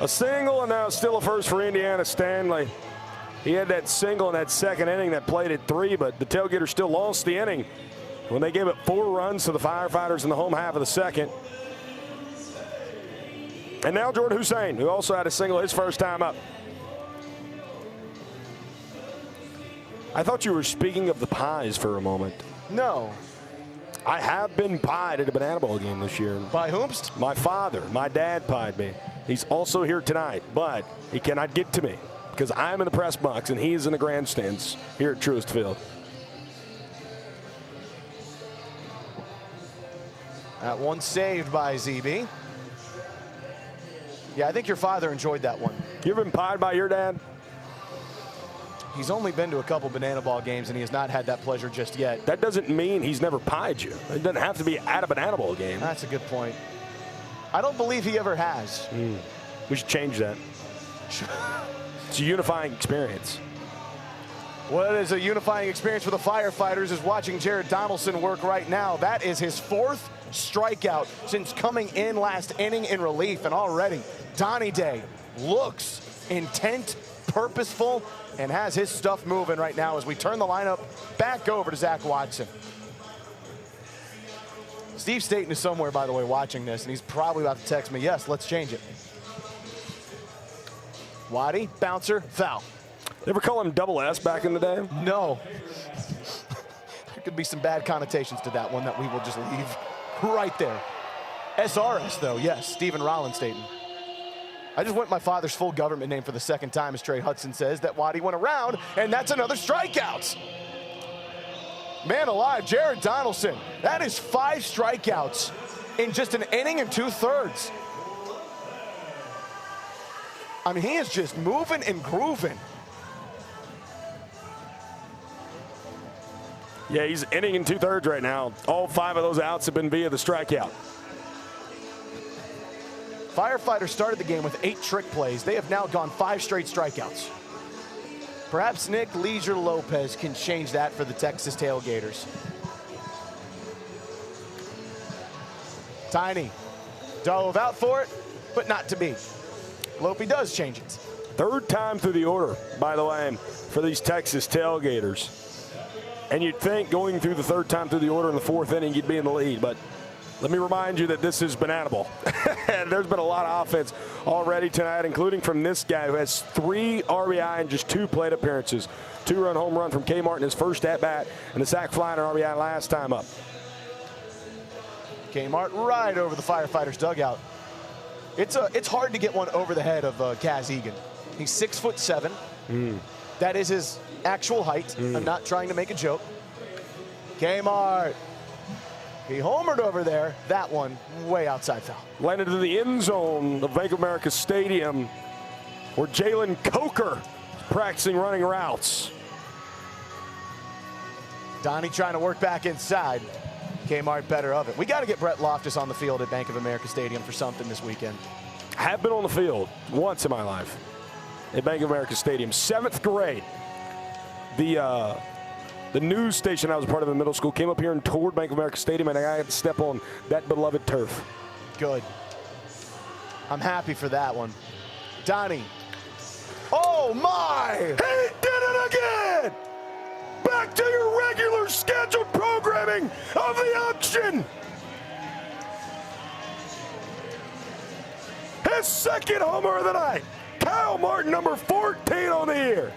[SPEAKER 10] A single, and now still a first for Indiana Stanley. He had that single in that second inning that played at 3, but the Tailgaters still lost the inning when they gave up 4 runs to the Firefighters in the home half of the second. And now Jordan Hussein, who also had a single his first time up. I thought you were speaking of the pies for a moment.
[SPEAKER 11] No.
[SPEAKER 10] I have been pied at a Banana Bowl game this year.
[SPEAKER 11] By whomst?
[SPEAKER 10] My father. My dad pied me. He's also here tonight, but he cannot get to me because I'm in the press box and he is in the grandstands here at Truist Field.
[SPEAKER 11] That one saved by ZB. Yeah, I think your father enjoyed that one.
[SPEAKER 10] You ever been pied by your dad?
[SPEAKER 11] He's only been to a couple Banana Ball games, and he has not had that pleasure just yet.
[SPEAKER 10] That doesn't mean he's never pied you. It doesn't have to be at a Banana Bowl game.
[SPEAKER 11] That's a good point. I don't believe he ever has.
[SPEAKER 10] We should change that. It's a unifying experience.
[SPEAKER 11] What is a unifying experience for the Firefighters is watching Jared Donaldson work right now. That is his 4th strikeout since coming in last inning in relief, and already Donnie Day looks intent, purposeful, and has his stuff moving right now as we turn the lineup back over to Zach Watson. Steve Staten is somewhere, by the way, watching this, and he's probably about to text me, yes, let's change it. Waddy, bouncer, foul.
[SPEAKER 10] They ever call him Double S back in the day?
[SPEAKER 11] No. There could be some bad connotations to that one that we will just leave right there. SRS, though, yes, Stephen Rollins Staten. I just went my father's full government name for the 2nd time, as Trey Hudson says, that Waddy went around, and that's another strikeout. Man alive, Jared Donaldson. That is 5 strikeouts in just an inning and 2/3. I mean, he is just moving and grooving.
[SPEAKER 10] Yeah, he's inning and 2/3 right now. All 5 of those outs have been via the strikeout.
[SPEAKER 11] Firefighters started the game with 8 trick plays. They have now gone 5 straight strikeouts. Perhaps Nick Leisure Lopez can change that for the Texas Tailgaters. Tiny dove out for it, but not to be. Lopey does change it.
[SPEAKER 10] 3rd time through the order, by the way, for these Texas Tailgaters. And you'd think going through the 3rd time through the order in the 4th inning, you'd be in the lead, but let me remind you that this is Banana Bowl. There's been a lot of offense already tonight, including from this guy who has 3 RBI and just 2 plate appearances. 2-run home run from K. Martin, his first at-bat, and the sac fly and an RBI last time up.
[SPEAKER 11] K. Martin right over the Firefighters dugout. It's hard to get one over the head of Kaz Egan. He's 6'7". That is his actual height. I'm not trying to make a joke. K. Martin. He homered over there. That one way outside foul.
[SPEAKER 10] Landed in the end zone of Bank of America Stadium, where Jalen Coker practicing running routes.
[SPEAKER 11] Donnie trying to work back inside. Kmart better of it. We got to get Brett Loftus on the field at Bank of America Stadium for something this weekend.
[SPEAKER 10] Have been on the field once in my life at Bank of America Stadium. 7th grade. The news station I was a part of in middle school came up here and toured Bank of America Stadium, and I got to step on that beloved turf.
[SPEAKER 11] Good. I'm happy for that one. Donnie. Oh, my!
[SPEAKER 10] He did it again! Back to your regular scheduled programming of the auction! His 2nd homer of the night. Kyle Martin, number 14 on the year.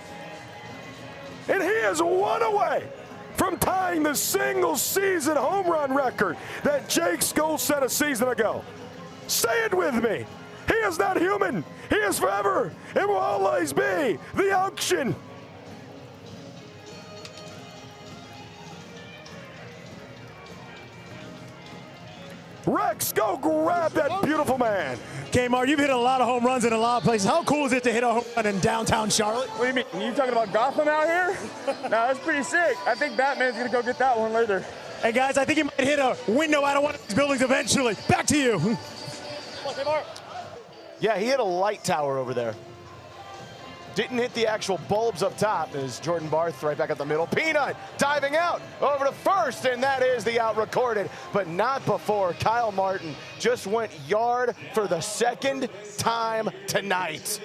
[SPEAKER 10] And he is 1 away from tying the single-season home run record that Jake Scholes set a season ago. Say it with me. He is not human. He is forever and will always be the auction. Rex, go grab that beautiful man.
[SPEAKER 12] Kmart, you've hit a lot of home runs in a lot of places. How cool is it to hit a home run in downtown Charlotte?
[SPEAKER 6] What do you mean? You talking about Gotham out here? No, that's pretty sick. I think Batman's going to go get that one later.
[SPEAKER 12] Hey, guys, I think you might hit a window out of one of these buildings eventually. Back to you.
[SPEAKER 11] Yeah, he hit a light tower over there. Didn't hit the actual bulbs up top as Jordan Barth right back at the middle. Peanut diving out over to first, and that is the out recorded, but not before Kyle Martin just went yard for the second time tonight.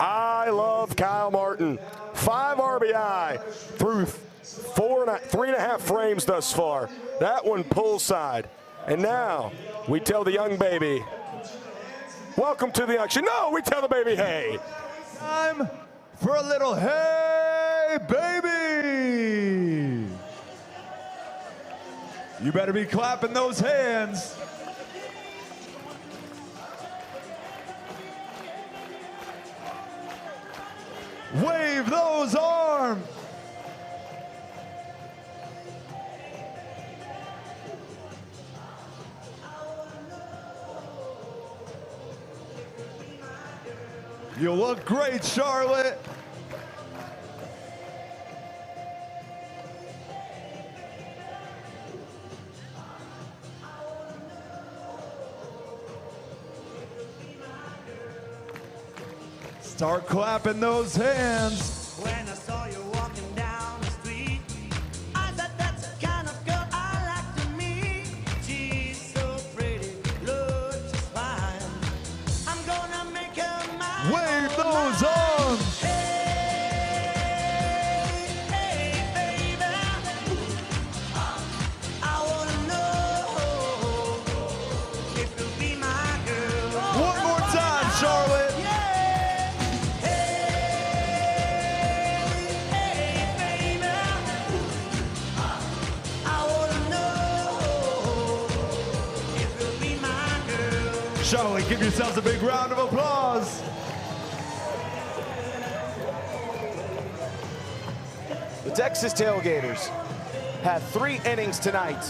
[SPEAKER 10] I love Kyle Martin. 5 RBI through 3.5 frames thus far. That one pull side. And now we tell the young baby, welcome to the action. No, we tell the baby, hey.
[SPEAKER 19] Time for a little hey, baby. You better be clapping those hands. Wave those arms. You look great, Charlotte. Start clapping those hands.
[SPEAKER 7] When I saw you walking down the street, I thought that's the kind of girl I like to meet. She's so pretty, looks just fine. I'm gonna make her mine.
[SPEAKER 19] Wave those arms.
[SPEAKER 7] Hey, baby, I wanna know if you'll be my girl.
[SPEAKER 19] One more time, Charlotte. Charlotte, give yourselves a big round of applause.
[SPEAKER 11] The Texas Tailgaters had 3 innings tonight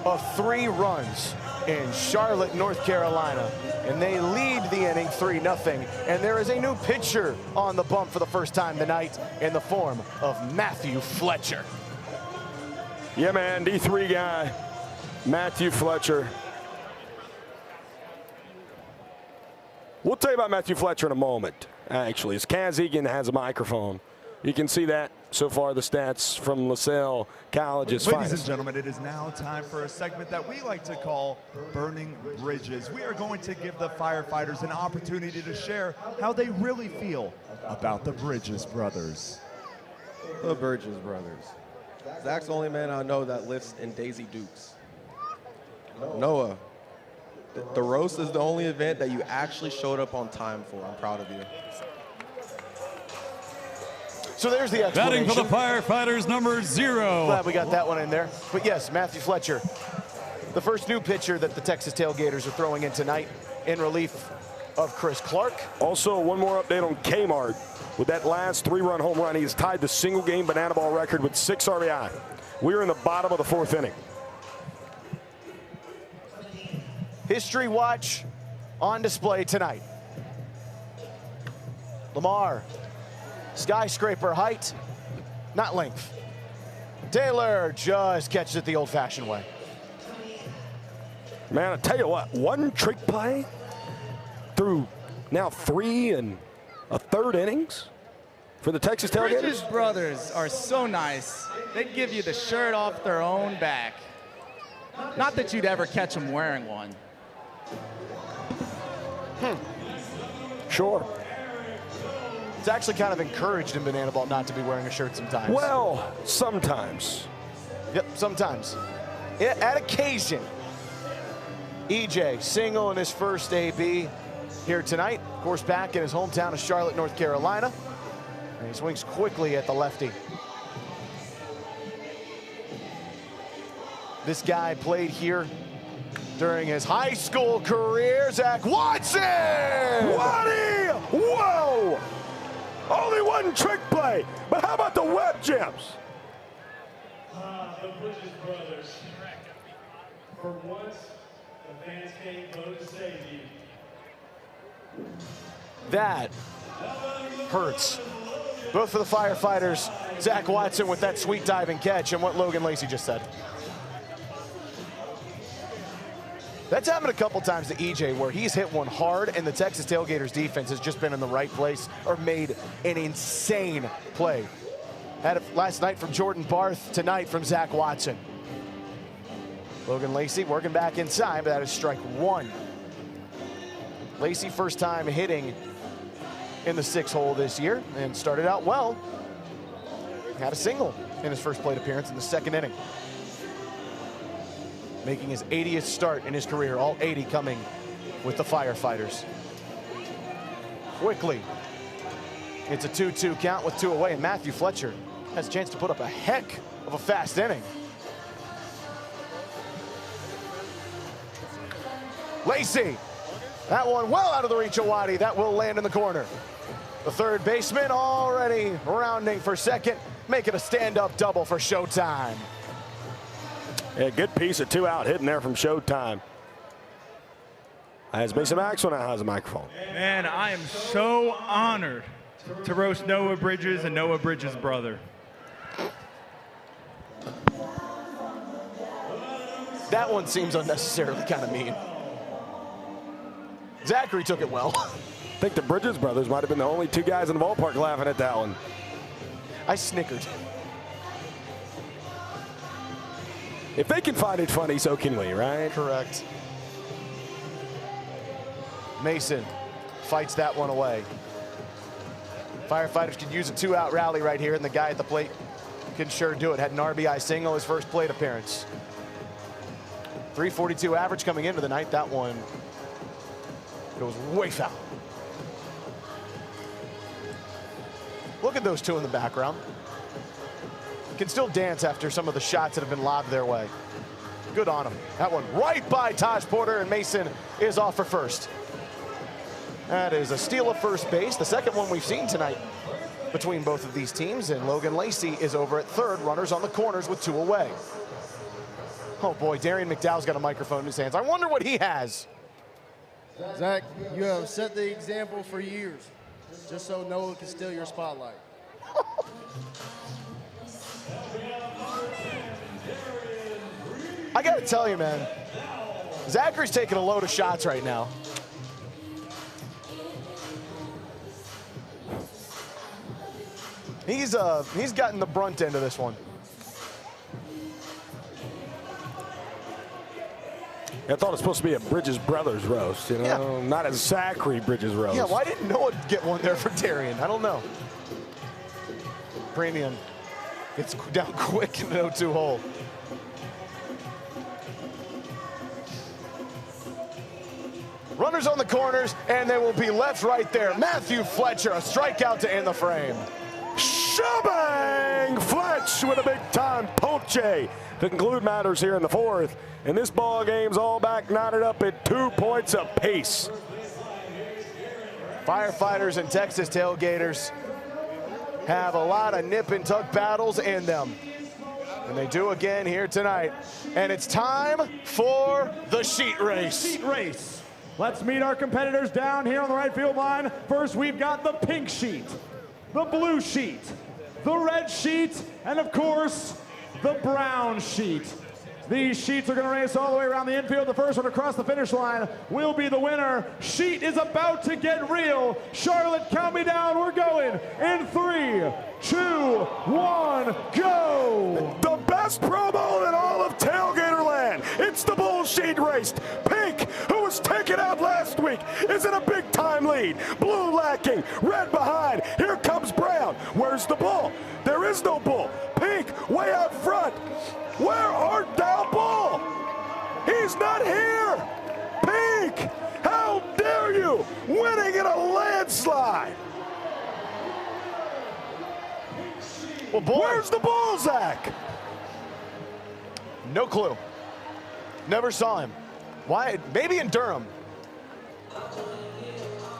[SPEAKER 11] of 3 runs in Charlotte, North Carolina, and they lead the inning 3-0. And there is a new pitcher on the bump for the first time tonight in the form of Matthew Fletcher.
[SPEAKER 10] Yeah, man, D3 guy, Matthew Fletcher. We'll tell you about Matthew Fletcher in a moment, actually, as Kaz Egan has a microphone. You can see that so far, the stats from LaSalle College's
[SPEAKER 19] Ladies
[SPEAKER 10] finest.
[SPEAKER 19] and gentlemen, it is now time for a segment that we like to call Burning Bridges. We are going to give the firefighters an opportunity to share how they really feel about the Bridges brothers.
[SPEAKER 3] The Bridges brothers. Zach's the only man I know that lives in Daisy Dukes. Noah. The roast is the only event that you actually showed up on time for. I'm proud of you.
[SPEAKER 11] So there's the explanation.
[SPEAKER 20] Batting for the Firefighters, number 0.
[SPEAKER 11] Glad we got that one in there. But yes, Matthew Fletcher, the first new pitcher that the Texas Tailgaters are throwing in tonight in relief of Chris Clark.
[SPEAKER 10] Also, one more update on Kmart. With that last 3-run home run, he has tied the single-game banana ball record with 6 RBI. We're in the bottom of the 4th inning.
[SPEAKER 11] History watch on display tonight. Lamar, skyscraper height, not length. Taylor just catches it the old-fashioned way.
[SPEAKER 10] Man, I tell you what, one trick play through now 3 1/3 innings for the Texas Tailgaters.
[SPEAKER 8] Bridges brothers are so nice. They'd give you the shirt off their own back. Not that you'd ever catch them wearing one.
[SPEAKER 10] Sure.
[SPEAKER 11] It's actually kind of encouraged in Banana Ball not to be wearing a shirt sometimes.
[SPEAKER 10] Well, sometimes.
[SPEAKER 11] Yep, sometimes. At occasion. EJ single in his first AB here tonight. Of course, back in his hometown of Charlotte, North Carolina. And he swings quickly at the lefty. This guy played here during his high school career, Zach Watson!
[SPEAKER 10] Waddy! Whoa! Only one trick play, but how about the web gems?
[SPEAKER 9] The Bridges brothers. For once, the fans came vote to save you.
[SPEAKER 11] That hurts. Both for the Firefighters, Zach Watson with that sweet diving catch and what Logan Lacey just said. That's happened a couple times to EJ where he's hit one hard and the Texas Tailgaters defense has just been in the right place or made an insane play. Had it last night from Jordan Barth, tonight from Zach Watson. Logan Lacey working back inside, but that is strike one. Lacey first time hitting in the 6-hole this year and started out well. Had a single in his first plate appearance in the second inning. Making his 80th start in his career, all 80 coming with the Firefighters. Quickly, it's a 2-2 count with 2 away, and Matthew Fletcher has a chance to put up a heck of a fast inning. Lacey, that one well out of the reach of Waddy. That will land in the corner. The third baseman already rounding for second, making a stand-up double for Showtime.
[SPEAKER 10] Yeah, good piece of 2-out hitting there from Showtime. As Mason Maxwell now has a microphone.
[SPEAKER 5] Man, I am so honored to roast Noah Bridges and Noah Bridges' brother.
[SPEAKER 11] That one seems unnecessarily kind of mean. Zachary took it well.
[SPEAKER 10] I think the Bridges brothers might have been the only 2 guys in the ballpark laughing at that one.
[SPEAKER 11] I snickered.
[SPEAKER 10] If they can find it funny, so can we, right?
[SPEAKER 11] Correct. Mason fights that one away. Firefighters could use a 2-out rally right here, and the guy at the plate can sure do it. Had an RBI single his first plate appearance. 342 average coming into the night. That one goes way foul. Look at those 2 in the background. Can still dance after some of the shots that have been lobbed their way. Good on them. That one right by Taj Porter, and Mason is off for first. That is a steal of first base, the second one we've seen tonight between both of these teams, and Logan Lacey is over at third, runners on the corners with 2 away. Oh boy, Darian McDowell's got a microphone in his hands. I wonder what he has.
[SPEAKER 14] Zach, you have set the example for years, just so Noah can steal your spotlight.
[SPEAKER 11] I gotta tell you, man, Zachary's taking a load of shots right now. He's gotten the brunt end of this one.
[SPEAKER 10] I thought it was supposed to be a Bridges Brothers roast, you know, not a Zachary Bridges roast.
[SPEAKER 11] Yeah, why didn't Noah get one there for Darian? I don't know. Premium gets down quick in the 0-2 hole. Runners on the corners, and they will be left right there. Matthew Fletcher, a strikeout to end the frame.
[SPEAKER 10] Shabang! Fletch with a big-time ponche to conclude matters here in the 4th. And this ball game's all back knotted up at 2 points apiece.
[SPEAKER 11] Firefighters and Texas Tailgaters have a lot of nip and tuck battles in them. And they do again here tonight. And it's time for the sheet race.
[SPEAKER 23] Sheet race. Let's meet our competitors down here on the right field line. First, we've got the pink sheet, the blue sheet, the red sheet, and of course, the brown sheet. These sheets are going to race all the way around the infield. The first one across the finish line will be the winner. Sheet is about to get real. Charlotte, count me down. We're going in 3, 2, 1, go.
[SPEAKER 10] The best promo in all of Tailgater land. It's the bull sheet race. Pink, who was taken out last week, is in a big-time lead. Blue lacking, red behind. Here comes Brown. Where's the bull? There is no bull. Pink, way out front. Where art thou, bull? He's not here. Pink, how dare you? Winning in a landslide.
[SPEAKER 11] Well, boy.
[SPEAKER 10] Where's the bull, Zach?
[SPEAKER 11] No clue. Never saw him. Why? Maybe in Durham.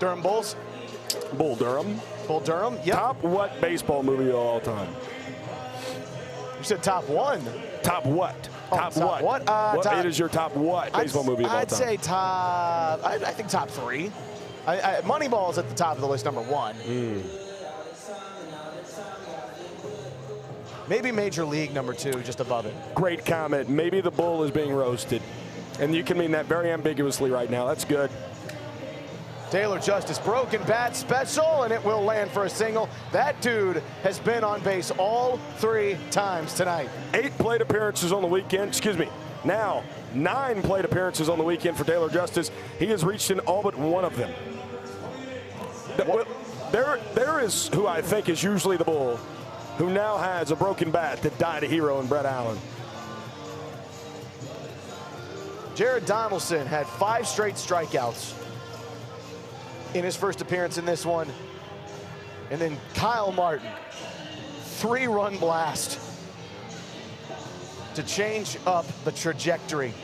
[SPEAKER 11] Durham Bulls?
[SPEAKER 10] Bull Durham.
[SPEAKER 11] Bull Durham? Yep.
[SPEAKER 10] Top what baseball movie of all time?
[SPEAKER 11] You said top 1.
[SPEAKER 10] Top what?
[SPEAKER 11] Oh,
[SPEAKER 10] top what? What is your top what baseball movie of all time?
[SPEAKER 11] I'd say top, I think top 3. Moneyball's at the top of the list, number 1. Maybe Major League, number 2, just above it.
[SPEAKER 10] Great comment. Maybe the bull is being roasted. And you can mean that very ambiguously right now. That's good.
[SPEAKER 11] Taylor Justice, broken bat special, and it will land for a single. That dude has been on base all 3 times tonight.
[SPEAKER 10] 8 plate appearances on the weekend. Excuse me. Now, 9 plate appearances on the weekend for Taylor Justice. He has reached in all but 1 of them. There is who I think is usually the bull, who now has a broken bat that died a hero in Brett Allen.
[SPEAKER 11] Jared Donaldson had 5 straight strikeouts in his first appearance in this one. And then Kyle Martin, 3-run blast to change up the trajectory.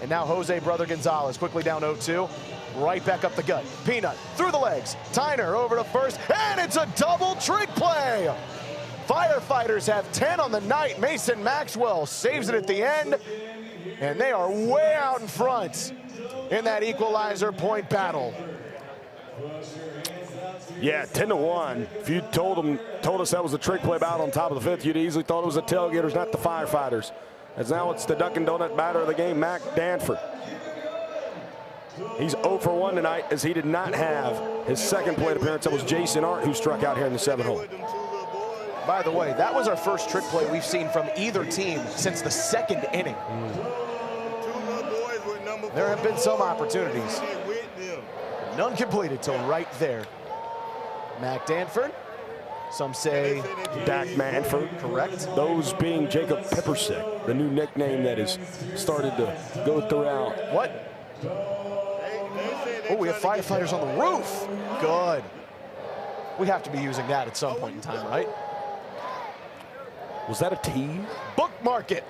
[SPEAKER 11] And now Jose Brother Gonzalez quickly down 0-2. Right back up the gut. Peanut through the legs. Tyner over to first, and it's a double trick play. Firefighters have 10 on the night. Mason Maxwell saves it at the end, and they are way out in front in that equalizer point battle.
[SPEAKER 10] Yeah, 10-1. If you told us that was a trick play out on top of the 5th, you'd easily thought it was the Tailgaters, not the Firefighters. As now it's the Dunkin' Donut batter of the game, Mac Danford. He's 0 for 1 tonight, as he did not have his second plate appearance. That was Jason Arndt, who struck out here in the 7th hole.
[SPEAKER 11] By the way, that was our first trick play we've seen from either team since the 2nd inning. There have been some opportunities. None completed till right there. Mac Danford. Some say
[SPEAKER 10] Dak Manford.
[SPEAKER 11] Correct.
[SPEAKER 10] Those being Jacob Peppersick, the new nickname that has started to go throughout.
[SPEAKER 11] What? Oh, we have Firefighters on the roof. Good. We have to be using that at some point in time, right?
[SPEAKER 10] Was that a tee?
[SPEAKER 11] Bookmark it.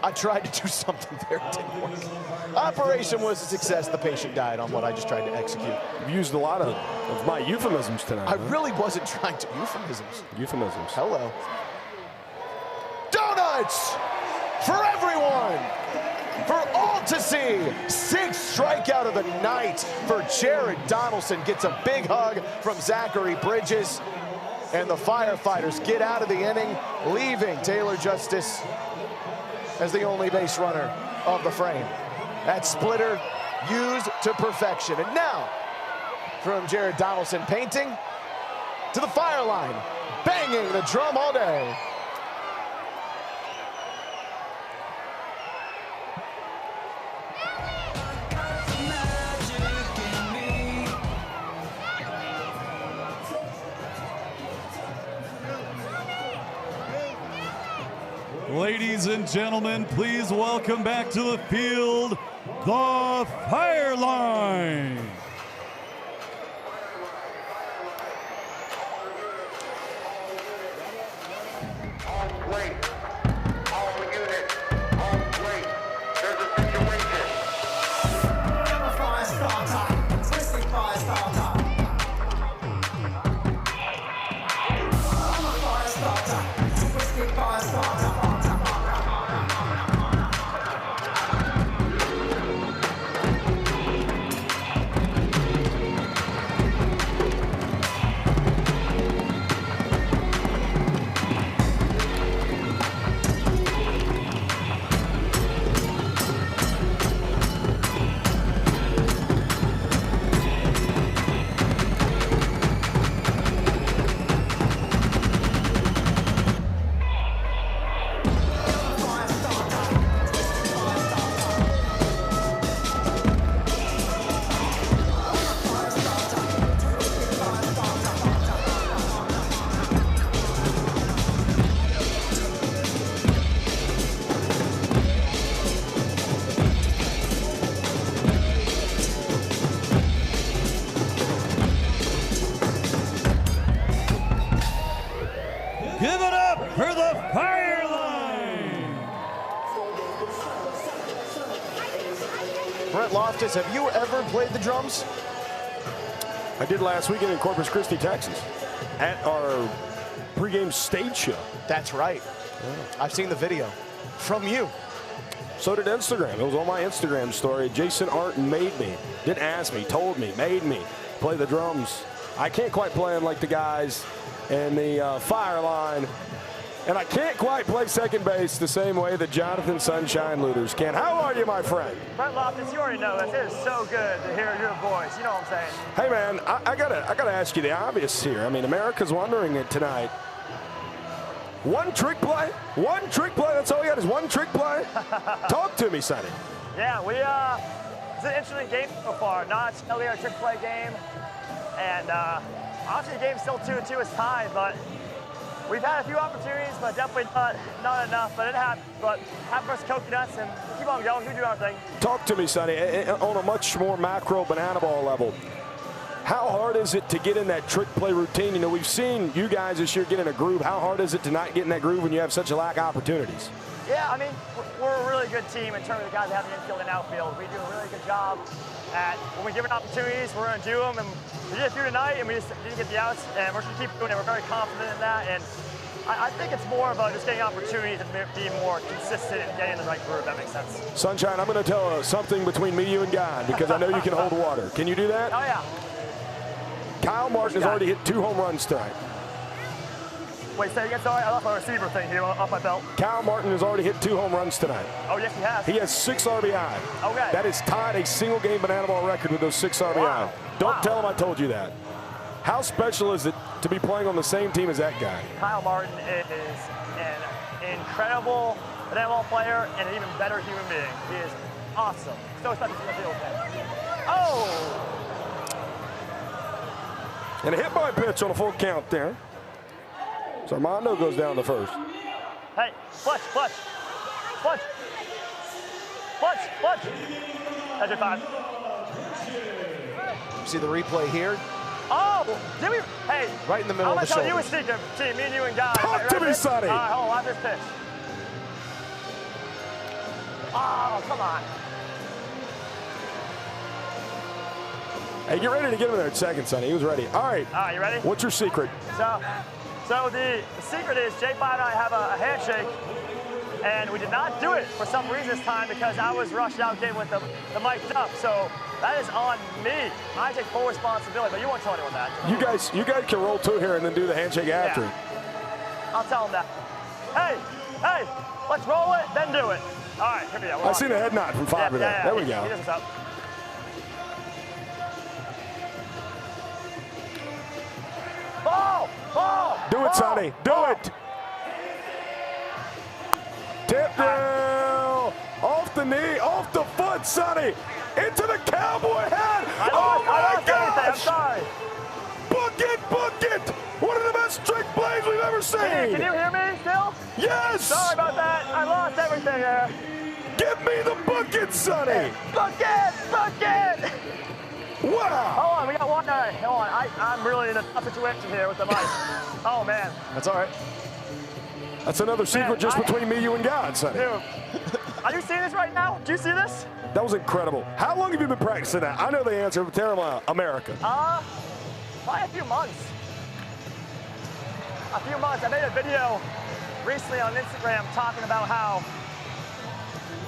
[SPEAKER 11] I tried to do something there, it didn't work. Operation was a success. The patient died on what I just tried to execute.
[SPEAKER 10] You've used a lot of my euphemisms tonight.
[SPEAKER 11] I really wasn't trying to. Euphemisms.
[SPEAKER 10] Euphemisms.
[SPEAKER 11] Hello. Donuts for everyone, for all to see. 6th strikeout of the night for Jared Donaldson. Gets a big hug from Zachary Bridges. And the Firefighters get out of the inning, leaving Taylor Justice as the only base runner of the frame. That splitter used to perfection. And now, from Jared Donaldson painting to the fire line, banging the drum all day.
[SPEAKER 20] Ladies and gentlemen, please welcome back to the field, the Fire Line. Give it up for the Fire Line!
[SPEAKER 11] Brett Loftus, have you ever played the drums?
[SPEAKER 10] I did last weekend in Corpus Christi, Texas, at our pregame stage show.
[SPEAKER 11] That's right. I've seen the video from you.
[SPEAKER 10] So did Instagram. It was on my Instagram story. Jason Arndt made me, didn't ask me, told me, made me play the drums. I can't quite play them like the guys in the Fire Line, And I can't quite play second base the same way that Jonathan Sunshine Looters can. How are you, my friend?
[SPEAKER 4] Brett Loftus, you already know this. It is so good to hear your voice. You know what I'm saying?
[SPEAKER 10] Hey, man, I gotta ask you the obvious here. I mean, America's wondering it tonight. One trick play? One trick play? That's all you got is one trick play? Talk to me, Sonny.
[SPEAKER 4] Yeah, it's an interesting game so far. Not only a trick play game. And obviously the game's still 2-2. It's tied, but we've had a few opportunities, but definitely not enough. But it happened. But happy for us coconuts and keep on going. Keep doing our thing.
[SPEAKER 10] Talk to me, Sonny, on a much more macro banana ball level. How hard is it to get in that trick play routine? You know, we've seen you guys this year get in a groove. How hard is it to not get in that groove when you have such a lack of opportunities?
[SPEAKER 4] Yeah, I mean, we're a really good team in terms of the guys that have the infield and outfield. We do a really good job at when we give opportunities, we're going to do them. And we did a few tonight, and we just didn't get the outs, and we're going to keep doing it. We're very confident in that, and I think it's more about just getting opportunities and being more consistent and getting in the right groove. That makes sense. Sunshine,
[SPEAKER 10] I'm going to tell something between me, you, and God, because I know you can hold water. Can you do that?
[SPEAKER 4] Oh, yeah.
[SPEAKER 10] Kyle Martin has already hit 2 home runs tonight.
[SPEAKER 4] Wait, say again, sorry? I left my receiver thing here off my belt.
[SPEAKER 10] Kyle Martin has already hit 2 home runs tonight.
[SPEAKER 4] Oh, yes, he has.
[SPEAKER 10] He has 6 RBI.
[SPEAKER 4] Okay.
[SPEAKER 10] That is tied a single-game banana ball record with those 6 RBI.
[SPEAKER 4] Wow.
[SPEAKER 10] Don't tell him I told you that. How special is it to be playing on the same team as that guy?
[SPEAKER 4] Kyle Martin is an incredible banana ball player and an even better human being. He is awesome. So excited to see the field. Oh!
[SPEAKER 10] And a hit by pitch on a full count there. So Armando goes down to first.
[SPEAKER 4] Hey, clutch. That's your 5.
[SPEAKER 11] See the replay here?
[SPEAKER 4] Oh, did we? Hey.
[SPEAKER 11] Right in the middle of the
[SPEAKER 4] I'm
[SPEAKER 11] shoulder.
[SPEAKER 4] going to tell you a secret, team, me and you and God.
[SPEAKER 10] Talk to me, Sonny.
[SPEAKER 4] All right, hold on, watch this pitch. Oh, come on.
[SPEAKER 10] Hey, get ready to get him there in second, Sonny. He was ready. All right.
[SPEAKER 4] All right, you ready?
[SPEAKER 10] What's your secret?
[SPEAKER 4] So the secret is J5 and I have a handshake, and we did not do it for some reason this time because I was rushed out getting with the mic'd up. So that is on me. I take full responsibility, but you won't tell anyone that.
[SPEAKER 10] You guys can roll 2 here and then do the handshake after.
[SPEAKER 4] Yeah. I'll tell them that. Hey, let's roll it, then do it. All right, here we go.
[SPEAKER 10] I seen a head nod from Fiverr there. There we go.
[SPEAKER 4] He does what's up. Ball!
[SPEAKER 10] Do it, Sonny. Do it. Tip down. Off the knee, off the foot, Sonny. Into the cowboy hat. Oh my gosh!
[SPEAKER 4] I'm sorry.
[SPEAKER 10] Book it. One of the best trick plays we've ever seen.
[SPEAKER 4] Can you hear me still?
[SPEAKER 10] Yes.
[SPEAKER 4] Sorry about that. I lost everything there.
[SPEAKER 10] Give me the bucket, Sonny.
[SPEAKER 4] Bucket.
[SPEAKER 10] Wow.
[SPEAKER 4] Hold on, we got one guy. Hold on, I'm really in a tough situation here with the mic. Oh, man.
[SPEAKER 11] That's all right.
[SPEAKER 10] That's another secret just between me, you, and God, Sonny.
[SPEAKER 4] Dude, are you seeing this right now? Do you see this?
[SPEAKER 10] That was incredible. How long have you been practicing that? I know the answer, but tell me, America.
[SPEAKER 4] Probably a few months. I made a video recently on Instagram talking about how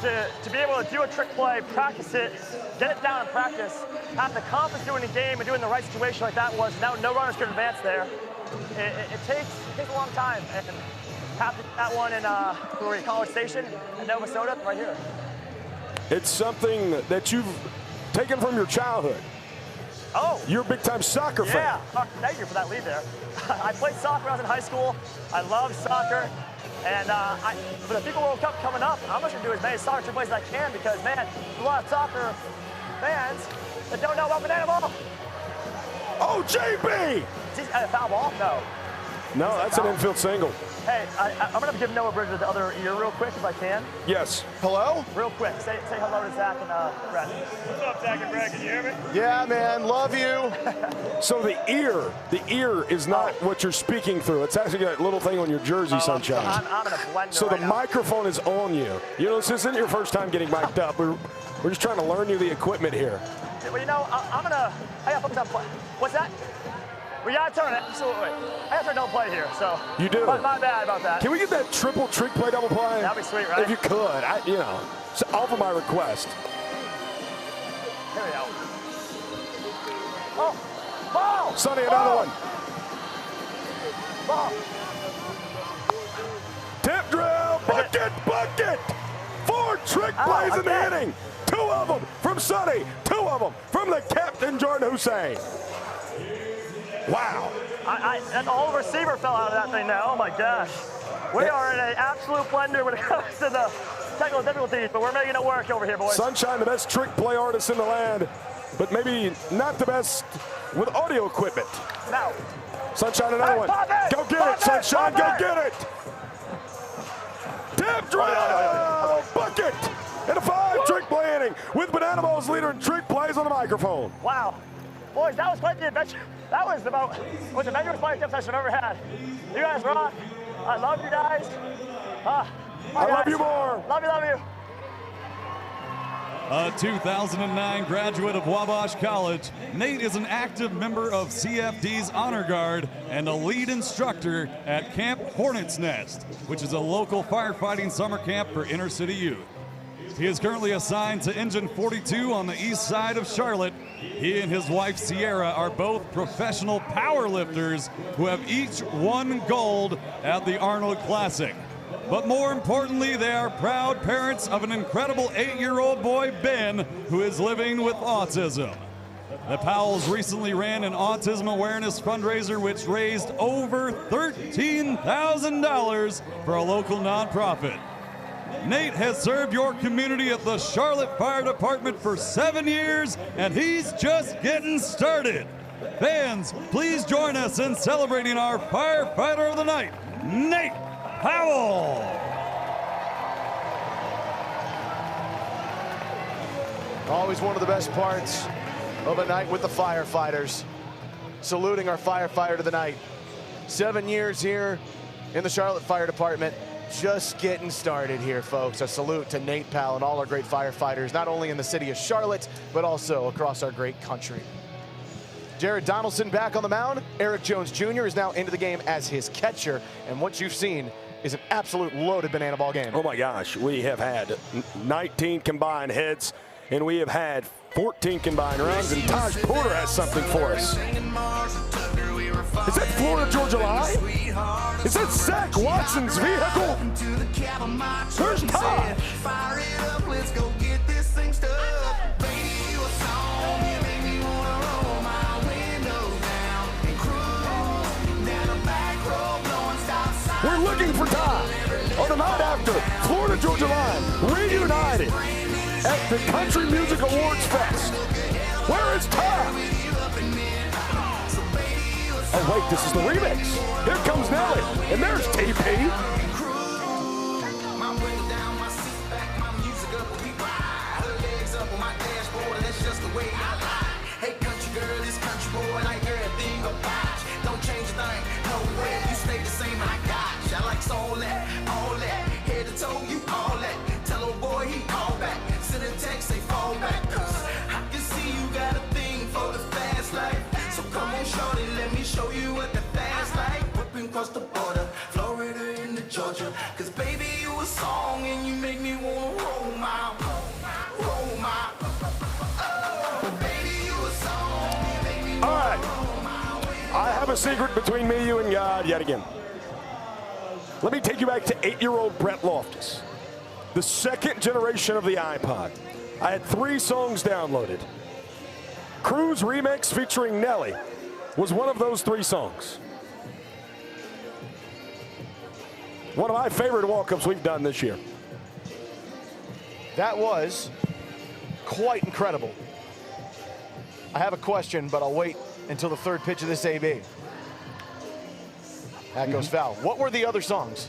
[SPEAKER 4] to be able to do a trick play, practice it, get it down in practice, have the confidence doing the game and doing the right situation like that was. Now no runners could advance there. It takes a long time. And happened that one in College Station in Nova Soda, right here.
[SPEAKER 10] It's something that you've taken from your childhood.
[SPEAKER 4] Oh.
[SPEAKER 10] You're a big-time soccer fan.
[SPEAKER 4] Yeah, thank you for that lead there. I played soccer when I was in high school. I love soccer. And for the FIFA World Cup coming up, I'm just going to do as many soccer trick plays as I can because, man, there's a lot of soccer fans that don't know about banana ball.
[SPEAKER 10] Oh, JB!
[SPEAKER 4] Is he a foul ball? No.
[SPEAKER 10] No, that's an infield single.
[SPEAKER 4] Hey, I'm going to give Noah Bridges the other ear real quick if I can.
[SPEAKER 10] Yes.
[SPEAKER 11] Hello?
[SPEAKER 4] Real quick. Say hello to Zach and Brett. What's up, Zach and Brett? Can you hear me?
[SPEAKER 11] Yeah, man. Love you.
[SPEAKER 10] So the ear is not what you're speaking through. It's actually that little thing on your jersey, Sunshine.
[SPEAKER 4] I'm in a blender
[SPEAKER 10] So the microphone is on you. You know, this isn't your first time getting mic'd up. We're just trying to learn you the equipment here.
[SPEAKER 4] Well, you know, I gotta focus on play. What's that? We gotta turn it, absolutely. I gotta turn double play here, so.
[SPEAKER 10] You do?
[SPEAKER 4] My bad about that.
[SPEAKER 10] Can we get that triple trick play double play?
[SPEAKER 4] That'd be sweet, right?
[SPEAKER 10] If you could, so offer my request.
[SPEAKER 4] Here we go. Oh, ball!
[SPEAKER 10] Sonny, another one.
[SPEAKER 4] Ball.
[SPEAKER 10] Bucket! 4 trick plays in the inning. 2 of them from Sonny, 2 of them from the captain, Jordan Hussein. Wow.
[SPEAKER 4] And all the receiver fell out of that thing now. Oh my gosh. We are in an absolute blender when it comes to the technical difficulties, but we're making it work over here, boys.
[SPEAKER 10] Sunshine, the best trick play artist in the land, but maybe not the best with audio equipment.
[SPEAKER 4] Now.
[SPEAKER 10] Sunshine, another one. Go get it, Sunshine, go get it. Tap drill, bucket, and a 5 trick play inning with Banana Ball's leader in trick plays on the microphone.
[SPEAKER 4] Wow. Boys, that was quite the adventure. That was about the most adventurous play tip session I've ever had. You guys rock. I love you guys.
[SPEAKER 10] I love you more.
[SPEAKER 4] Love you.
[SPEAKER 20] A 2009 graduate of Wabash College, Nate is an active member of CFD's Honor Guard and a lead instructor at Camp Hornet's Nest, which is a local firefighting summer camp for inner city youth. He is currently assigned to Engine 42 on the east side of Charlotte. He and his wife Sierra are both professional powerlifters who have each won gold at the Arnold Classic. But more importantly, they are proud parents of an incredible 8-year-old boy, Ben, who is living with autism. The Powells recently ran an autism awareness fundraiser which raised over $13,000 for a local nonprofit. Nate has served your community at the Charlotte Fire Department for 7 years, and he's just getting started. Fans, please join us in celebrating our Firefighter of the Night, Nate Powell.
[SPEAKER 11] Always one of the best parts of a night with the firefighters. Saluting our firefighter of the night. 7 years here in the Charlotte Fire Department. Just getting started here, folks. A salute to Nate Powell and all our great firefighters, not only in the city of Charlotte, but also across our great country. Jared Donaldson back on the mound. Eric Jones Jr. is now into the game as his catcher. And what you've seen is an absolute loaded banana ball game.
[SPEAKER 10] Oh my gosh, we have had 19 combined hits, and we have had 14 combined runs, and Taj Porter has something for us. Is that Florida Georgia Line? Is that Zach Watson's vehicle? Where's Taj? We're looking for Taj on the night after Florida Georgia Line reunited at the Country Music Awards Fest. Where is Taj? Oh wait, this is the remix. Here comes Nelly, and there's TP.
[SPEAKER 7] Hey country girl, this country boy, like everything about you. Don't change a thing, no way, you stay the same, I got you. I like all that, head to toe, you all that. Tell old boy he call back, send a text, say fall back. Cause I can see you got a thing for the fast life. So come on shorty, let me show you what the fast life. Whipping across the border, Florida into Georgia. Cause baby you a song and you make me wanna roll my.
[SPEAKER 10] All right, I have a secret between me, you, and God yet again. Let me take you back to 8-year-old Brett Loftus, the second generation of the iPod. I had 3 songs downloaded. Cruise Remix featuring Nelly was one of those 3 songs. One of my favorite walk-ups we've done this year.
[SPEAKER 11] That was quite incredible. I have a question, but I'll wait until the 3rd pitch of this AB. That goes foul. What were the other songs?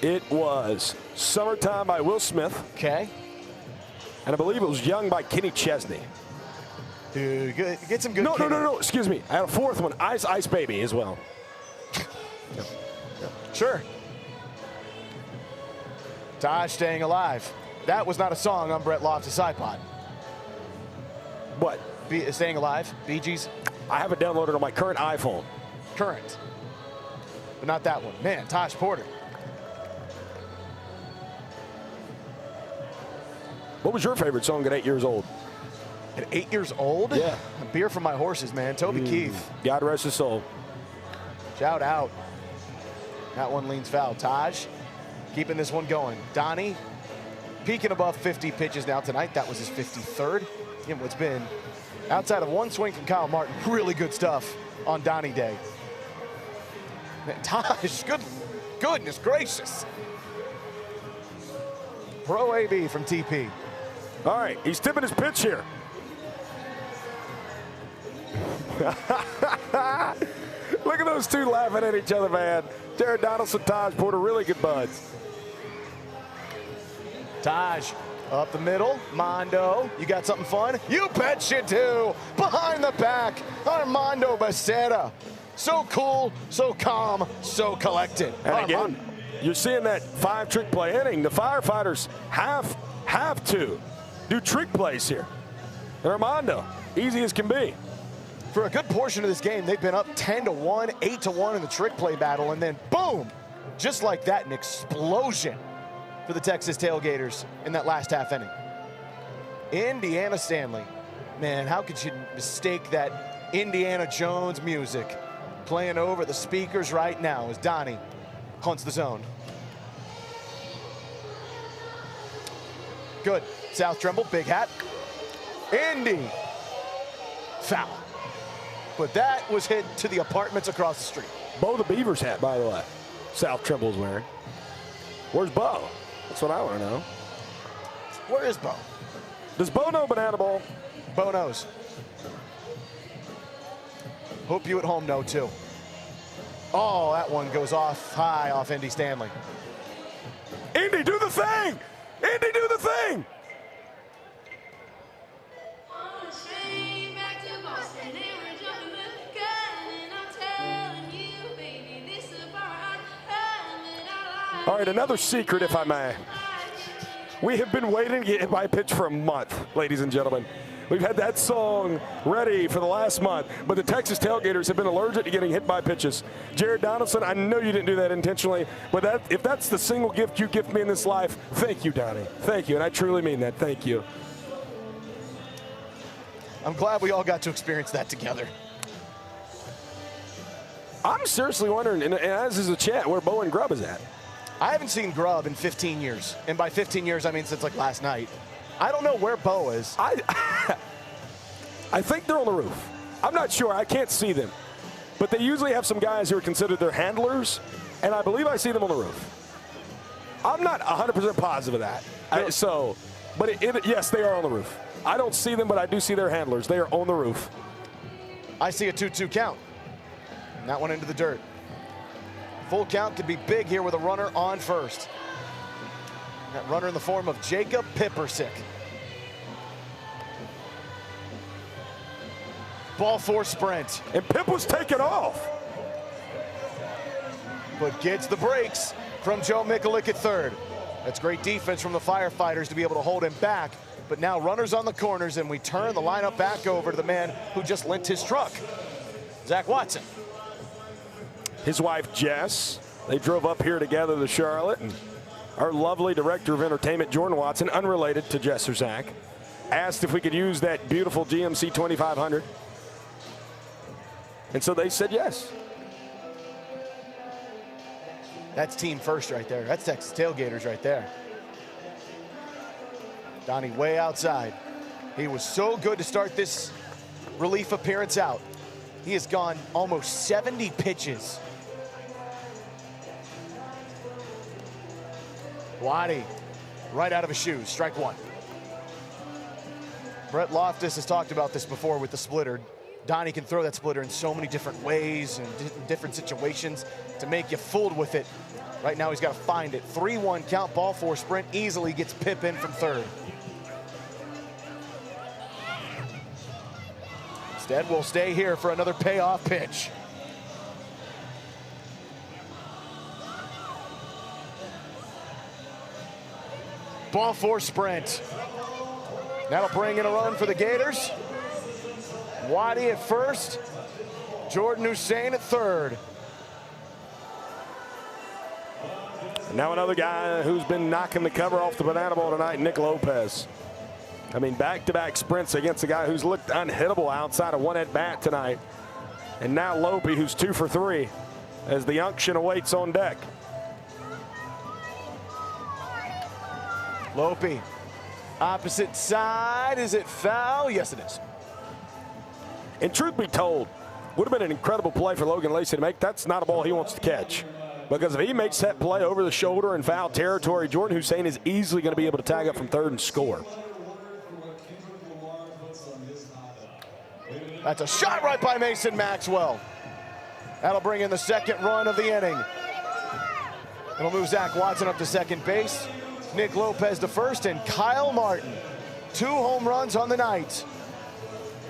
[SPEAKER 10] It was Summertime by Will Smith.
[SPEAKER 11] Okay.
[SPEAKER 10] And I believe it was Young by Kenny Chesney.
[SPEAKER 11] Dude, get some good.
[SPEAKER 10] No, excuse me. I had a 4th one, Ice Ice Baby as well.
[SPEAKER 11] Sure. Taj Staying Alive. That was not a song on Brett Loftus' iPod.
[SPEAKER 10] What?
[SPEAKER 11] Staying Alive, Bee Gees?
[SPEAKER 10] I have it downloaded on my current iPhone.
[SPEAKER 11] Current. But not that one. Man, Taj Porter.
[SPEAKER 10] What was your favorite song at 8 years old?
[SPEAKER 11] At 8 years old?
[SPEAKER 10] Yeah.
[SPEAKER 11] A Beer for My Horses, man. Toby Keith.
[SPEAKER 10] God rest his soul.
[SPEAKER 11] Shout out. That one leans foul. Taj keeping this one going. Donnie peaking above 50 pitches now tonight. That was his 53rd. In what's been, outside of one swing from Kyle Martin, really good stuff on Donnie Day. Taj, goodness gracious. Pro AB from TP.
[SPEAKER 10] All right, he's tipping his pitch here. Look at those two laughing at each other, man. Jared Donaldson, Taj Porter, really good buds.
[SPEAKER 11] Taj up the middle. Mondo, you got something fun? You bet you do. Behind the back, Armando Becerra. So cool, so calm, so collected.
[SPEAKER 10] And again, you're seeing that 5 trick play inning. The Firefighters have to do trick plays here. And Armando, easy as can be.
[SPEAKER 11] For a good portion of this game, they've been up 10-1, 8-1 in the trick play battle, and then boom, just like that, an explosion for the Texas Tailgaters in that last half inning. Indiana Stanley. Man, how could you mistake that Indiana Jones music playing over the speakers right now as Donnie hunts the zone. Good. South Tremble, big hat. Indy. Foul. But that was hit to the apartments across the street.
[SPEAKER 10] Bo the Beavers hat, by the way. South Tremble's wearing. Where's Bo? That's what I want to know.
[SPEAKER 11] Where is Bo?
[SPEAKER 10] Does Bo know Banana Ball?
[SPEAKER 11] Bo knows. Hope you at home know too. Oh, that one goes off high off Indy Stanley.
[SPEAKER 10] Indy, do the thing! Indy, do the thing! All right, another secret, if I may. We have been waiting to get hit by a pitch for a month, ladies and gentlemen. We've had that song ready for the last month, but the Texas Tailgaters have been allergic to getting hit by pitches. Jared Donaldson, I know you didn't do that intentionally, but if that's the single gift you give me in this life, thank you, Donnie. Thank you, and I truly mean that. Thank you.
[SPEAKER 11] I'm glad we all got to experience that together.
[SPEAKER 10] I'm seriously wondering, and as is the chat, where Bo and Grubb is at.
[SPEAKER 11] I haven't seen Grubb in 15 years. And by 15 years, I mean since like last night. I don't know where Bo is.
[SPEAKER 10] I think they're on the roof. I'm not sure. I can't see them. But they usually have some guys who are considered their handlers, and I believe I see them on the roof. I'm not 100% positive of that. Yes, they are on the roof. I don't see them, but I do see their handlers. They are on the roof.
[SPEAKER 11] I see a 2-2 count. And that one into the dirt. Full count could be big here with a runner on first. That runner in the form of Jacob Pippersick. Ball 4 sprint.
[SPEAKER 10] And Pip was taken off.
[SPEAKER 11] But gets the breaks from Joe Mikulik at third. That's great defense from the Firefighters to be able to hold him back. But now runners on the corners, and we turn the lineup back over to the man who just lent his truck, Zach Watson.
[SPEAKER 10] His wife, Jess, they drove up here together to Charlotte, and our lovely director of entertainment, Jordan Watson, unrelated to Jess or Zach, asked if we could use that beautiful GMC 2500. And so they said yes.
[SPEAKER 11] That's team first right there. That's Texas Tailgaters right there. Donnie way outside. He was so good to start this relief appearance out. He has gone almost 70 pitches. Waddy, right out of his shoes, strike one. Brett Loftus has talked about this before with the splitter. Donnie can throw that splitter in so many different ways and different situations to make you fooled with it. Right now he's got to find it. 3-1 count, ball 4 sprint, easily gets Pip in from third. Instead, we'll stay here for another payoff pitch. Ball 4 sprint. That'll bring in a run for the Gators. Waddy at first. Jordan Hussein at third.
[SPEAKER 10] Now another guy who's been knocking the cover off the banana ball tonight, Nick Lopez. I mean, back-to-back sprints against a guy who's looked unhittable outside of one at-bat tonight. And now Lopey, who's 2 for 3. as the unction awaits on deck.
[SPEAKER 11] Lope, opposite side. Is it foul? Yes, it is.
[SPEAKER 10] And truth be told, would have been an incredible play for Logan Lacey to make. That's not a ball he wants to catch. Because if he makes that play over the shoulder in foul territory, Jordan Hussein is easily going to be able to tag up from third and score.
[SPEAKER 11] That's a shot right by Mason Maxwell. That'll bring in the second run of the inning. It'll move Zach Watson up to second base, Nick Lopez to first, and Kyle Martin, 2 home runs on the night,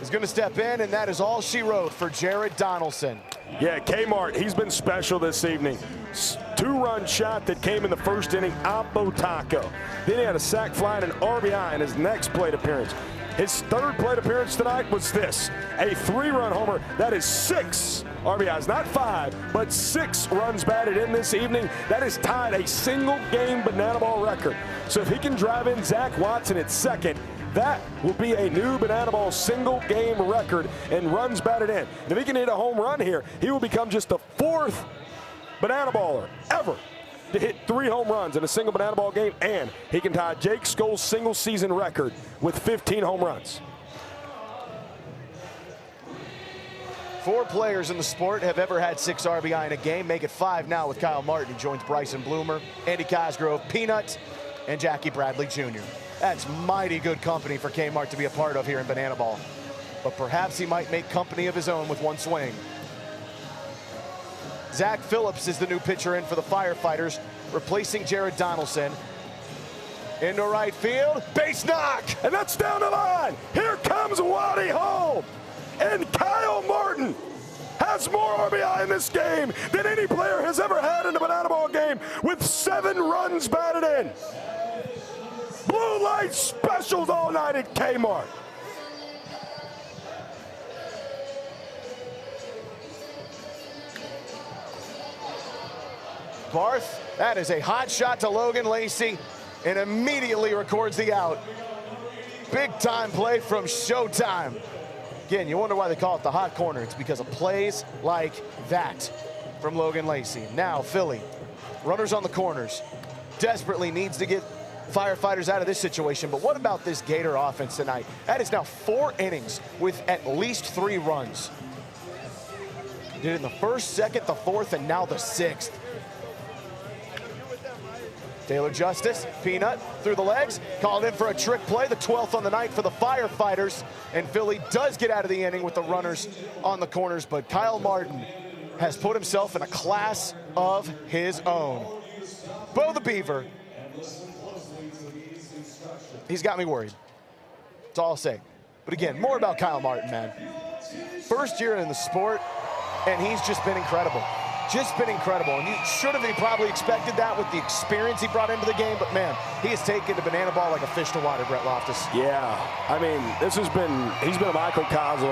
[SPEAKER 11] is going to step in, and that is all she wrote for Jared Donaldson.
[SPEAKER 10] Yeah, Kmart, he's been special this evening. 2-run shot that came in the first inning, Oppo Taco. Then he had a sac fly and an RBI in his next plate appearance. His third plate appearance tonight was this, a 3-run homer. That is 6 RBIs, not 5, but 6 runs batted in this evening. That is tied a single-game banana ball record. So if he can drive in Zach Watson at second, that will be a new banana ball single-game record and runs batted in. And if he can hit a home run here, he will become just the 4th banana baller ever to hit 3 home runs in a single banana ball game, and he can tie Jake Scholl's single-season record with 15 home runs.
[SPEAKER 11] 4 players in the sport have ever had 6 RBI in a game. Make it 5 now with Kyle Martin. He joins Bryson Bloomer, Andy Cosgrove, Peanut, and Jackie Bradley Jr. That's mighty good company for Kmart to be a part of here in banana ball. But perhaps he might make company of his own with one swing. Zach Phillips is the new pitcher in for the Firefighters, replacing Jared Donaldson. Into right field, base knock!
[SPEAKER 10] And that's down the line. Here comes Waddy home. And Kyle Martin has more RBI in this game than any player has ever had in a banana ball game, with 7 runs batted in. Blue light specials all night at Kmart.
[SPEAKER 11] Barth, that is a hot shot to Logan Lacey, and immediately records the out. Big time play from Showtime. Again, you wonder why they call it the hot corner. It's because of plays like that from Logan Lacey. Now Philly, runners on the corners, desperately needs to get Firefighters out of this situation. But what about this Gator offense tonight? That is now 4 innings with at least 3 runs. Did it in the first, second, the fourth, and now the 6th. Taylor Justice, Peanut, through the legs, called in for a trick play, the 12th on the night for the Firefighters, and Philly does get out of the inning with the runners on the corners, but Kyle Martin has put himself in a class of his own. Bo the Beaver, he's got me worried. That's all I'll say. But again, more about Kyle Martin, man. First year in the sport, and he's just been incredible. Just been incredible, and you should have probably expected that with the experience he brought into the game, but man, he has taken the banana ball like a fish to water, Brett Loftus.
[SPEAKER 10] Yeah, I mean, he's been a microcosm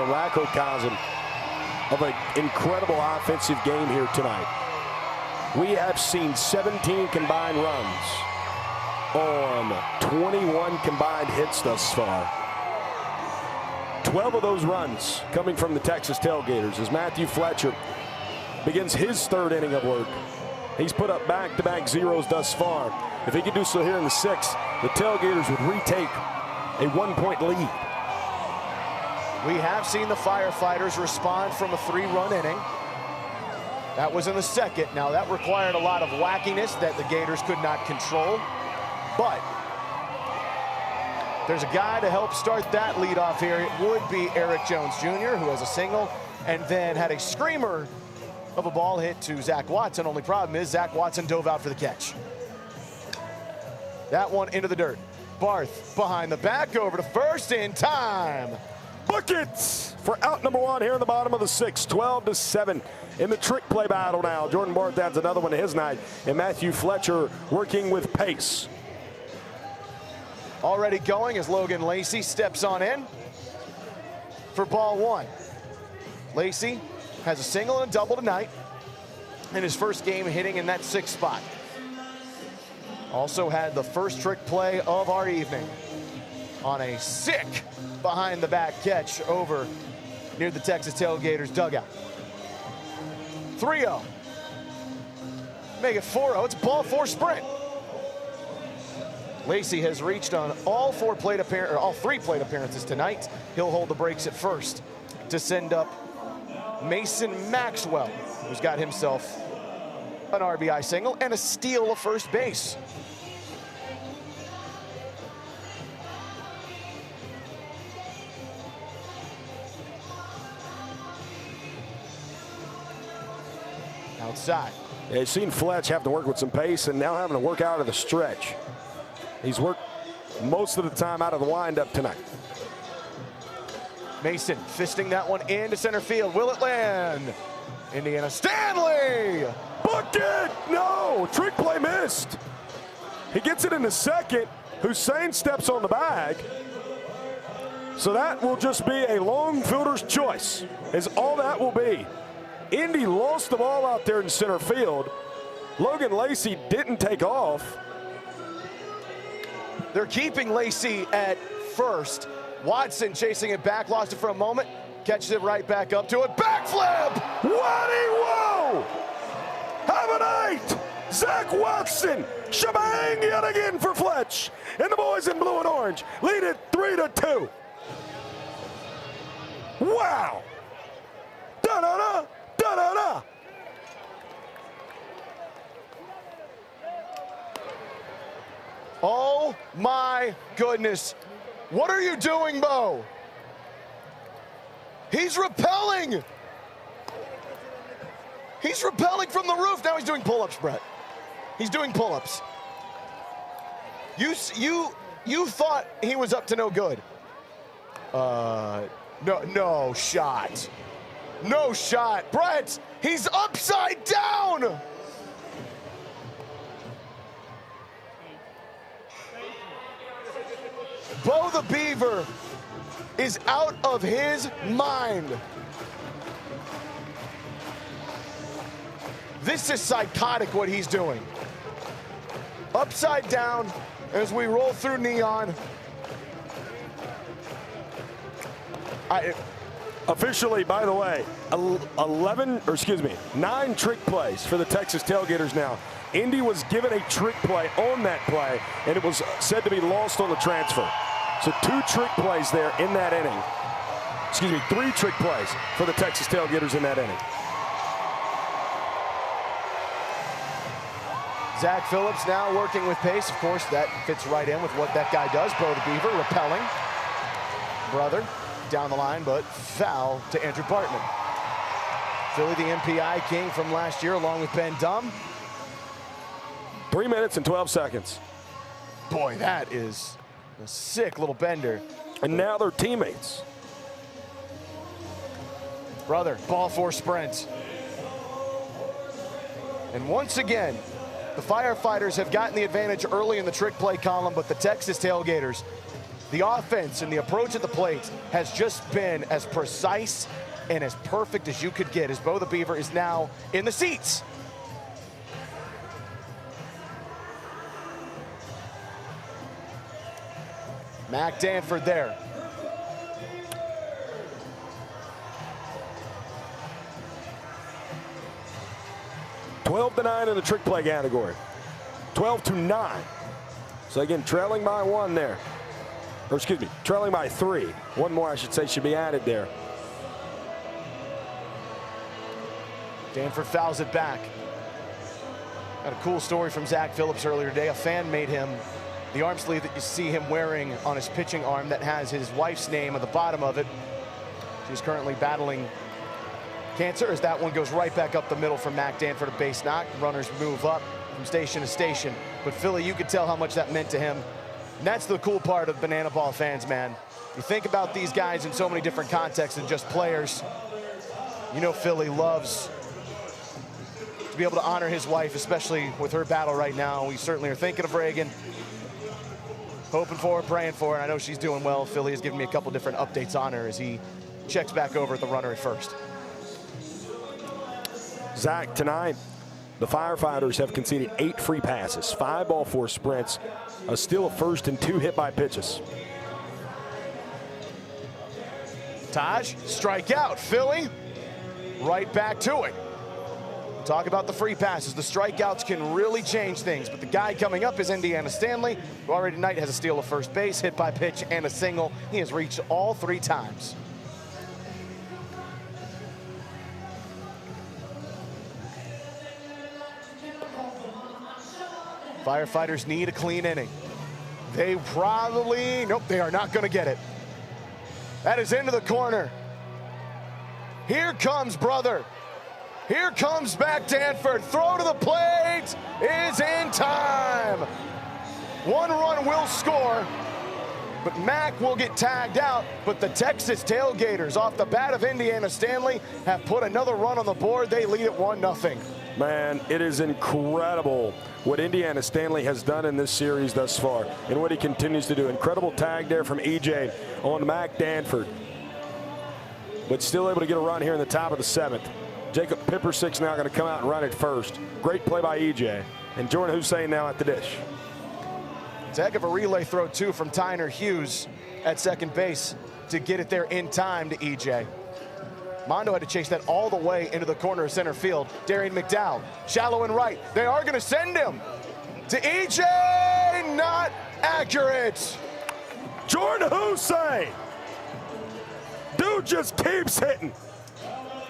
[SPEAKER 10] of an incredible offensive game here tonight. We have seen 17 combined runs on 21 combined hits thus far. 12 of those runs coming from the Texas Tailgaters as Matthew Fletcher begins his 3rd inning of work. He's put up back-to-back zeros thus far. If he could do so here in the 6th, the Tailgaters would retake a 1-point lead.
[SPEAKER 11] We have seen the Firefighters respond from a 3-run inning. That was in the 2nd. Now that required a lot of wackiness that the Gators could not control. But there's a guy to help start that lead off here. It would be Eric Jones Jr., who has a single and then had a screamer of a ball hit to Zach Watson. Only problem is Zach Watson dove out for the catch. That one into the dirt. Barth behind the back, over to first in time.
[SPEAKER 10] Buckets for out number 1 here in the bottom of the 6th, 12-7 in the trick play battle now. Jordan Barth adds another one to his night, and Matthew Fletcher working with pace.
[SPEAKER 11] Already going as Logan Lacey steps on in for ball 1. Lacey has a single and a double tonight in his first game hitting in that 6th spot. Also had the first trick play of our evening on a sick behind the back catch over near the Texas Tailgaters dugout. 3-0 Make it 4-0. It's ball 4 sprint. Lacey has reached on all 3 plate appearances tonight. He'll hold the brakes at first to send up Mason Maxwell, who's got himself an RBI single and a steal of first base. Outside.
[SPEAKER 10] Yeah, you've seen Fletch have to work with some pace and now having to work out of the stretch. He's worked most of the time out of the windup tonight.
[SPEAKER 11] Mason fisting that one into center field. Will it land? Indiana Stanley!
[SPEAKER 10] Bucket! No! Trick play missed. He gets it in the second. Hussein steps on the bag. So that will just be a long fielder's choice, is all that will be. Indy lost the ball out there in center field. Logan Lacey didn't take off.
[SPEAKER 11] They're keeping Lacey at first. Watson chasing it back, lost it for a moment, catches it right back up to it. Backflip!
[SPEAKER 10] Whoa! Have a night! Zach Watson, shebang yet again for Fletch. And the boys in blue and orange lead it 3-2. Wow! Da-da-da! Da-da-da!
[SPEAKER 11] Oh my goodness. What are you doing, Bo? He's repelling. He's repelling from the roof. Now he's doing pull-ups, Brett. He's doing pull-ups. You thought he was up to no good. No shot. No shot. Brett, he's upside down. Bo the Beaver is out of his mind. This is psychotic what he's doing. Upside down as we roll through Neon.
[SPEAKER 10] Officially, by the way, 9 trick plays for the Texas Tailgaters now. Indy was given a trick play on that play, and it was said to be lost on the transfer. So 2 trick plays there in that inning. 3 trick plays for the Texas Tailgaters in that inning.
[SPEAKER 11] Zach Phillips now working with pace. Of course, that fits right in with what that guy does. Bo the Beaver repelling. Brother down the line, but foul to Andrew Bartman. Philly, the MPI king from last year, along with Ben Dumm.
[SPEAKER 10] 3 minutes and 12 seconds.
[SPEAKER 11] Boy, that is a sick little bender.
[SPEAKER 10] And now they're teammates.
[SPEAKER 11] Brother, ball 4 sprint. And once again, the Firefighters have gotten the advantage early in the trick play column, but the Texas Tailgaters, the offense and the approach at the plate has just been as precise and as perfect as you could get, as Bo the Beaver is now in the seats. Mac Danford there.
[SPEAKER 10] (12-9) in the trick play category. 12-9. So again, trailing by 1 there. Or excuse me, trailing by 3. 1 more, I should say, should be added there.
[SPEAKER 11] Danford fouls it back. Got a cool story from Zach Phillips earlier today. A fan made him the arm sleeve that you see him wearing on his pitching arm that has his wife's name at the bottom of it. She's currently battling cancer, as that one goes right back up the middle from Mac Danford, a base knock. Runners move up from station to station. But Philly, you could tell how much that meant to him. And that's the cool part of Banana Ball fans, man. You think about these guys in so many different contexts than just players. You know Philly loves to be able to honor his wife, especially with her battle right now. We certainly are thinking of Reagan. Hoping for her, praying for her. I know she's doing well. Philly has given me a couple different updates on her as he checks back over at the runner at first.
[SPEAKER 10] Zach, tonight, the Firefighters have conceded 8 free passes, 5 ball 4 sprints, a steal of first, and 2 hit by pitches.
[SPEAKER 11] Taj, strikeout. Philly, right back to it. Talk about the free passes. The strikeouts can really change things, but the guy coming up is Indiana Stanley, who already tonight has a steal of first base, hit by pitch, and a single. He has reached all 3 times. Firefighters need a clean inning. They probably, nope, they are not going to get it. That is into the corner. Here comes brother. Here comes back Danford. Throw to the plate is in time. 1 run will score, but Mack will get tagged out. But the Texas Tailgaters, off the bat of Indiana Stanley, have put another run on the board. They lead at 1-0.
[SPEAKER 10] Man, it is incredible what Indiana Stanley has done in this series thus far and what he continues to do. Incredible tag there from EJ on Mac Danford, but still able to get a run here in the top of the 7th. Jacob Pippersick's now going to come out and run it first. Great play by EJ. And Jordan Hussein now at the dish.
[SPEAKER 11] It's a heck of a relay throw, too, from Tyner Hughes at second base to get it there in time to EJ. Mondo had to chase that all the way into the corner of center field. Darian McDowell, shallow and right. They are going to send him to EJ. Not accurate.
[SPEAKER 10] Jordan Hussein. Dude just keeps hitting.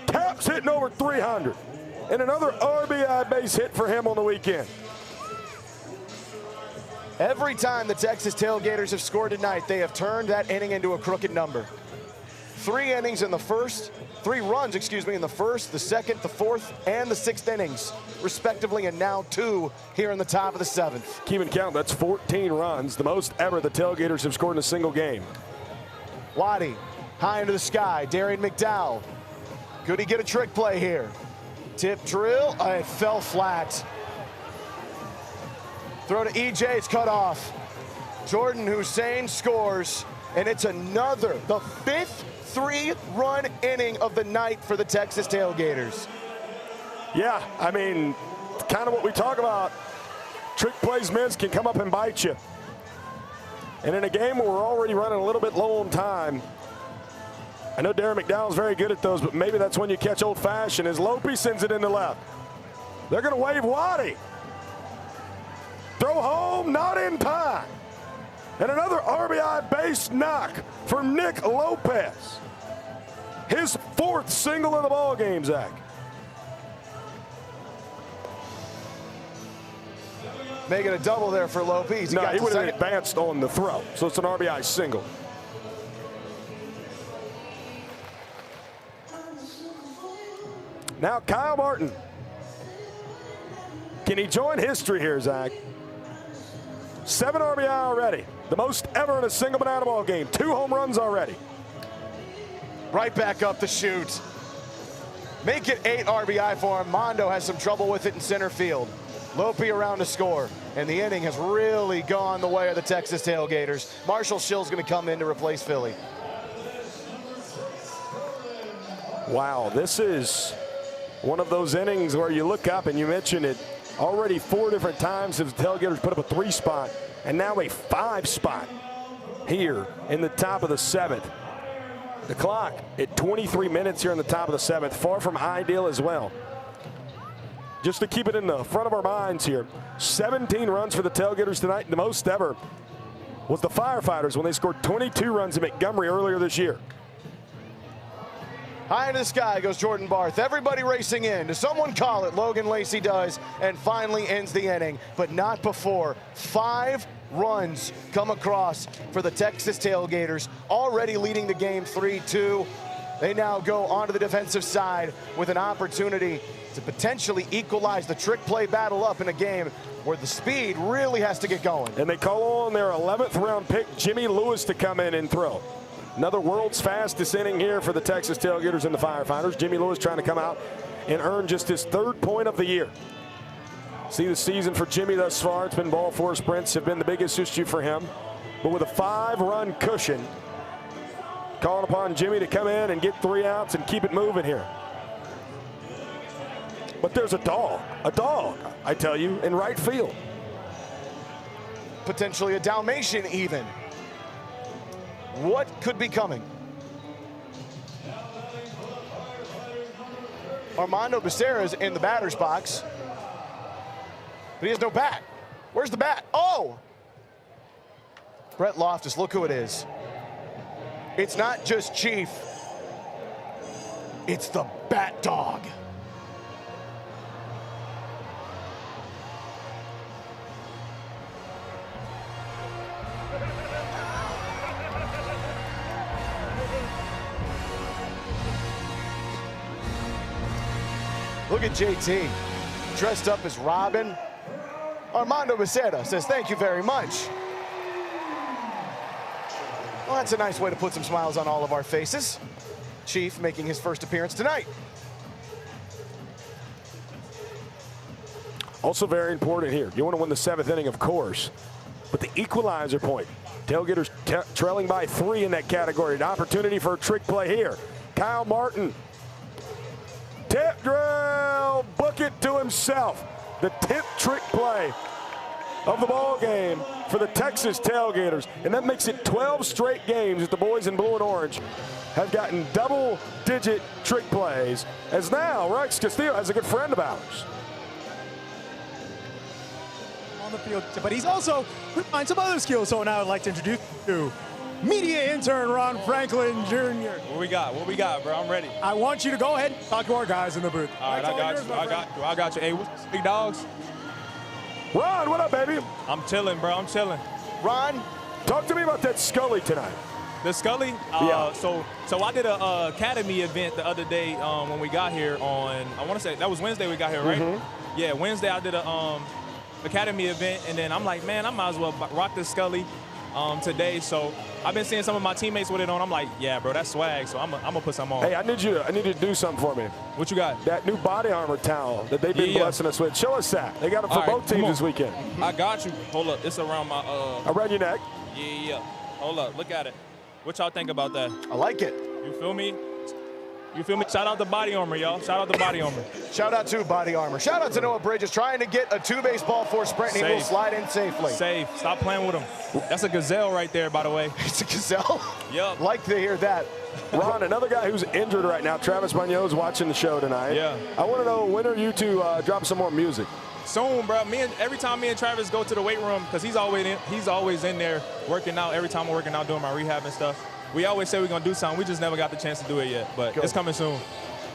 [SPEAKER 10] Cap's hitting over 300. And another RBI base hit for him on the weekend.
[SPEAKER 11] Every time the Texas Tailgaters have scored tonight, they have turned that inning into a crooked number. 3 innings in the first, 3 runs, excuse me, in the first, the second, the 4th, and the 6th innings, respectively, and now 2 here in the top of the 7th.
[SPEAKER 10] Keep in count, that's 14 runs, the most ever the Tailgaters have scored in a single game.
[SPEAKER 11] Waddy, high into the sky, Darian McDowell. Could he get a trick play here? Tip drill, it fell flat. Throw to EJ, it's cut off. Jordan Hussein scores, and it's another, the 5th 3-run inning of the night for the Texas Tailgaters.
[SPEAKER 10] Yeah, I mean, kind of what we talk about. Trick plays miss can come up and bite you. And in a game where we're already running a little bit low on time, I know Darren McDowell's very good at those, but maybe that's when you catch old-fashioned as Lope sends it in the left. They're going to wave Waddy. Throw home, not in time. And another RBI base knock for Nick Lopez. His 4th single in the ball game, Zach.
[SPEAKER 11] Making a double there for Lopez.
[SPEAKER 10] No, he would have advanced on the throw, so it's an RBI single. Now Kyle Martin. Can he join history here, Zach? 7 RBI already. The most ever in a single banana ball game. 2 home runs already.
[SPEAKER 11] Right back up the chute. Make it 8 RBI for him. Mondo has some trouble with it in center field. Lope around to score. And the inning has really gone the way of the Texas Tailgaters. Marshall Schill's going to come in to replace Philly.
[SPEAKER 10] Wow, this is one of those innings where you look up and you mentioned it. Already 4 different times have the Tailgaters put up a 3 spot, and now a 5 spot here in the top of the 7th. The clock at 23 minutes here in the top of the 7th, far from ideal as well. Just to keep it in the front of our minds here, 17 runs for the Tailgaters tonight, and the most ever was the Firefighters when they scored 22 runs in Montgomery earlier this year.
[SPEAKER 11] High into the sky goes Jordan Barth. Everybody racing in. Does someone call it? Logan Lacey does, and finally ends the inning, but not before 5 runs come across for the Texas Tailgaters, already leading the game 3-2. They now go onto the defensive side with an opportunity to potentially equalize the trick play battle up in a game where the speed really has to get going.
[SPEAKER 10] And they call on their 11th round pick, Jimmy Lewis, to come in and throw. Another world's fastest inning here for the Texas Tailgaters and the Firefighters. Jimmy Lewis trying to come out and earn just his 3rd point of the year. See the season for Jimmy thus far. It's been ball 4 sprints have been the biggest issue for him. But with a 5-run cushion, calling upon Jimmy to come in and get 3 outs and keep it moving here. But there's a dog, I tell you, in right field.
[SPEAKER 11] Potentially a Dalmatian even. What could be coming? Armando Becerra's in the batter's box, but he has no bat. Where's the bat? Oh! Brett Loftus, look who it is. It's not just Chief. It's the Bat Dog. Look at JT, dressed up as Robin. Armando Becerra says, thank you very much. Well, that's a nice way to put some smiles on all of our faces. Chief making his first appearance tonight.
[SPEAKER 10] Also very important here. You want to win the 7th inning, of course, but the equalizer point. Tailgaters trailing by 3 in that category. An opportunity for a trick play here. Kyle Martin. Tip drill, book it to himself. The 10th trick play of the ball game for the Texas Tailgaters, and that makes it 12 straight games that the boys in blue and orange have gotten double-digit trick plays, as now Rex Castillo has a good friend of ours.
[SPEAKER 12] On the field, but he's also refined some other skills, so now I'd like to introduce you to media intern Ron Franklin Jr.
[SPEAKER 13] What we got, bro? I'm ready.
[SPEAKER 12] I want you to go ahead and talk to our guys in the booth.
[SPEAKER 13] All right, I got you. Hey, what's big dogs?
[SPEAKER 10] Ron, what up, baby?
[SPEAKER 13] I'm chilling, bro. I'm chilling.
[SPEAKER 10] Ron, talk to me about that Scully tonight.
[SPEAKER 13] The Scully?
[SPEAKER 10] Yeah.
[SPEAKER 13] So I did a academy event the other day when we got here on, I want to say, that was Wednesday we got here, right?
[SPEAKER 10] Mm-hmm.
[SPEAKER 13] Yeah, Wednesday I did a academy event, and then I'm like, man, I might as well rock the Scully today. So I've been seeing some of my teammates with it on. I'm like, yeah, bro, that's swag. So I'm gonna put some on.
[SPEAKER 10] Hey, I need you to do something for me.
[SPEAKER 13] What you got?
[SPEAKER 10] That new body armor towel that they've been blessing us with. Show us that. They got it for both teams this weekend.
[SPEAKER 13] I got you. Hold up. It's around my
[SPEAKER 10] around your neck.
[SPEAKER 13] Yeah. Hold up. Look at it. What y'all think about that?
[SPEAKER 11] I like it.
[SPEAKER 13] You feel me? You feel me? Shout out to Body Armor, y'all. Shout out to Body Armor.
[SPEAKER 11] Shout out to Body Armor. Shout out to Noah Bridges trying to get a 2-base ball for a sprint, and he will slide in safely.
[SPEAKER 13] Safe. Stop playing with him. That's a gazelle right there, by the way.
[SPEAKER 11] It's a gazelle?
[SPEAKER 13] Yep.
[SPEAKER 11] Like to hear that.
[SPEAKER 10] Ron, another guy who's injured right now, Travis Munoz, watching the show tonight.
[SPEAKER 13] Yeah.
[SPEAKER 10] I want to know, when are you two dropping some more music?
[SPEAKER 13] Soon, bro. Every time me and Travis go to the weight room, because he's always in there working out. Every time I'm working out, doing my rehab and stuff. We always say we're going to do something. We just never got the chance to do it yet, but it's coming soon.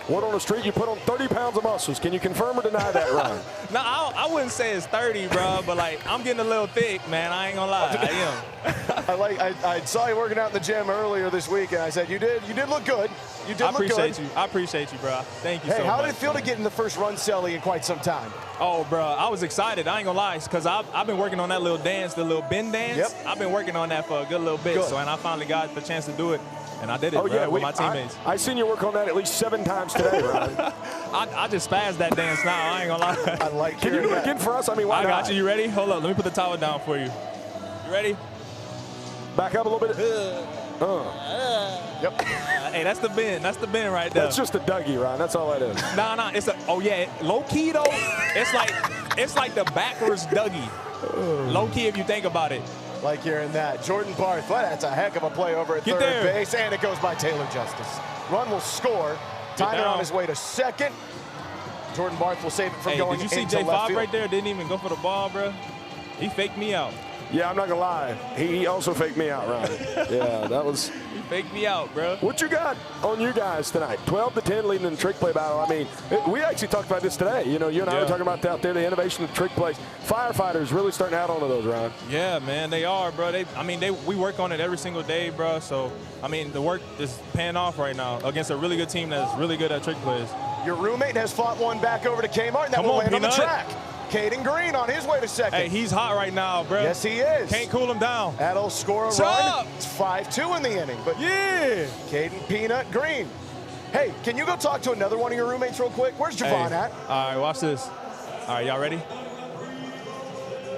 [SPEAKER 10] Word on the street, you put on 30 pounds of muscles. Can you confirm or deny that, Ron?
[SPEAKER 13] No, I wouldn't say it's 30, bro, but like I'm getting a little thick, man. I ain't gonna lie, I am.
[SPEAKER 11] I saw you working out in the gym earlier this week, and I said you did look good. You did look good.
[SPEAKER 13] I appreciate you, bro. Thank you so much.
[SPEAKER 11] Hey, how did it feel to get in the first run celly in quite some time?
[SPEAKER 13] Oh, bro, I was excited. I ain't gonna lie, because I've been working on that little dance, the little bend dance.
[SPEAKER 11] Yep.
[SPEAKER 13] I've been working on that for a good little bit, and I finally got the chance to do it. And I did it, with my teammates.
[SPEAKER 10] I seen you work on that at least 7 times today, Ron.
[SPEAKER 13] I just spazzed that dance now. I ain't gonna lie.
[SPEAKER 11] I like.
[SPEAKER 10] Can you do it again for us? I mean, why not?
[SPEAKER 13] I got you. You ready? Hold up. Let me put the towel down for you. You ready?
[SPEAKER 10] Back up a little bit.
[SPEAKER 11] Yep.
[SPEAKER 13] Hey, that's the bend. That's the bend right there.
[SPEAKER 10] That's just a Dougie, Ron. That's all that is.
[SPEAKER 13] Nah. It's a. Oh yeah. Low key though. It's like the backwards Dougie. Low key if you think about it.
[SPEAKER 11] Like hearing that. Jordan Barth, well, that's a heck of a play over at third base, and it goes by Taylor Justice. Run will score. Tyner on his way to second. Jordan Barth will save it from going into left field.
[SPEAKER 13] Did you see J5 right there? Didn't even go for the ball, bro. He faked me out.
[SPEAKER 10] Yeah, I'm not gonna lie. He also faked me out, Ron. Yeah, that was.
[SPEAKER 13] He faked me out, bro.
[SPEAKER 10] What you got on you guys tonight? 12-10 leading in the trick play battle. I mean, we actually talked about this today. You know, you and I were talking about out there the innovation of trick plays. Firefighters really starting out onto those, Ron.
[SPEAKER 13] Yeah, man, they are, bro. We work on it every single day, bro. So, I mean, the work is paying off right now against a really good team that's really good at trick plays.
[SPEAKER 11] Your roommate has fought one back over to Kmart, and that will land on the track. Caden Green on his way to second.
[SPEAKER 13] Hey, he's hot right now, bro.
[SPEAKER 11] Yes, he is.
[SPEAKER 13] Can't cool him down.
[SPEAKER 11] That'll score a run. It's 5-2 in the inning. But
[SPEAKER 13] yeah,
[SPEAKER 11] Caden Peanut Green. Hey, can you go talk to another one of your roommates real quick? Where's Javon at?
[SPEAKER 13] All right, watch this. All right, y'all ready?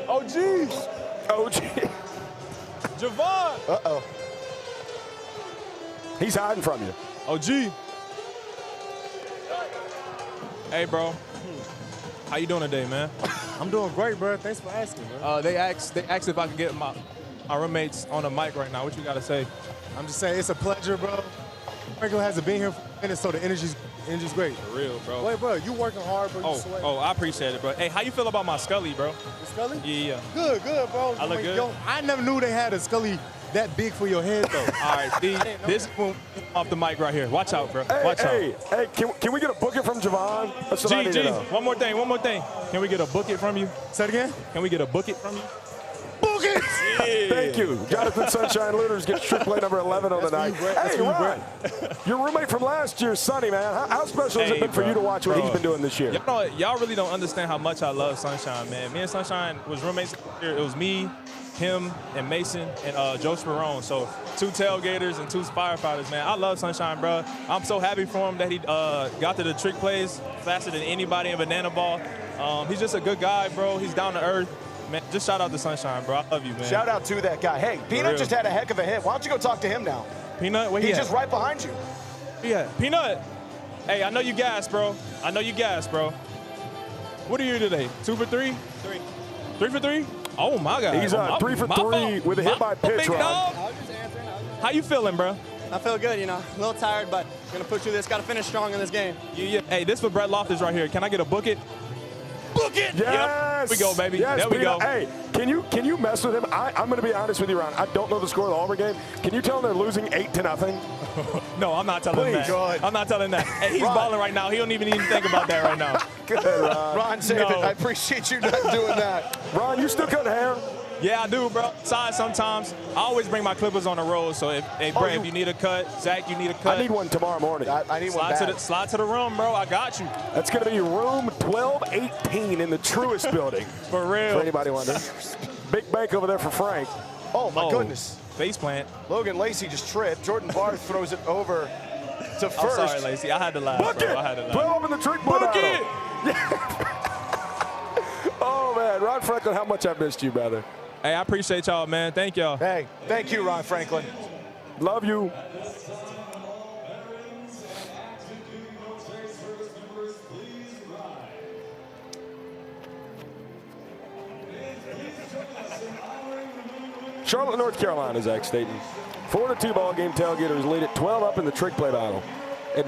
[SPEAKER 11] Oh, jeez.
[SPEAKER 10] Oh, geez.
[SPEAKER 13] Javon.
[SPEAKER 11] Uh-oh.
[SPEAKER 10] He's hiding from you.
[SPEAKER 13] Oh, gee. Hey, bro. How you doing today, man?
[SPEAKER 14] I'm doing great, bro. Thanks for asking, bro.
[SPEAKER 13] They asked if I could get my roommates on the mic right now. What you got to say?
[SPEAKER 14] I'm just saying it's a pleasure, bro.
[SPEAKER 6] Franklin hasn't been here for minutes, so the energy's great.
[SPEAKER 13] For real, bro.
[SPEAKER 6] Wait, bro, you working hard, bro. You sweat.
[SPEAKER 13] I appreciate it, bro. Hey, how you feel about my Scully, bro?
[SPEAKER 6] The Scully?
[SPEAKER 13] Yeah.
[SPEAKER 6] Good, bro.
[SPEAKER 13] I look good?
[SPEAKER 6] Yo, I never knew they had a Scully that big for your head, though.
[SPEAKER 13] All right, Steve, this one off the mic right here. Watch out, bro. Watch out.
[SPEAKER 10] Hey, can we get a bucket from Javon? That's what I need to know.
[SPEAKER 13] One more thing. Can we get a bucket from you?
[SPEAKER 6] Say it again?
[SPEAKER 13] Can we get a bucket from you?
[SPEAKER 6] Bucket!
[SPEAKER 13] Yeah.
[SPEAKER 10] Thank you. Jonathan Sunshine Looters gets trick play number 11 on the night. Hey, Ron, your roommate from last year, Sonny, man. How special has it been for you to watch what he's been doing this year?
[SPEAKER 13] Y'all really don't understand how much I love Sunshine, man. Me and Sunshine was roommates here. It was me, him, and Mason, and Joe Sperone. So 2 tailgaters and 2 firefighters, man. I love Sunshine, bro. I'm so happy for him that he got to the trick plays faster than anybody in Banana Ball. He's just a good guy, bro. He's down to earth. Man, just shout out to Sunshine, bro. I love you, man.
[SPEAKER 11] Shout out to that guy. Hey, Peanut just had a heck of a hit. Why don't you go talk to him now?
[SPEAKER 13] Peanut, where he
[SPEAKER 11] He's
[SPEAKER 13] at?
[SPEAKER 11] just right behind you.
[SPEAKER 13] Yeah, Peanut. Hey, I know you gassed, bro. What are you today? 2 for 3? 3 for 3? Oh my God.
[SPEAKER 10] He's 3 for 3 with a hit by pitch, Ron.
[SPEAKER 13] How you feeling, bro?
[SPEAKER 15] I feel good, a little tired, but gonna push through this. Got to finish strong in this game.
[SPEAKER 13] Yeah. Hey, this for Brett Loftus right here. Can I get a bucket? Bucket!
[SPEAKER 10] Yes!
[SPEAKER 13] Yep. There we go, baby.
[SPEAKER 10] Yes,
[SPEAKER 13] there we go.
[SPEAKER 10] Hey, can you mess with him? I'm going to be honest with you, Ron. I don't know the score of the Auburn game. Can you tell him they're losing 8-0?
[SPEAKER 13] No, I'm not telling him that.
[SPEAKER 10] God.
[SPEAKER 13] I'm not telling him that. Hey, he's balling right now. He don't even think about that right now.
[SPEAKER 11] Good, Ron. Ron, save it. I appreciate you not doing that.
[SPEAKER 10] Ron, you still cutting hair?
[SPEAKER 13] Yeah, I do, bro. Size sometimes. I always bring my clippers on the road. So if you need a cut, Zach, you need a cut.
[SPEAKER 10] I need one tomorrow morning.
[SPEAKER 11] I need one back.
[SPEAKER 13] Slide to the room, bro. I got you.
[SPEAKER 10] That's going to be room 1218 in the Truist building.
[SPEAKER 13] For real.
[SPEAKER 10] For anybody wondering. Big bank over there for Frank.
[SPEAKER 11] Oh, my goodness.
[SPEAKER 13] Face plant.
[SPEAKER 11] Logan Lacey just tripped. Jordan Barth throws it over to first.
[SPEAKER 13] I'm sorry, Lacey. I had to laugh, bro. I had to laugh.
[SPEAKER 10] Put him in the trick play battle. Oh, man. Ron Franklin, how much I missed you, brother.
[SPEAKER 13] Hey, I appreciate y'all, man. Thank y'all.
[SPEAKER 11] Hey, thank you, Ron Franklin.
[SPEAKER 10] Love you. Charlotte, North Carolina, Zach Staten. 4-2 ball game. Tailgaters lead it 12 up in the trick play battle. And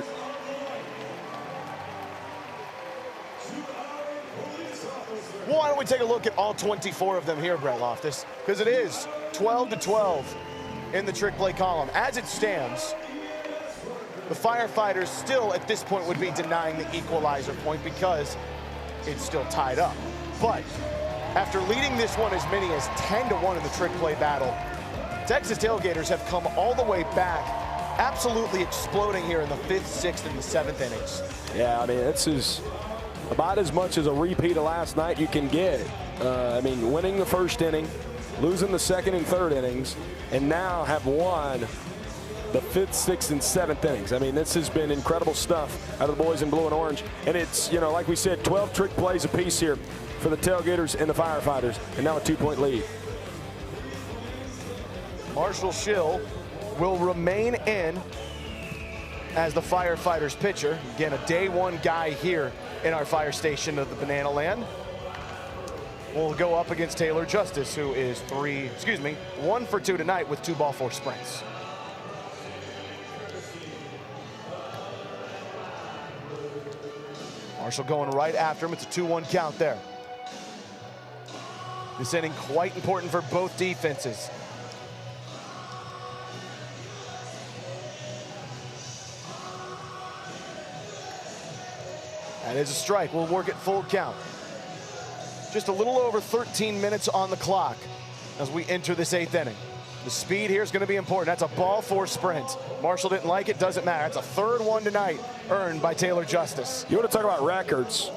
[SPEAKER 11] well, why don't we take a look at all 24 of them here, Brett Loftus? Because it is 12-12 in the trick play column. As it stands, the Firefighters still at this point would be denying the equalizer point because it's still tied up. But after leading this one as many as 10-1 in the trick play battle, Texas Tailgaters have come all the way back, absolutely exploding here in the 5th, 6th, and the 7th innings.
[SPEAKER 10] yeah, I mean, this is about as much as a repeat of last night you can get. I mean, winning the first inning, losing the 2nd and 3rd innings, and now have won the 5th, 6th, and 7th innings. I mean, this has been incredible stuff out of the boys in blue and orange. And it's, like we said, 12 trick plays apiece here for the Tailgaters and the Firefighters, and now a 2-point lead.
[SPEAKER 11] Marshall Schill will remain in as the Firefighters pitcher. Again, a day one guy here in our fire station of the Banana Land. Will go up against Taylor Justice, who is 1 for 2 tonight with 2 ball 4 sprints. Marshall going right after him. It's a 2-1 count there. This inning quite important for both defenses. That is a strike. We'll work at full count. Just a little over 13 minutes on the clock as we enter this 8th inning. The speed here is going to be important. That's a ball 4 sprint. Marshall didn't like it, doesn't matter. That's a 3rd one tonight earned by Taylor Justice.
[SPEAKER 10] You want to talk about records?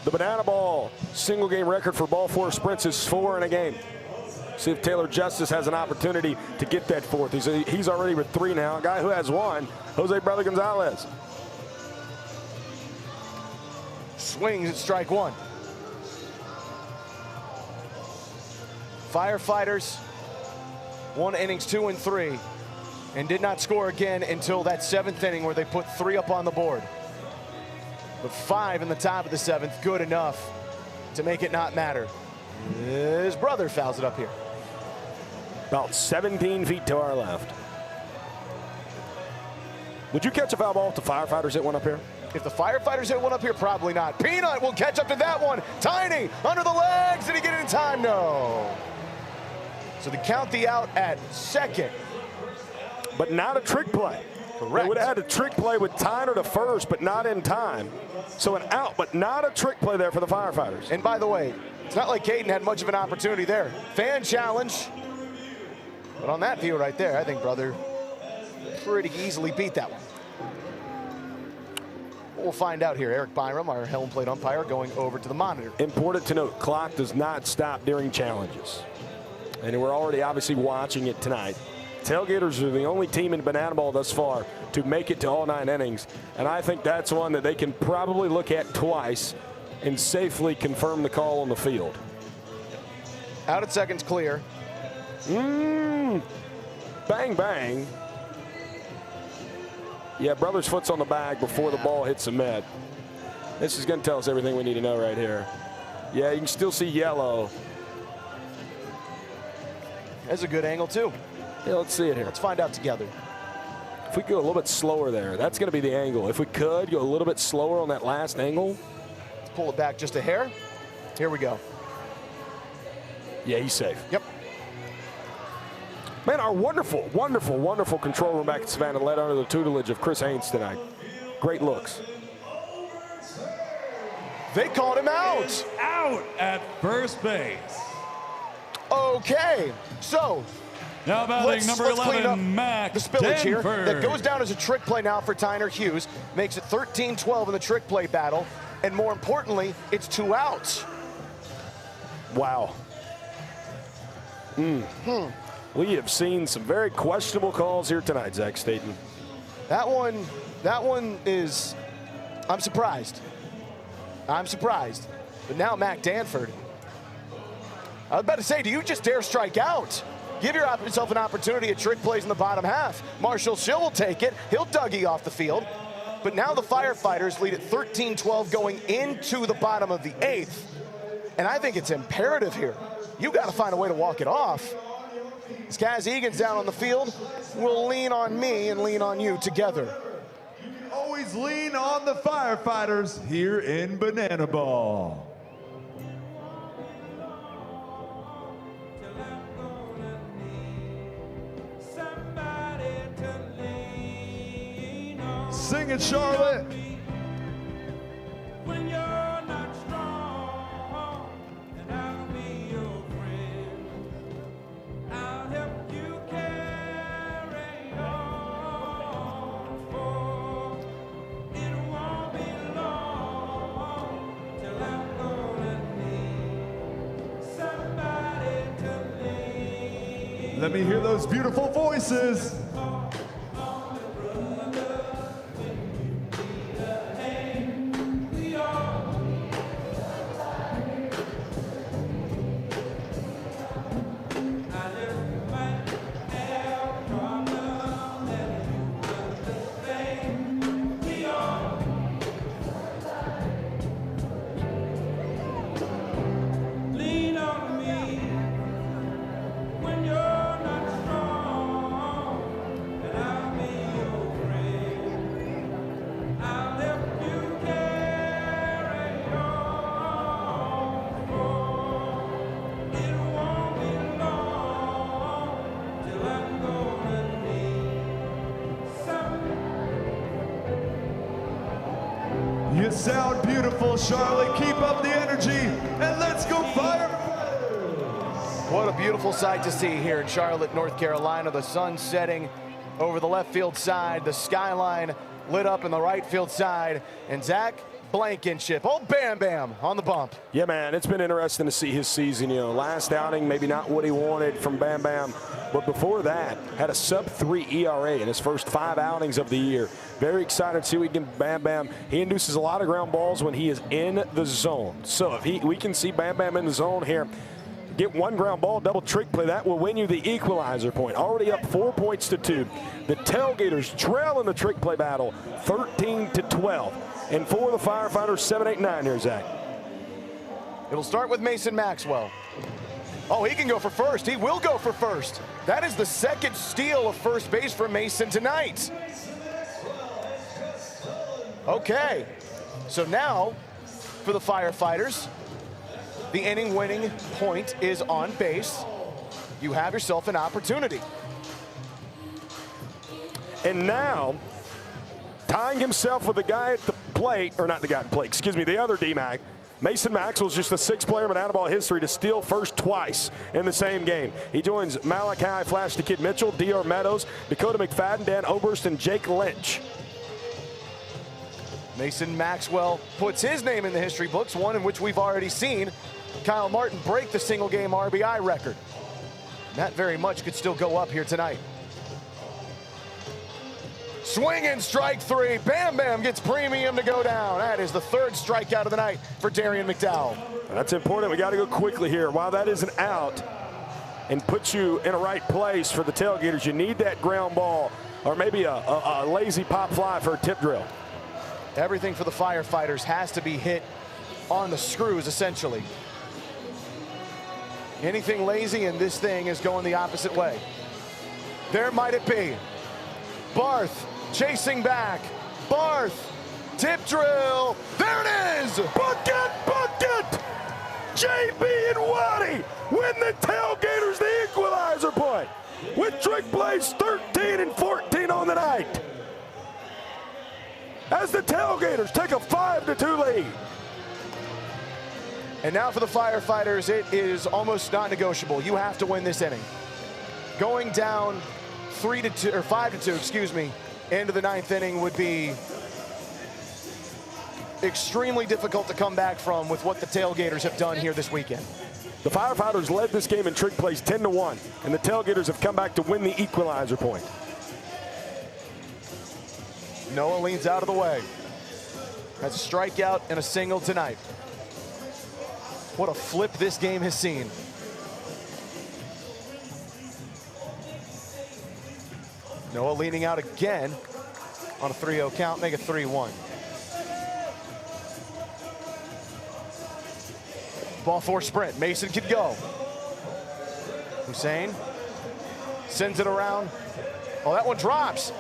[SPEAKER 10] The Banana Ball single game record for ball 4 sprints is 4 in a game. See if Taylor Justice has an opportunity to get that 4th. He's already with 3 now. A guy who has 1, Jose Brother Gonzalez.
[SPEAKER 11] Swings at strike 1. Firefighters won innings 2 and 3 and did not score again until that 7th inning where they put 3 up on the board. But 5 in the top of the 7th, good enough to make it not matter. His brother fouls it up here.
[SPEAKER 10] About 17 feet to our left. Would you catch a foul ball if the Firefighters hit one up here?
[SPEAKER 11] If the Firefighters hit one up here, probably not. Peanut will catch up to that one. Tiny, under the legs. Did he get it in time? No. So they count the out at second.
[SPEAKER 10] But not a trick play.
[SPEAKER 11] Correct.
[SPEAKER 10] They would have had a trick play with Tyner to first, but not in time. So an out, but not a trick play there for the Firefighters.
[SPEAKER 11] And by the way, it's not like Caden had much of an opportunity there. Fan challenge. But on that view right there, I think brother pretty easily beat that one. We'll find out here. Eric Byram, our home plate umpire, going over to the monitor.
[SPEAKER 10] Important to note, clock does not stop during challenges. And we're already obviously watching it tonight. Tailgaters are the only team in Banana Ball thus far to make it to all 9 innings. And I think that's one that they can probably look at twice and safely confirm the call on the field.
[SPEAKER 11] Out at second's clear.
[SPEAKER 10] Bang, bang. Yeah, brother's foot's on the bag before the ball hits the mitt. This is going to tell us everything we need to know right here. Yeah, you can still see yellow.
[SPEAKER 11] That's a good angle, too.
[SPEAKER 10] Yeah, let's see it here.
[SPEAKER 11] Let's find out together.
[SPEAKER 10] If we go a little bit slower there, that's going to be the angle. If we could go a little bit slower on that last angle.
[SPEAKER 11] Let's pull it back just a hair. Here we go.
[SPEAKER 10] Yeah, he's safe.
[SPEAKER 11] Yep.
[SPEAKER 10] Man, our wonderful, wonderful, wonderful control room back at Savannah led under the tutelage of Chris Haynes tonight. Great looks.
[SPEAKER 11] They called him out.
[SPEAKER 20] Out at first base.
[SPEAKER 11] Okay, so
[SPEAKER 20] now batting number 11, Mac
[SPEAKER 11] the spillage here.
[SPEAKER 20] Danford.
[SPEAKER 11] That goes down as a trick play now for Tyner Hughes. Makes it 13-12 in the trick play battle. And more importantly, it's 2 outs.
[SPEAKER 10] Wow. We have seen some very questionable calls here tonight, Zach Staten.
[SPEAKER 11] That one is, I'm surprised. I'm surprised. But now Mac Danford. I was about to say, do you just dare strike out? Give yourself an opportunity at trick plays in the bottom half. Marshall Schill will take it. He'll Dougie off the field. But now the Firefighters lead at 13-12 going into the bottom of the 8th. And I think it's imperative here. You got to find a way to walk it off. As Kaz Egan's down on the field, we'll lean on me and lean on you together.
[SPEAKER 19] Always lean on the Firefighters here in Banana Ball. Sing it, Charlotte.
[SPEAKER 7] When you're not strong, and I'll be your friend. I'll help you carry on, for it won't be long till I'm gonna need somebody to lean.
[SPEAKER 19] Let me hear those beautiful voices.
[SPEAKER 7] Lean on me when you're not strong, and I'll be your friend. I'll help you carry on, for it won't be long till I'm gonna need some.
[SPEAKER 19] You sound beautiful, Charlotte. Keep up the energy, and let's go Firefighters!
[SPEAKER 11] What a beautiful sight to see here in Charlotte, North Carolina. The sun setting over the left field side, the skyline lit up in the right field side, and Zach Blankenship, oh Bam Bam on the bump.
[SPEAKER 10] Yeah, man, it's been interesting to see his season. You know, last outing, maybe not what he wanted from Bam Bam, but before that, had a sub-3 ERA in his first 5 outings of the year. Very excited to see we can Bam Bam. He induces a lot of ground balls when he is in the zone. So if we can see Bam Bam in the zone here, get 1 ground ball, double trick play, that will win you the equalizer point. Already up 4 points to 2. The Tailgaters trail in the trick play battle, 13-12. And for the Firefighters, 7-8-9 here, Zach.
[SPEAKER 11] It'll start with Mason Maxwell. Oh, he can go for first. He will go for first. That is the second steal of first base for Mason tonight. Okay, so now for the Firefighters, the inning-winning point is on base. You have yourself an opportunity.
[SPEAKER 10] And now, tying himself with the guy at the plate, or not the guy at the plate, excuse me, the other D-Mac, Mason Maxwell's just the 6th player in Banana Ball history to steal first twice in the same game. He joins Malachi Flash the Kid Mitchell, D.R. Meadows, Dakota McFadden, Dan Oberst, and Jake Lynch.
[SPEAKER 11] Mason Maxwell puts his name in the history books, one in which we've already seen Kyle Martin break the single-game RBI record. That very much could still go up here tonight. Swing and strike 3. Bam Bam gets premium to go down. That is the 3rd strikeout of the night for Darian McDowell.
[SPEAKER 10] That's important. We got to go quickly here. While that is an out and puts you in a right place for the Tailgaters, you need that ground ball or maybe a lazy pop fly for a tip drill.
[SPEAKER 11] Everything for the Firefighters has to be hit on the screws, essentially. Anything lazy and this thing is going the opposite way. There might it be. Barth chasing back. Barth, tip drill. There it is!
[SPEAKER 10] Bucket, bucket! JB and Waddy win the Tailgaters the equalizer point with trick plays 13 and 14 on the night. As the Tailgaters take a 5-2 lead.
[SPEAKER 11] And now for the Firefighters, it is almost not negotiable. You have to win this inning. Going down 3-2 or 5-2, excuse me, into the 9th inning would be extremely difficult to come back from with what the Tailgaters have done here this weekend.
[SPEAKER 10] The Firefighters led this game in trick plays 10-1, and the Tailgaters have come back to win the equalizer point.
[SPEAKER 11] Noah leans out of the way. Has a strikeout and a single tonight. What a flip this game has seen. Noah leaning out again on a 3-0 count, make it 3-1. Ball 4 sprint, Mason could go. Hussein sends it around. Oh, that one drops.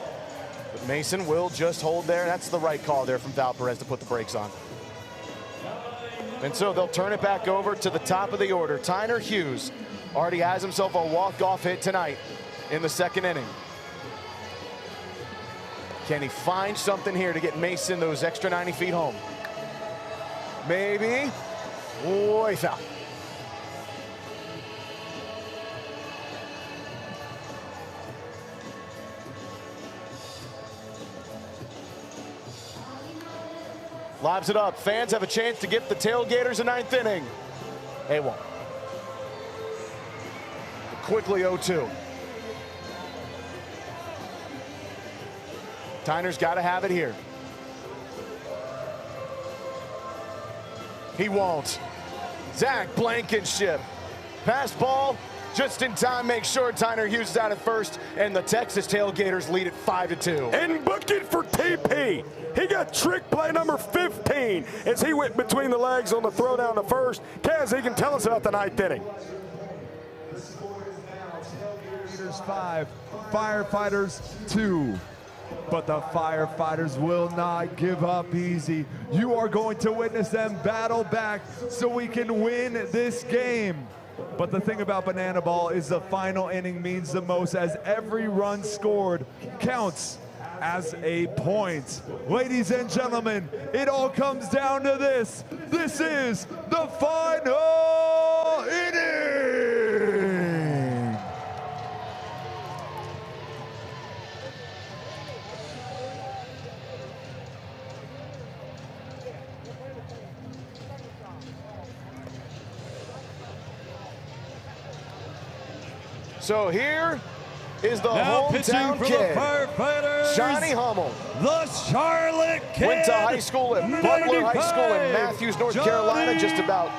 [SPEAKER 11] But Mason will just hold there. That's the right call there from Val Perez to put the brakes on. And so they'll turn it back over to the top of the order. Tyner Hughes already has himself a walk-off hit tonight in the 2nd inning. Can he find something here to get Mason those extra 90 feet home? Maybe. Way foul. Lobs it up. Fans have a chance to get the Tailgaters a 9th inning. They won't. Quickly 0-2. Tyner's got to have it here. He won't. Zach Blankenship. Pass ball just in time. Make sure Tyner Hughes is out at first, and the Texas Tailgaters lead it 5-2.
[SPEAKER 10] And bucket for TP. He got trick play number 15 as he went between the legs on the throw down to first. Kaz, he can tell us about the 9th inning.
[SPEAKER 19] The score is now Tailgaters 5, Firefighters 2. But the Firefighters will not give up easy. You are going to witness them battle back so we can win this game. But the thing about Banana Ball is the final inning means the most, as every run scored counts as a point. Ladies and gentlemen, it all comes down to this. This is the final inning.
[SPEAKER 11] So here is the
[SPEAKER 20] now
[SPEAKER 11] hometown
[SPEAKER 20] for
[SPEAKER 11] kid,
[SPEAKER 20] the Firefighters,
[SPEAKER 11] Johnny Hummel.
[SPEAKER 20] The Charlotte Kid.
[SPEAKER 11] Went to high school at Butler High School in Matthews, North Carolina, just about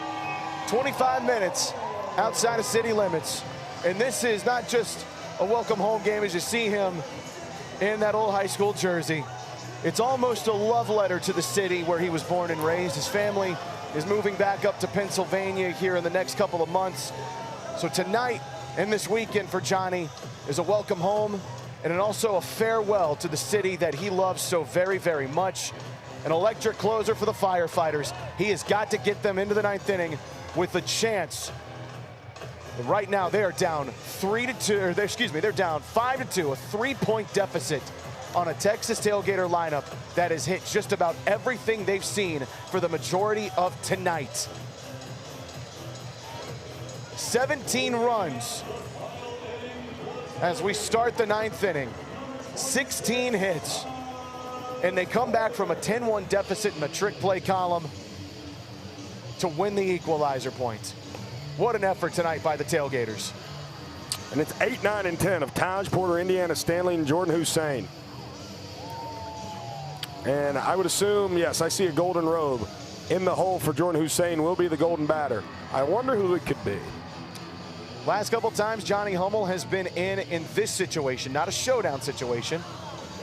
[SPEAKER 11] 25 minutes outside of city limits. And this is not just a welcome home game as you see him in that old high school jersey. It's almost a love letter to the city where he was born and raised. His family is moving back up to Pennsylvania here in the next couple of months. So tonight and this weekend for Johnny is a welcome home and also a farewell to the city that he loves so very, very much. An electric closer for the Firefighters. He has got to get them into the 9th inning with a chance. But right now they're down 3-2, they're down 5-2, a 3-point deficit on a Texas Tailgater lineup that has hit just about everything they've seen for the majority of tonight. 17 runs as we start the 9th inning, 16 hits, and they come back from a 10-1 deficit in the trick play column to win the equalizer point. What an effort tonight by the Tailgaters.
[SPEAKER 10] And it's 8, 9, and 10 of Taj Porter, Indiana Stanley, and Jordan Hussein. And I would assume, yes, I see a golden robe in the hole for Jordan Hussein, will be the golden batter. I wonder who it could be.
[SPEAKER 11] Last couple times Johnny Hummel has been in this situation, not a showdown situation.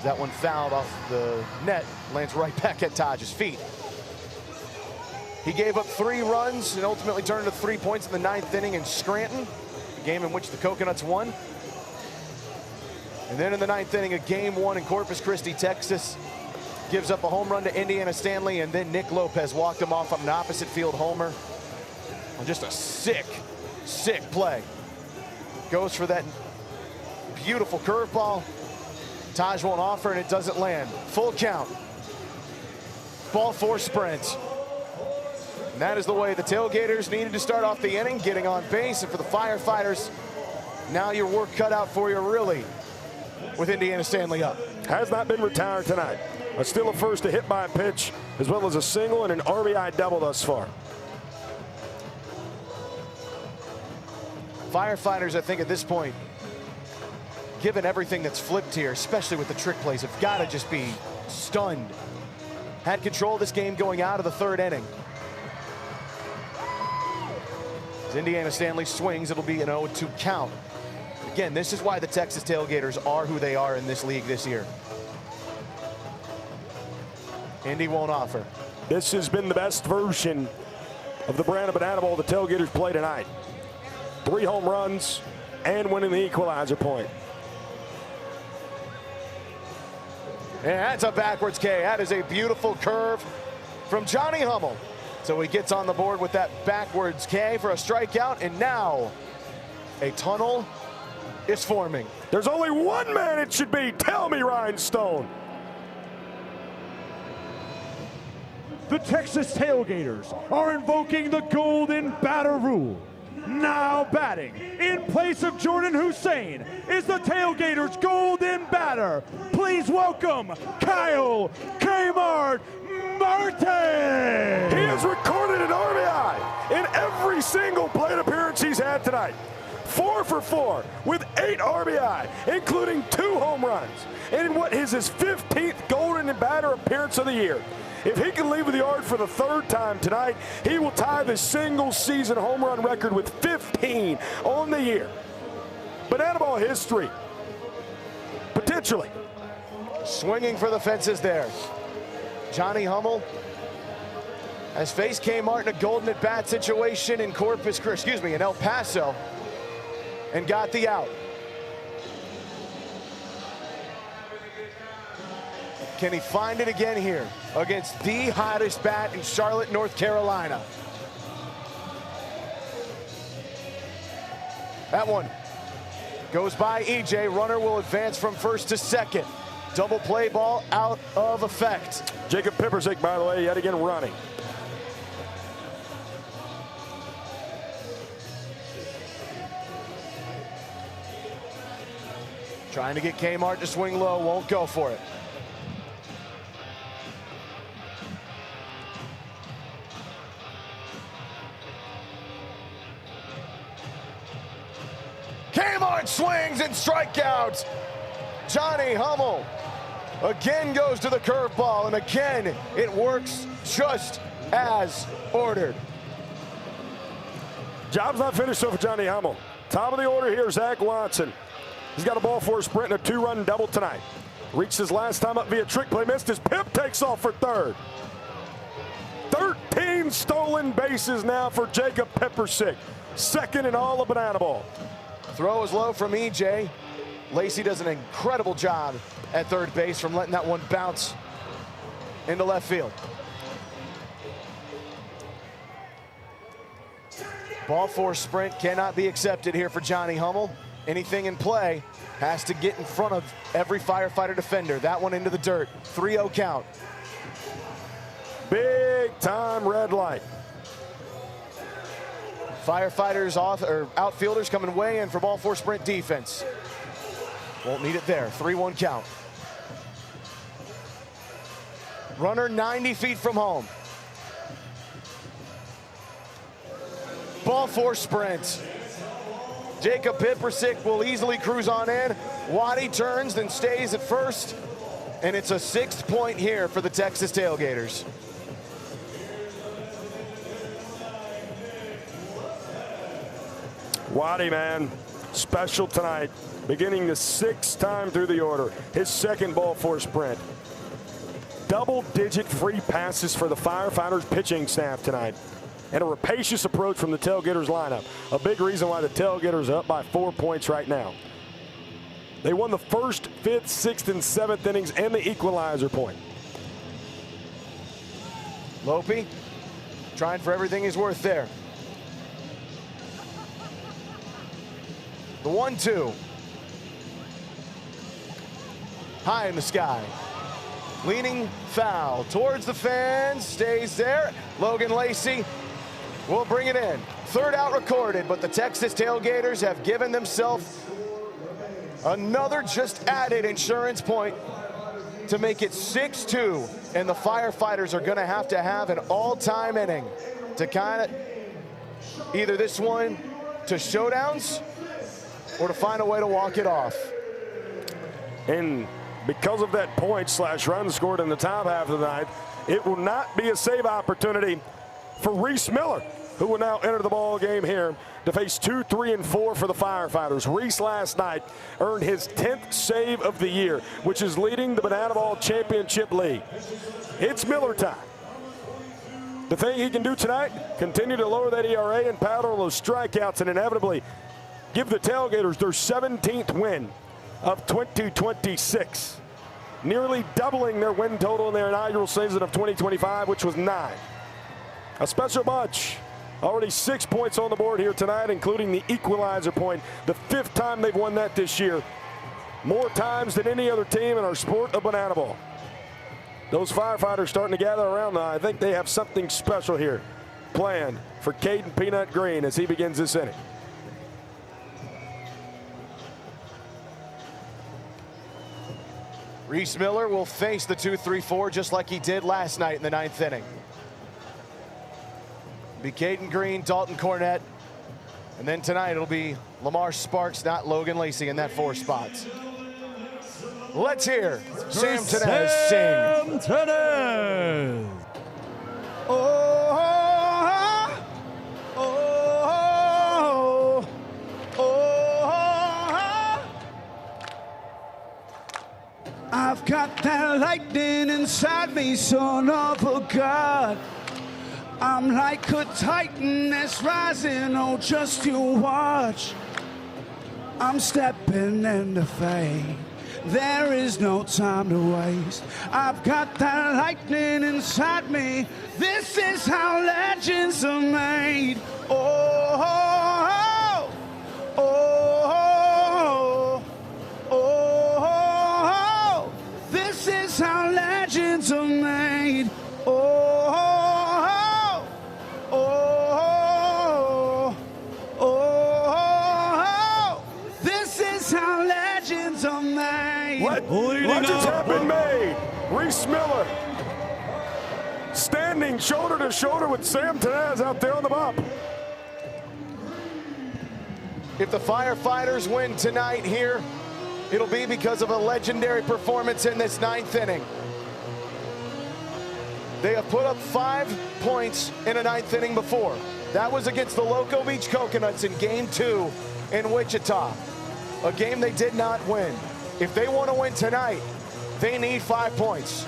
[SPEAKER 11] That one fouled off the net, lands right back at Taj's feet. He gave up 3 runs and ultimately turned into 3 points in the 9th inning in Scranton, a game in which the Coconuts won. And then in the 9th inning of game 1 in Corpus Christi, Texas, gives up a home run to Indiana Stanley, and then Nick Lopez walked him off on an opposite field homer on just a sick play. Goes for that beautiful curveball. Taj won't offer, and it doesn't land. Full count. Ball 4 sprint. And that is the way the Tailgaters needed to start off the inning, getting on base. And for the Firefighters, now your work cut out for you, really, with Indiana Stanley up.
[SPEAKER 10] Has not been retired tonight. Still a first, a hit by a pitch, as well as a single and an RBI double thus far.
[SPEAKER 11] Firefighters, I think at this point, given everything that's flipped here, especially with the trick plays, have got to just be stunned. Had control of this game going out of the 3rd inning. As Indiana Stanley swings, it'll be an 0-2 count. Again, this is why the Texas Tailgaters are who they are in this league this year. Indy won't offer.
[SPEAKER 10] This has been the best version of the brand of banana ball the Tailgaters play tonight. 3 home runs and winning the equalizer point.
[SPEAKER 11] And that's a backwards K. That is a beautiful curve from Johnny Hummel. So he gets on the board with that backwards K for a strikeout, and now a tunnel is forming.
[SPEAKER 10] There's only one man it should be. Tell me, Rhinestone.
[SPEAKER 23] The Texas Tailgaters are invoking the golden batter rule. Now batting in place of Jordan Hussein is the Tailgaters' golden batter. Please welcome Kyle Kmart Martin.
[SPEAKER 10] He has recorded an RBI in every single plate appearance he's had tonight. 4 for 4 with 8 RBI, including 2 home runs. And in what is his 15th golden batter appearance of the year. If he can leave the yard for the 3rd time tonight, he will tie the single season home run record with 15 on the year. Banana ball history, potentially.
[SPEAKER 11] Swinging for the fences there. Johnny Hummel has faced Kmart in a golden at bat situation in in El Paso, and got the out. Can he find it again here against the hottest bat in Charlotte, North Carolina? That one goes by EJ. Runner will advance from 1st to 2nd. Double play ball out of effect.
[SPEAKER 10] Jacob Pippersick, by the way, yet again running.
[SPEAKER 11] Trying to get Kmart to swing low, won't go for it. Kmart swings and strikeouts. Johnny Hummel again goes to the curveball, and again it works just as ordered.
[SPEAKER 10] Job's not finished so for Johnny Hummel. Top of the order here, Zach Watson. He's got a ball for a sprint and a 2-run double tonight. Reached his last time up via trick play, missed his pip, takes off for 3rd. 13 stolen bases now for Jacob Pippersick. 2nd in all of banana ball.
[SPEAKER 11] Throw is low from EJ. Lacey does an incredible job at 3rd base from letting that one bounce into left field. Ball force sprint cannot be accepted here for Johnny Hummel. Anything in play has to get in front of every Firefighter defender. That one into the dirt. 3-0 count.
[SPEAKER 10] Big time red light.
[SPEAKER 11] Firefighters outfielders coming way in for ball force sprint defense. Won't need it there. 3-1 count. Runner 90 feet from home. Ball force sprint. Jacob Pipersick will easily cruise on in. Waddy turns, then stays at first. And it's a 6th point here for the Texas Tailgaters.
[SPEAKER 10] Waddy, man, special tonight. Beginning the 6th time through the order. His 2nd ball force sprint. Double-digit free passes for the Firefighters pitching staff tonight. And a rapacious approach from the Tailgaters lineup. A big reason why the Tailgaters are up by 4 points right now. They won the 1st, 5th, 6th, and 7th innings and the equalizer point.
[SPEAKER 11] Lope trying for everything he's worth there. The 1-2. High in the sky. Leaning foul towards the fans, stays there. Logan Lacey will bring it in. 3rd out recorded, but the Texas Tailgaters have given themselves another just added insurance point to make it 6-2, and the Firefighters are gonna have an all-time inning to kind of either this one to showdowns or to find a way to walk it off.
[SPEAKER 10] And because of that point/run scored in the top half of the ninth, it will not be a save opportunity for Reese Miller, who will now enter the ball game here to face 2, 3, and 4 for the Firefighters. Reese last night earned his 10th save of the year, which is leading the Banana Ball Championship League. It's Miller time. The thing he can do tonight, continue to lower that ERA and paddle those strikeouts and inevitably give the Tailgaters their 17th win of 2026. Nearly doubling their win total in their inaugural season of 2025, which was 9. A special bunch. Already 6 points on the board here tonight, including the equalizer point. The 5th time they've won that this year. More times than any other team in our sport of banana ball. Those Firefighters starting to gather around now. I think they have something special here planned for Caden Peanut Green as he begins this inning.
[SPEAKER 11] Reese Miller will face the 2-3-4 just like he did last night in the 9th inning. Be Caden Green, Dalton Cornett, and then tonight it'll be Lamar Sparks, not Logan Lacey in that 4 spots. Let's hear Sam Tenez sing.
[SPEAKER 23] Sam Tenez.
[SPEAKER 2] I've got that lightning inside me, son of a god. I'm like a titan that's rising, oh, just you watch. I'm stepping into fame. There is no time to waste. I've got that lightning inside me. This is how legends are made. Oh, oh, oh, oh, oh, oh. This is how legends are made. Oh.
[SPEAKER 10] Legends have been made. Reese Miller standing shoulder to shoulder with Sam Tenez out there on the bump.
[SPEAKER 11] If the Firefighters win tonight here, it'll be because of a legendary performance in this 9th inning. They have put up 5 points in a 9th inning before. That was against the Loco Beach Coconuts in Game 2 in Wichita, a game they did not win. If they want to win tonight, they need 5 points.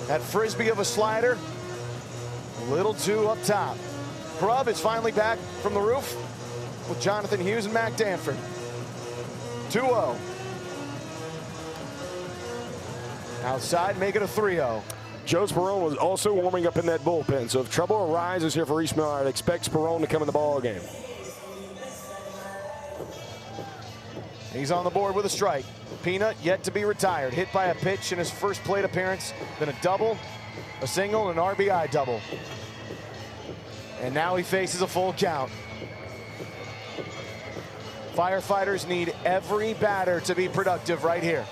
[SPEAKER 11] That frisbee of a slider, a little too up top. Grubb is finally back from the roof with Jonathan Hughes and Mac Danford. 2-0. Outside, make it a 3-0.
[SPEAKER 10] Joe Sperone was also warming up in that bullpen, so if trouble arises here for East Miller, I'd expect Sperone to come in the ball game.
[SPEAKER 11] He's on the board with a strike. Peanut yet to be retired. Hit by a pitch in his first plate appearance, then a double, a single, and an RBI double. And now he faces a full count. Firefighters need every batter to be productive right here.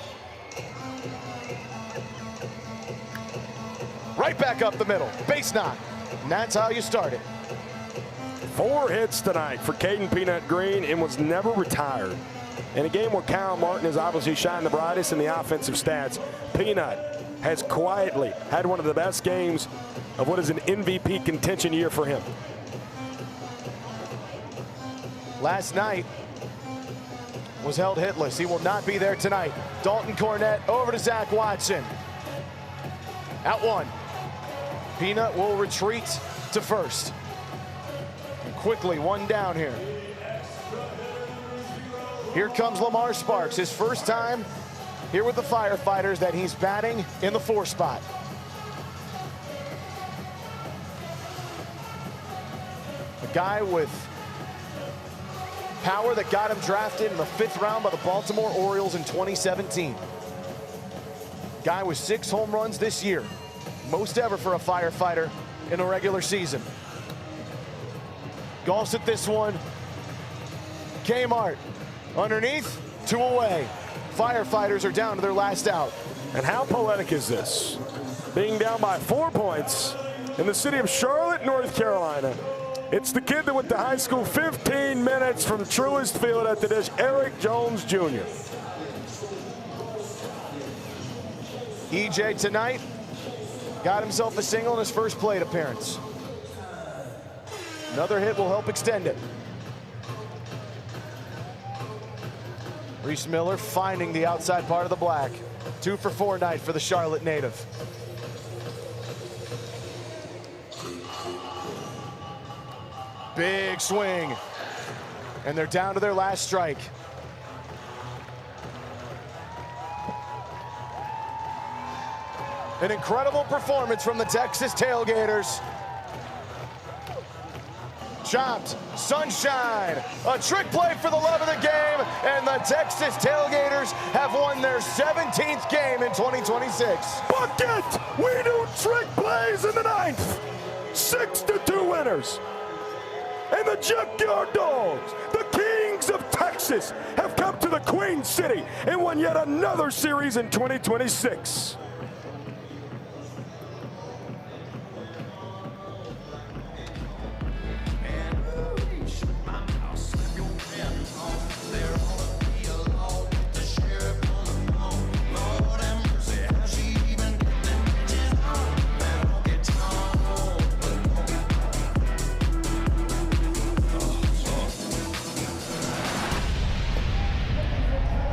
[SPEAKER 11] Right back up the middle, base knock. And that's how you start it.
[SPEAKER 10] 4 hits tonight for Caden Peanut Green and was never retired. In a game where Kyle Martin has obviously shined the brightest in the offensive stats, Peanut has quietly had one of the best games of what is an MVP contention year for him.
[SPEAKER 11] Last night was held hitless. He will not be there tonight. Dalton Cornett over to Zach Watson. Out 1. Peanut will retreat to first. And quickly, 1 down here. Here comes Lamar Sparks, his first time here with the Firefighters that he's batting in the 4 spot. A guy with power that got him drafted in the 5th round by the Baltimore Orioles in 2017. Guy with 6 home runs this year, most ever for a Firefighter in a regular season. Golfs at this one. Kmart underneath, 2 away. Firefighters are down to their last out.
[SPEAKER 10] And how poetic is this? Being down by 4 points in the city of Charlotte, North Carolina. It's the kid that went to high school 15 minutes from Truist Field at the dish, Eric Jones Jr.
[SPEAKER 11] EJ tonight got himself a single in his first plate appearance. Another hit will help extend it. Reese Miller finding the outside part of the black. 2 for 4 night for the Charlotte native. Big swing. And they're down to their last strike. An incredible performance from the Texas Tailgaters. Chopped, sunshine, a trick play for the love of the game, and the Texas Tailgaters have won their 17th game in 2026.
[SPEAKER 10] Bucket! We do trick plays in the 9th. 6-2 winners. And the Junkyard Dogs, the Kings of Texas, have come to the Queen City and won yet another series in 2026.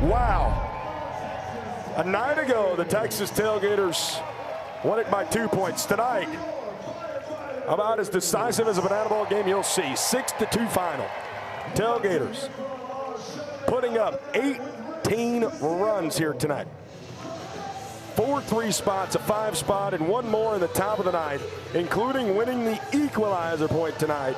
[SPEAKER 10] Wow. A night ago, the Texas Tailgaters won it by 2 points. Tonight, about as decisive as a banana ball game you'll see. 6-2 final. Tailgaters putting up 18 runs here tonight. 4 3 spots, a 5 spot, and 1 more in the top of the ninth, including winning the equalizer point tonight,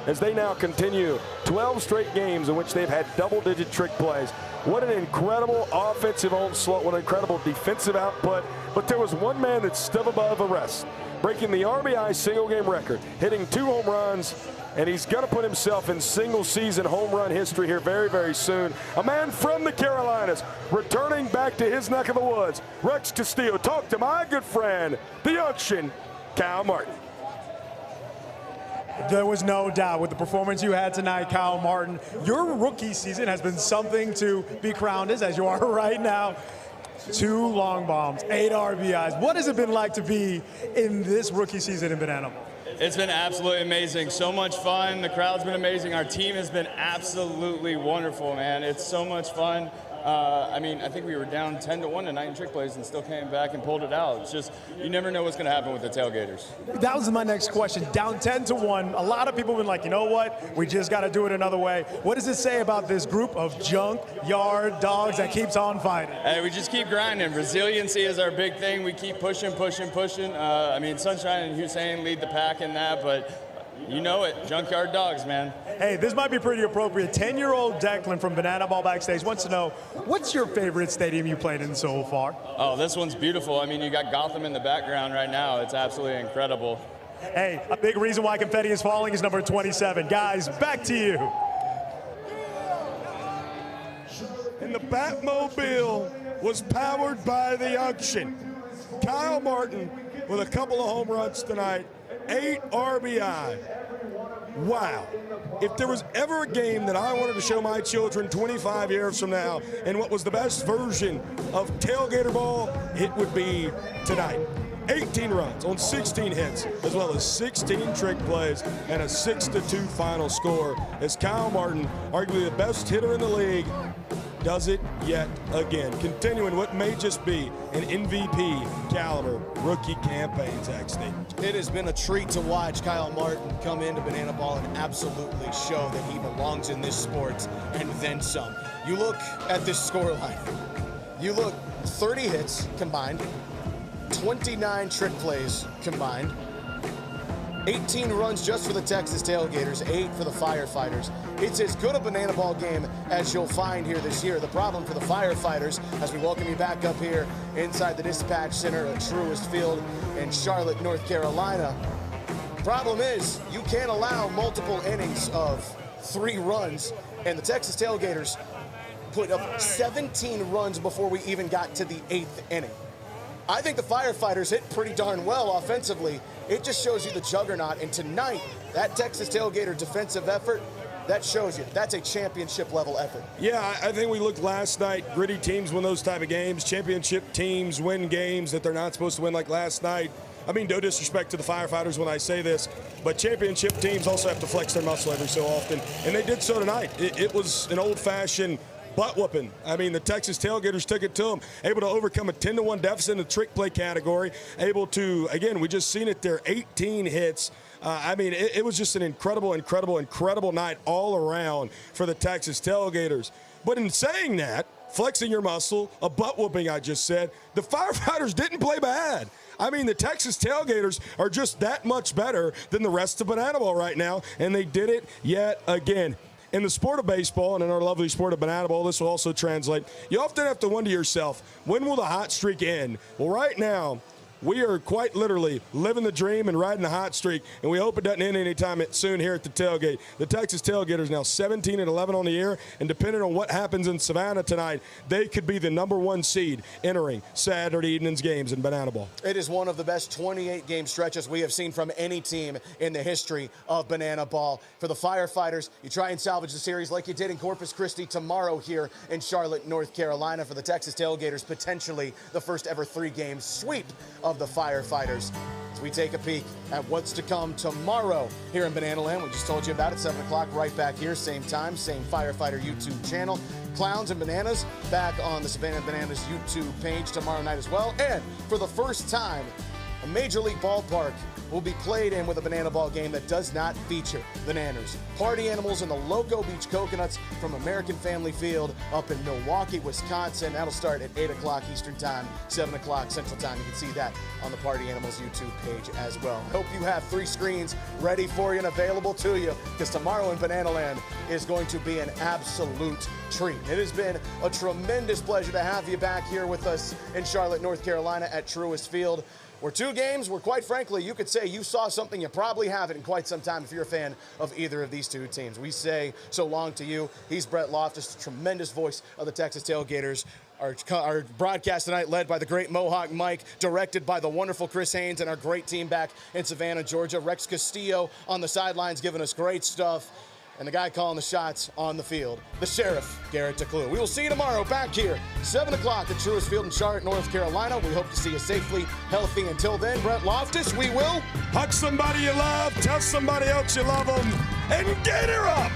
[SPEAKER 10] as they now continue 12 straight games in which they've had double-digit trick plays. What an incredible offensive onslaught, what an incredible defensive output. But there was one man that's still above the rest, breaking the RBI single-game record, hitting 2 home runs, and he's going to put himself in single-season home run history here very, very soon. A man from the Carolinas, returning back to his neck of the woods. Rex Castillo, talk to my good friend, the Unction, Kyle Martin.
[SPEAKER 12] There was no doubt with the performance you had tonight, Kyle Martin. Your rookie season has been something to be crowned as you are right now. 2 long bombs, 8 RBIs. What has it been like to be in this rookie season in Banana Bowl?
[SPEAKER 17] It's been absolutely amazing. So much fun. The crowd's been amazing. Our team has been absolutely wonderful, man. It's so much fun. I mean, I think we were down 10-1 tonight in trick plays and still came back and pulled it out. It's just, you never know what's going to happen with the Tailgaters.
[SPEAKER 12] That was my next question. Down 10-1. A lot of people have been like, you know what? We just got to do it another way. What does it say about this group of junkyard dogs that keeps on fighting?
[SPEAKER 17] Hey, we just keep grinding. Resiliency is our big thing. We keep pushing. I mean, Sunshine and Hussein lead the pack in that, but you know it, junkyard dogs, man.
[SPEAKER 12] Hey, this might be pretty appropriate. 10-year-old Declan from Banana Ball Backstage wants to know, what's your favorite stadium you played in so far?
[SPEAKER 17] Oh, this one's beautiful. I mean, you got Gotham in the background right now. It's absolutely incredible.
[SPEAKER 12] Hey, a big reason why confetti is falling is number 27. Guys, back to you.
[SPEAKER 16] And the Batmobile was powered by the unction. Kyle Martin with a couple of home runs tonight, 8 RBI. Wow. If there was ever a game that I wanted to show my children 25 years from now and what was the best version of tailgater ball, it would be tonight. 18 runs on 16 hits, as well as 16 trick plays and a 6-2 final score as Kyle Martin, arguably the best hitter in the league, does it yet again, continuing what may just be an MVP caliber rookie campaign, Zach State.
[SPEAKER 21] It has been a treat to watch Kyle Martin come into Banana Ball and absolutely show that he belongs in this sport and then some. You look at this scoreline. You look 30 hits combined, 29 trick plays combined, 18 runs just for the Texas Tailgaters, 8 for the Firefighters. It's as good a Banana Ball game as you'll find here this year. The problem for the Firefighters, as we welcome you back up here inside the Dispatch Center at Truist Field in Charlotte, North Carolina, problem is you can't allow multiple innings of 3 runs, and the Texas Tailgaters put up 17 runs before we even got to the 8th inning. I think the Firefighters hit pretty darn well offensively. It just shows you the juggernaut. And tonight, that Texas Tailgater defensive effort, that shows you that's a championship level effort.
[SPEAKER 16] Yeah, I think we looked last night. Gritty teams win those type of games. Championship teams win games that they're not supposed to win, like last night. I mean, no disrespect to the Firefighters when I say this, but championship teams also have to flex their muscle every so often, and they did so tonight. It was an old-fashioned butt whooping. I mean, the Texas Tailgaters took it to them, able to overcome a 10-1 deficit in the trick play category, able to, again, we just seen it there, 18 hits. I mean, it was just an incredible night all around for the Texas Tailgaters. But in saying that, flexing your muscle, a butt whooping, I just said, the Firefighters didn't play bad. I mean, the Texas Tailgaters are just that much better than the rest of Banana Ball right now, and they did it yet again. In the sport of baseball and in our lovely sport of Banana Ball, this will also translate. You often have to wonder yourself, when will the hot streak end? Well, right now, we are quite literally living the dream and riding the hot streak, and we hope it doesn't end anytime soon here at the tailgate. The Texas Tailgaters now 17-11 on the year, and depending on what happens in Savannah tonight, they could be the #1 seed entering Saturday evening's games in Banana Ball.
[SPEAKER 21] It is one of the best 28-game stretches we have seen from any team in the history of Banana Ball. For the Firefighters, you try and salvage the series like you did in Corpus Christi tomorrow here in Charlotte, North Carolina. For the Texas Tailgaters, potentially the first ever 3-game sweep of the Firefighters. As we take a peek at what's to come tomorrow here in Banana Land. We just told you about it, 7 o'clock, right back here, same time, same Firefighter YouTube channel. Clowns and Bananas back on the Savannah Bananas YouTube page tomorrow night as well. And for the first time, a Major League ballpark will be played in with a Banana Ball game that does not feature bananas. Party Animals and the Loco Beach Coconuts from American Family Field up in Milwaukee, Wisconsin. That'll start at 8 o'clock Eastern Time, 7 o'clock Central Time. You can see that on the Party Animals YouTube page as well. Hope you have 3 screens ready for you and available to you, because tomorrow in Banana Land is going to be an absolute treat. It has been a tremendous pleasure to have you back here with us in Charlotte, North Carolina at Truist Field. We're 2 games where, quite frankly, you could say you saw something you probably haven't in quite some time if you're a fan of either of these 2 teams. We say so long to you. He's Brett Loftus, tremendous voice of the Texas Tailgaters. Our broadcast tonight led by the great Mohawk Mike, directed by the wonderful Chris Haynes, and our great team back in Savannah, Georgia. Rex Castillo on the sidelines giving us great stuff. And the guy calling the shots on the field, the Sheriff, Garrett DeClue. We will see you tomorrow back here, 7 o'clock at Truist Field in Charlotte, North Carolina. We hope to see you safely, healthy. Until then, Brett Loftus, we will
[SPEAKER 16] hug somebody you love, tell somebody else you love them, and get her up.